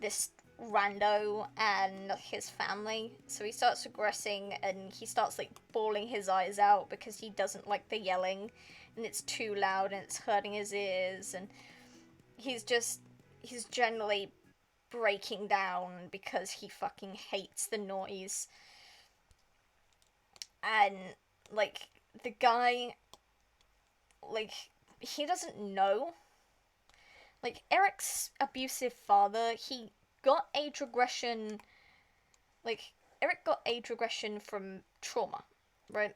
this rando and his family. So he starts regressing, and he starts, like, bawling his eyes out because he doesn't like the yelling, and it's too loud and it's hurting his ears, and he's generally breaking down because he fucking hates the noise. And, like, the guy, like, he doesn't know. Like, Eric's abusive father, he got age regression, like, Eric got age regression from trauma, right?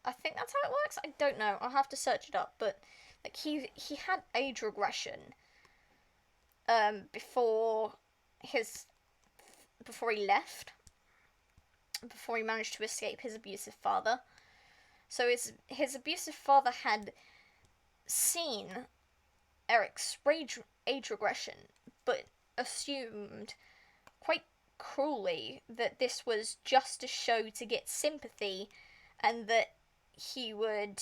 I think that's how it works? I don't know, I'll have to search it up, but, like, he had age regression, before he left, before he managed to escape his abusive father. So his abusive father had seen Eric's age regression, but assumed, quite cruelly that this was just a show to get sympathy, and that he would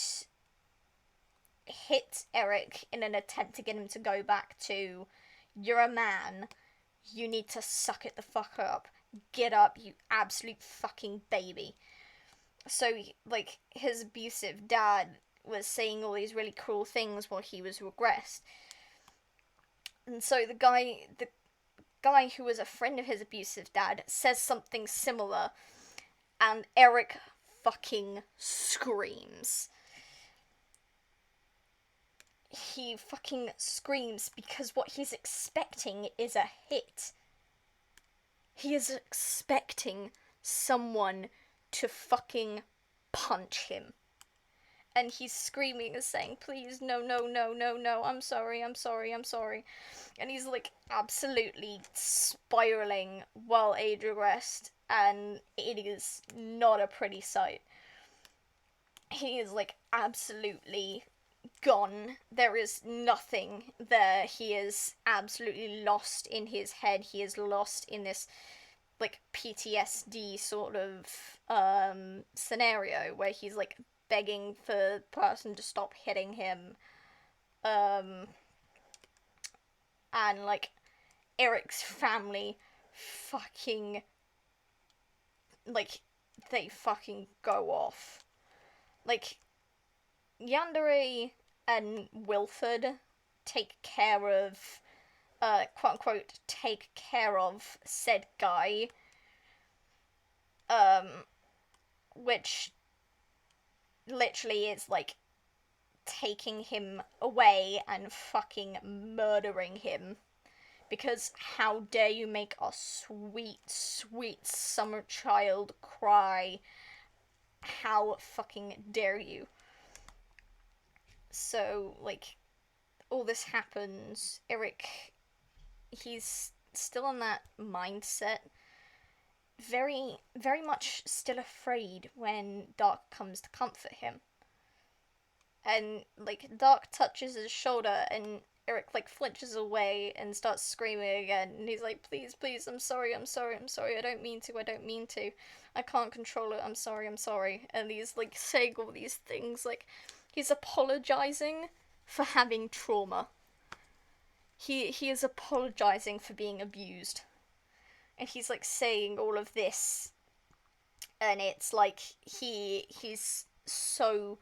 hit Eric in an attempt to get him to go back to, you're a man, you need to suck it the fuck up, get up, you absolute fucking baby. So, like, his abusive dad was saying all these really cruel things while he was regressed. And so the guy who was a friend of his abusive dad says something similar, and Eric fucking screams. He fucking screams because what he's expecting is a hit. He is expecting someone to fucking punch him. And he's screaming and saying, please, no, no, no, no, no, I'm sorry, I'm sorry, I'm sorry. And he's, like, absolutely spiraling while age regressed, and it is not a pretty sight. He is, like, absolutely gone. There is nothing there. He is absolutely lost in his head. He is lost in this, like, PTSD sort of scenario where he's, like, begging for the person to stop hitting him. And, like, Eric's family fucking, like, they fucking go off. Like, Yandere and Wilford take care of, quote unquote, take care of said guy, which literally is, like, taking him away and fucking murdering him. Because how dare you make a sweet, sweet summer child cry? How fucking dare you? So, like, all this happens. Eric, he's still in that mindset. Very, very much still afraid when Dark comes to comfort him. And, like, Dark touches his shoulder and Eric, like, flinches away and starts screaming again. And he's like, please, please, I'm sorry, I'm sorry, I'm sorry, I don't mean to, I don't mean to. I can't control it, I'm sorry, I'm sorry. And he's, like, saying all these things, like, he's apologizing for having trauma. He is apologizing for being abused. And he's, like, saying all of this. And it's, like, he's so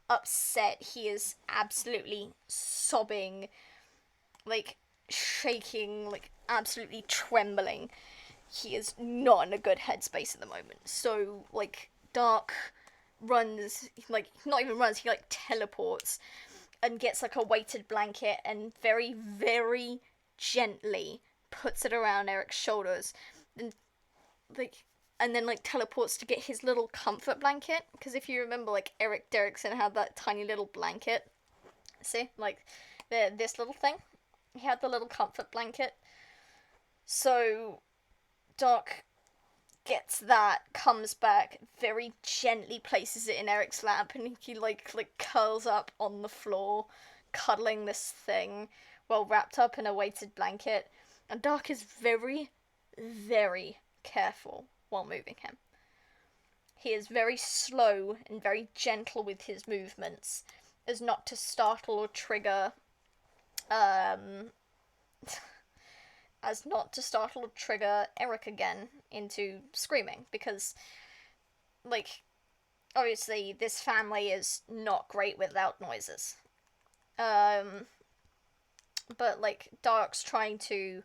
upset. He is absolutely sobbing, like, shaking, like, absolutely trembling. He is not in a good headspace at the moment. So, like, Dark runs, like, not even runs, he, like, teleports and gets, like, a weighted blanket and very, very gently puts it around Eric's shoulders and, like, and then, like, teleports to get his little comfort blanket, because if you remember, like, Eric Derrickson had that tiny little blanket, see, like, this little thing, he had the little comfort blanket, so Dark gets that, comes back, very gently places it in Eric's lap, and he, like curls up on the floor, cuddling this thing, while wrapped up in a weighted blanket, and Dark is very, very careful while moving him. He is very slow and very gentle with his movements, as not to startle or trigger, Eric again into screaming, because, like, obviously this family is not great with loud noises. But, like, Dark's trying to,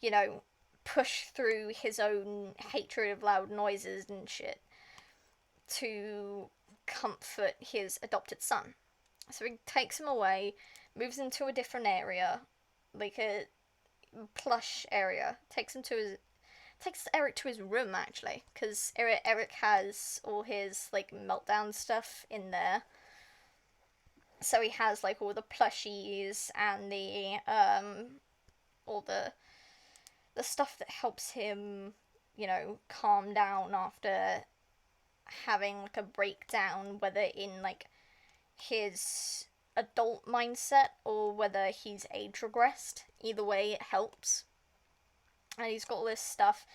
you know, push through his own hatred of loud noises and shit to comfort his adopted son. So he takes him away, moves him to a different area, like a plush area, takes Eric to his room, actually, because Eric has all his, like, meltdown stuff in there. So he has, like, all the plushies and the all the stuff that helps him, you know, calm down after having, like, a breakdown, whether in, like, his adult mindset or whether he's age regressed. Either way, it helps. And he's got all this stuff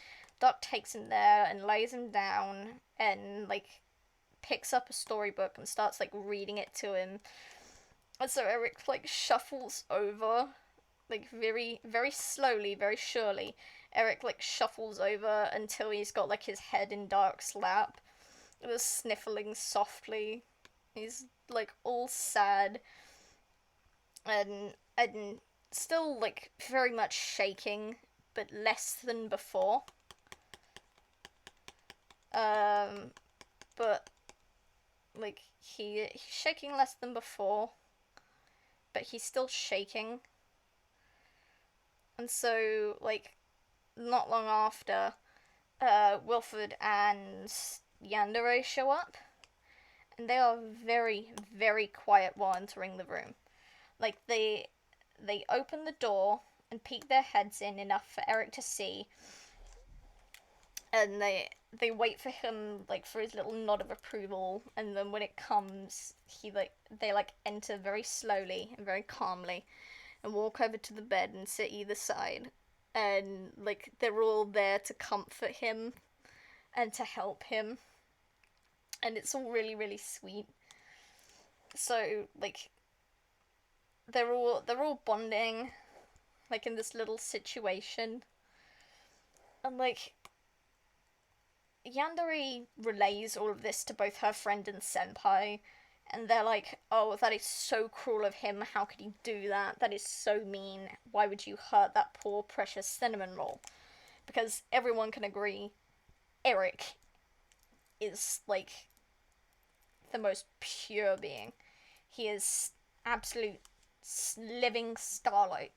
Doc takes him there and lays him down and like picks up a storybook and starts like reading it to him. And so Eric like shuffles over, like very, very slowly, very surely. Eric like shuffles over until he's got like his head in Dark's lap. Just sniffling softly. He's like all sad and still like very much shaking, but less than before. But like he's shaking less than before, but he's still shaking. And so like not long after, Wilfred and Yandere show up, and they are very, very quiet while entering the room. Like they open the door and peek their heads in enough for Eric to see, and they wait for him like for his little nod of approval, and then when it comes, they enter very slowly and very calmly, and walk over to the bed and sit either side, and like they're all there to comfort him and to help him, and it's all really, really sweet. So like they're all bonding like in this little situation, and like Yandere relays all of this to both her friend and senpai, and they're like, oh, that is so cruel of him, how could he do that, that is so mean, why would you hurt that poor precious cinnamon roll? Because everyone can agree Eric is like the most pure being. He is absolute living starlight.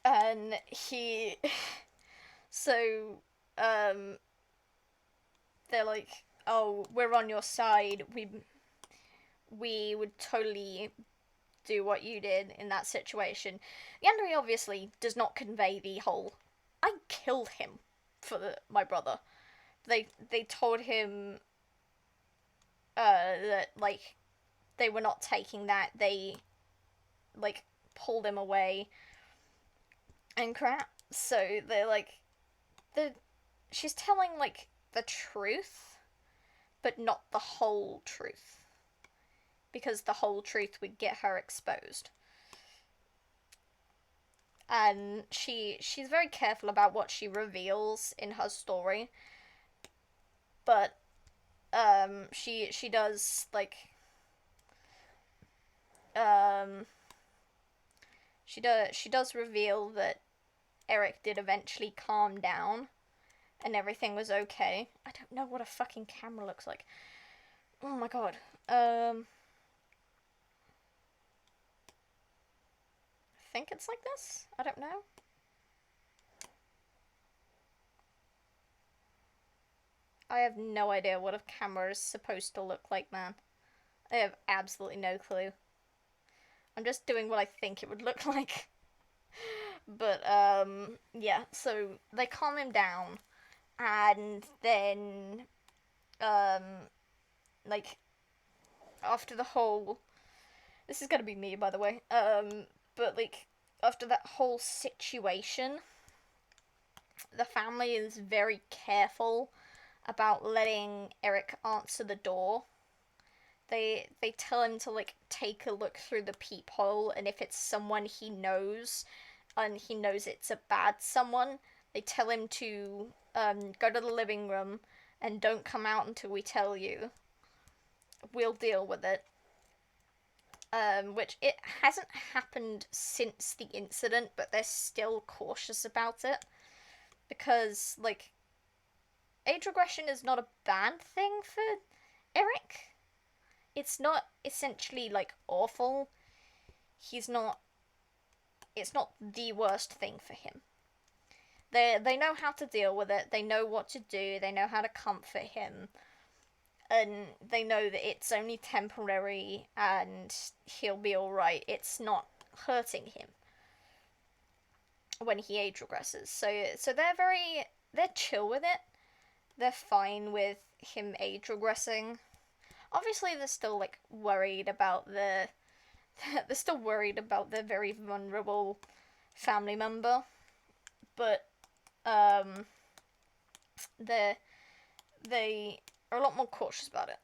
And he so they're like, oh, we're on your side, we would totally do what you did in that situation. Yandere obviously does not convey the whole I killed him for my brother. They told him that like they were not taking that, they like pulled him away and crap. So they're like she's telling like the truth, but not the whole truth, because the whole truth would get her exposed. And she's very careful about what she reveals in her story, but she does like she does reveal that Eric did eventually calm down and everything was okay. I don't know what a fucking camera looks like. Oh my god. I think it's like this? I don't know. I have no idea what a camera is supposed to look like, man. I have absolutely no clue. I'm just doing what I think it would look like. But, yeah, so they calm him down, and then, like, after the whole... This is gonna be me, by the way. But, like, after that whole situation, the family is very careful about letting Eric answer the door. They tell him to like take a look through the peephole, and if it's someone he knows and he knows it's a bad someone, they tell him to go to the living room and don't come out until we tell you. We'll deal with it. Which it hasn't happened since the incident, but they're still cautious about it, because like age regression is not a bad thing for Eric. It's not essentially like awful. It's not the worst thing for him. They know how to deal with it. They know what to do. They know how to comfort him. And they know that it's only temporary and he'll be alright. It's not hurting him when he age regresses. So they're chill with it. They're fine with him age regressing. Obviously, they're still like worried about they're still worried about their very vulnerable family member, but they are a lot more cautious about it.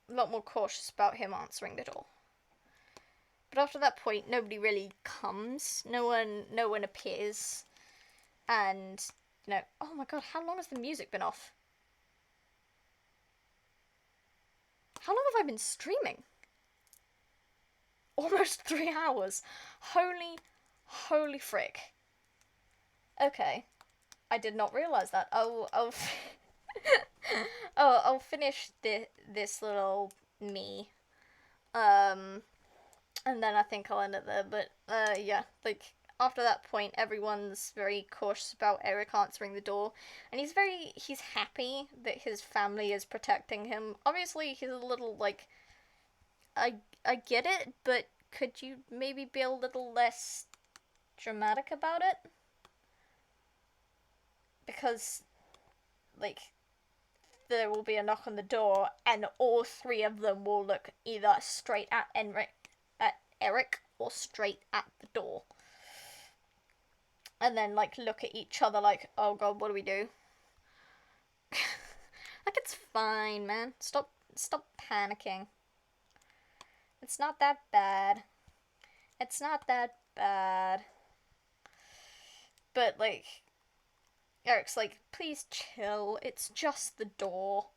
A lot more cautious about him answering the door. But after that point, nobody really comes. No one appears. And, oh my god, how long has the music been off? How long have I been streaming? Almost 3 hours. Holy frick. Okay. I did not realize that. I'll finish this little me. And then I think I'll end it there. But, yeah, like, after that point, everyone's very cautious about Eric answering the door. And he's happy that his family is protecting him. Obviously, he's a little, like, I get it, but could you maybe be a little less dramatic about it? Because, like, there will be a knock on the door, and all three of them will look either straight at Eric or straight at the door. And then, like, look at each other like, oh god, what do we do? Like, it's fine, man. Stop panicking. It's not that bad. It's not that bad. But, like, Eric's like, please chill. It's just the door.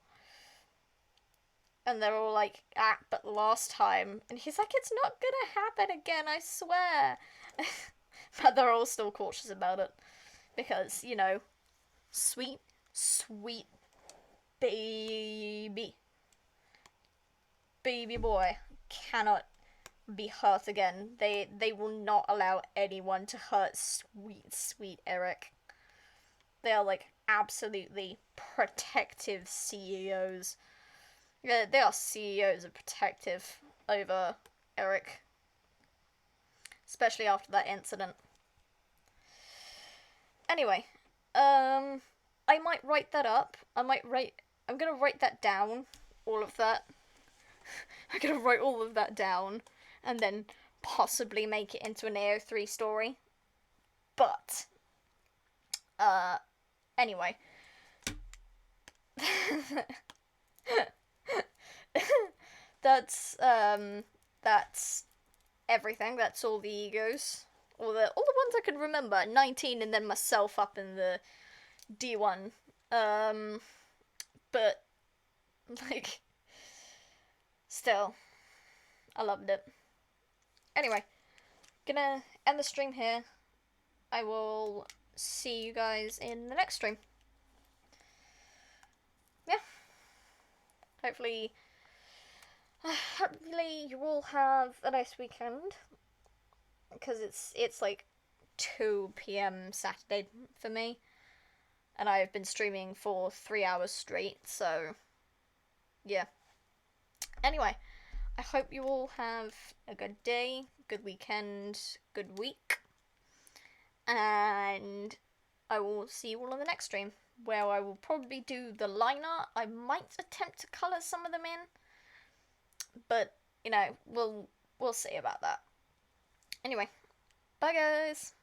And they're all like, but last time. And he's like, it's not gonna happen again, I swear. But they're all still cautious about it. Because, sweet baby boy cannot be hurt again. They will not allow anyone to hurt sweet Eric. They are, like, absolutely protective CEOs. Yeah, they are CEOs of protective over Eric. Especially after that incident. Anyway, I might write that up. I'm gonna write that down, all of that. I'm gonna write all of that down, and then possibly make it into an AO3 story. But, anyway. That's everything. That's all the egos. All the ones I can remember. 19 and then myself up in the D1. But, like, still, I loved it. Anyway, gonna end the stream here. I will see you guys in the next stream. Yeah. Hopefully you all have a nice weekend. Because it's like 2 p.m. Saturday for me. And I've been streaming for 3 hours straight, so yeah. Anyway, I hope you all have a good day, good weekend, good week. And I will see you all on the next stream, where I will probably do the line art. I might attempt to colour some of them in. But, we'll see about that. Anyway, bye guys!